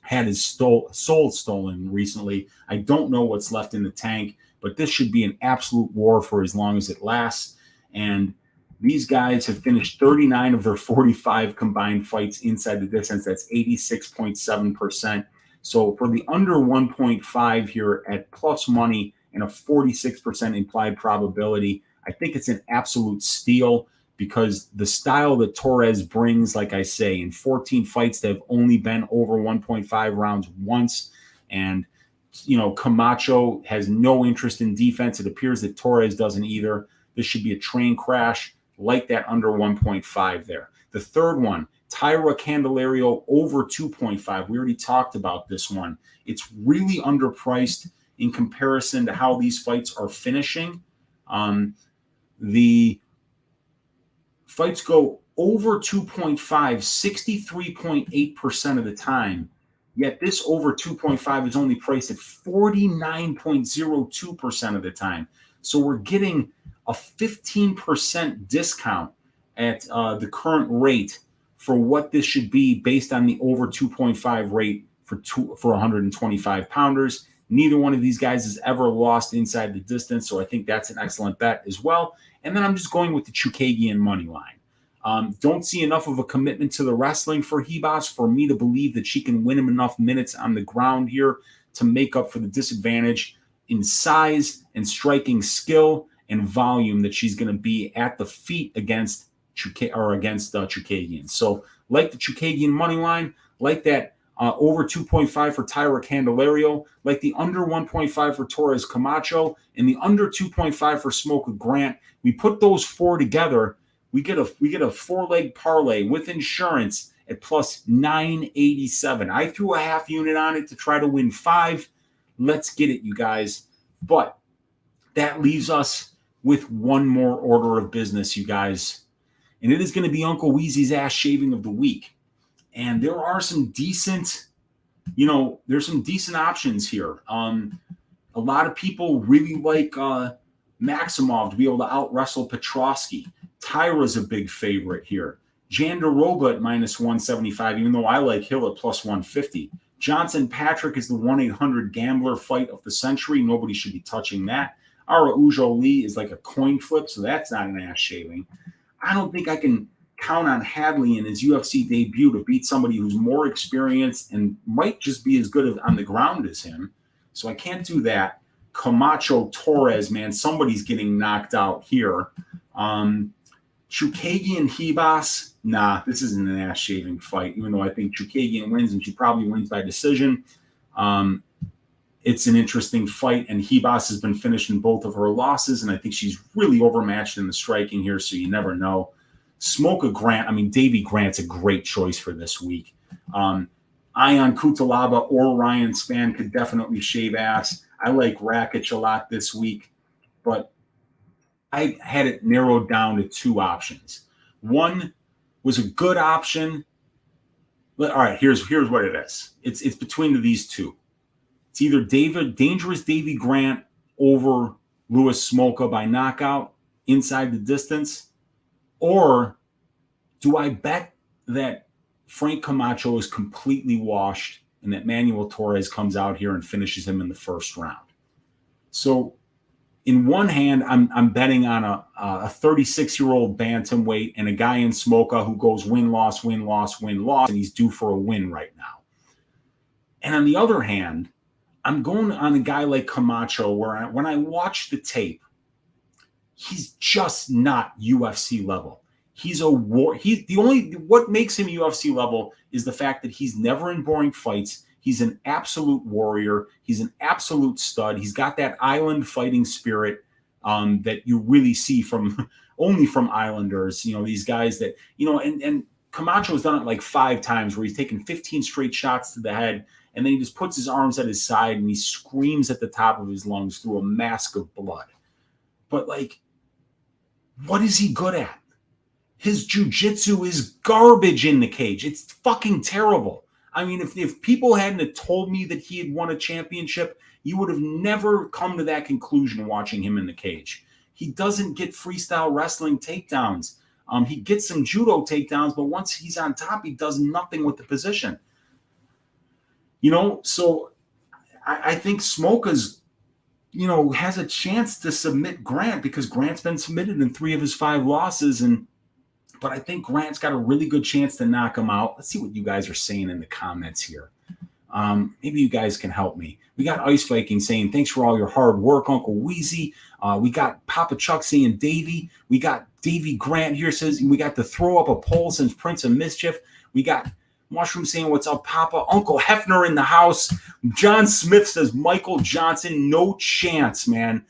[SPEAKER 1] had his soul stolen recently. I don't know what's left in the tank, but this should be an absolute war for as long as it lasts. And these guys have finished 39 of their 45 combined fights inside the distance. That's 86.7%. So for the under 1.5 here at plus money and a 46% implied probability, I think it's an absolute steal because the style that Torres brings, like I say, in 14 fights, they've only been over 1.5 rounds once. And, Camacho has no interest in defense. It appears that Torres doesn't either. This should be a train crash, like that under 1.5 there. The third one, Taira Candelario over 2.5. We already talked about this one. It's really underpriced in comparison to how these fights are finishing. The fights go over 2.5 63.8% of the time, yet this over 2.5 is only priced at 49.02% of the time. So we're getting a 15% discount at the current rate for what this should be based on the over 2.5 rate for 125 pounders. Neither one of these guys has ever lost inside the distance, so I think that's an excellent bet as well. And then I'm just going with the Chookagian money line. Don't see enough of a commitment to the wrestling for Ribas for me to believe that she can win him enough minutes on the ground here to make up for the disadvantage in size and striking skill and volume that she's going to be at the feet against Chookagian. So like the Chookagian money line, like that over 2.5 for Taira Candelario, like the under 1.5 for Torres Camacho, and the under 2.5 for Smolka Grant. We put those four together, we get a 4-leg parlay with insurance at plus 987. I threw a half unit on it to try to win 5. Let's get it, you guys. But that leaves us with one more order of business, you guys. And it is going to be Uncle Weezy's ass shaving of the week. And there are some decent, there's some decent options here. A lot of people really like Maximov to be able to out-wrestle Petroski. Taira's a big favorite here. Jandiroba at minus 175, even though I like Hill at plus 150. Johnson Patrick is the 1-800 gambler fight of the century. Nobody should be touching that. Araujo Lee is like a coin flip, so that's not an ass shaving. I don't think I can count on Hadley in his UFC debut to beat somebody who's more experienced and might just be as good on the ground as him. So I can't do that. Camacho Torres, man, somebody's getting knocked out here. Chookagian Ribas, nah, this isn't an ass shaving fight, even though I think Chookagian wins and she probably wins by decision. It's an interesting fight, and Ribas has been finished in both of her losses, and I think she's really overmatched in the striking here, so you never know. Smolka Grant, Davey Grant's a great choice for this week. Ion Cutelaba or Ryan Spann could definitely shave ass. I like Rakic a lot this week, but I had it narrowed down to 2 options. One was a good option. All right, here's what it is. It's between these two. It's either dangerous Davey Grant over Louis Smolka by knockout inside the distance, or do I bet that Frank Camacho is completely washed and that Manuel Torres comes out here and finishes him in the first round? So in one hand, I'm betting on a 36-year-old bantamweight and a guy in Smolka who goes win-loss, win-loss, win-loss, and he's due for a win right now. And on the other hand, I'm going on a guy like Camacho where when I watch the tape, he's just not UFC level. He's a war. What makes him UFC level is the fact that he's never in boring fights. He's an absolute warrior. He's an absolute stud. He's got that island fighting spirit that you really see only from Islanders. These guys that, and Camacho has done it like 5 times where he's taken 15 straight shots to the head, and then he just puts his arms at his side and he screams at the top of his lungs through a mask of blood. But what is he good at? His jiu-jitsu is garbage in the cage. It's fucking terrible. If people hadn't told me that he had won a championship, you would have never come to that conclusion watching him in the cage. He doesn't get freestyle wrestling takedowns. He gets some judo takedowns, but once he's on top, he does nothing with the position. So I think Smolka's, has a chance to submit Grant because Grant's been submitted in 3 of his 5 losses. But I think Grant's got a really good chance to knock him out. Let's see what you guys are saying in the comments here. Maybe you guys can help me. We got Ice Viking saying, thanks for all your hard work, Uncle Weezy. We got Papa Chuck saying Davey. We got Davey Grant here says, we got to throw up a poll since Prince of Mischief. We got Mushroom saying, what's up, Papa? Uncle Hefner in the house. John Smith says, Michael Johnson, no chance, man.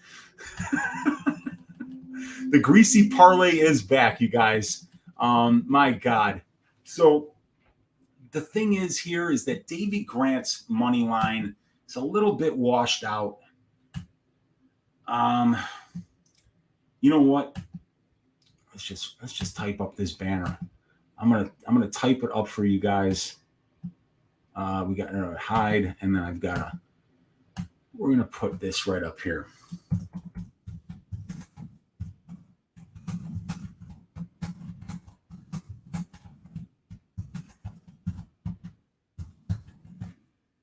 [SPEAKER 1] The Greasy Parlay is back, you guys. My God. So the thing is here is that Davey Grant's money line is a little bit washed out. You know what? Let's just type up this banner. I'm gonna type it up for you guys. We got to hide, and then we're gonna put this right up here.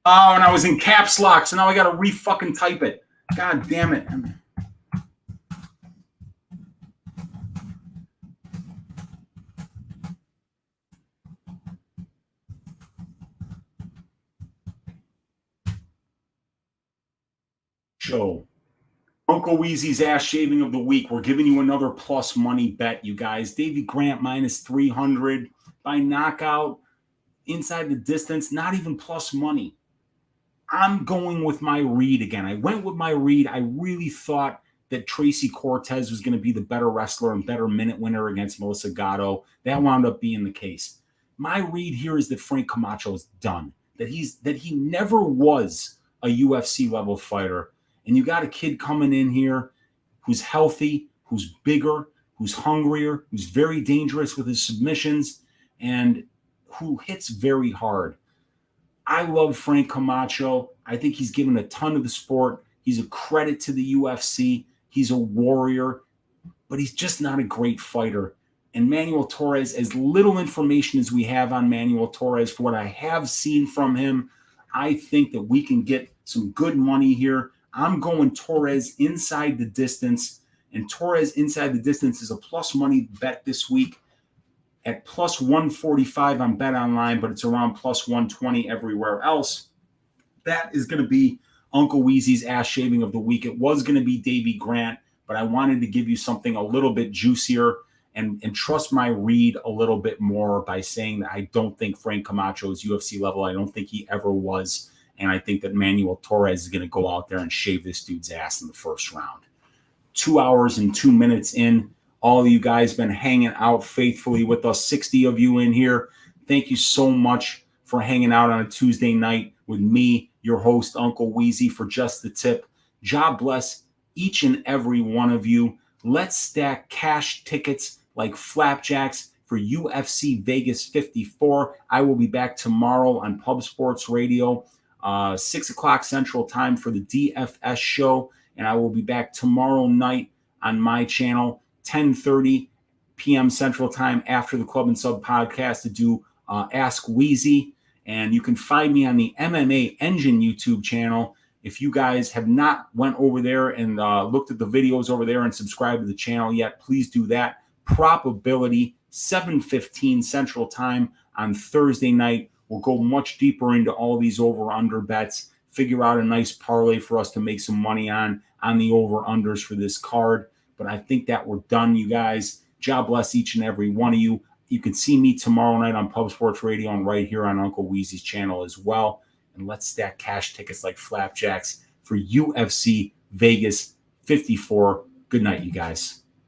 [SPEAKER 1] Oh, and I was in caps lock, so now I got to re-fucking type it. God damn it. Show. Uncle Weezy's ass shaving of the week. We're giving you another plus money bet, you guys. Davey Grant minus 300 by knockout. Inside the distance, not even plus money. I'm going with my read again. I went with my read. I really thought that Tracy Cortez was going to be the better wrestler and better minute winner against Melissa Gatto. That wound up being the case. My read here is that Frank Camacho is done. That he never was a UFC level fighter. And you got a kid coming in here who's healthy, who's bigger, who's hungrier, who's very dangerous with his submissions, and who hits very hard. I love Frank Camacho. I think he's given a ton of the sport. He's a credit to the UFC. He's a warrior, but he's just not a great fighter. And Manuel Torres, as little information as we have on Manuel Torres, for what I have seen from him, I think that we can get some good money here. I'm going Torres inside the distance, and Torres inside the distance is a plus money bet this week at plus 145 on Bet Online, but it's around plus 120 everywhere else. That is going to be Uncle Weezy's ass shaving of the week. It was going to be Davey Grant, but I wanted to give you something a little bit juicier and trust my read a little bit more by saying that I don't think Frank Camacho is UFC level. I don't think he ever was. And I think that Manuel Torres is going to go out there and shave this dude's ass in the first round. 2 hours and 2 minutes in. All of you guys been hanging out faithfully with us, 60 of you in here. Thank you so much for hanging out on a Tuesday night with me, your host, Uncle Weezy, for Just the Tip. God bless each and every one of you. Let's stack cash tickets like flapjacks for UFC Vegas 54. I will be back tomorrow on Pub Sports Radio, 6 o'clock Central Time for the DFS show. And I will be back tomorrow night on my channel, 10:30 p.m. Central Time after the Club and Sub podcast to do Ask Weezy. And you can find me on the MMA Engine YouTube channel. If you guys have not went over there and looked at the videos over there and subscribed to the channel yet, please do that. Probability, 7:15 Central Time on Thursday night. We'll go much deeper into all these over-under bets, figure out a nice parlay for us to make some money on the over-unders for this card. But I think that we're done, you guys. God bless each and every one of you. You can see me tomorrow night on Pub Sports Radio and right here on Uncle Weezy's channel as well. And let's stack cash tickets like flapjacks for UFC Vegas 54. Good night, you guys.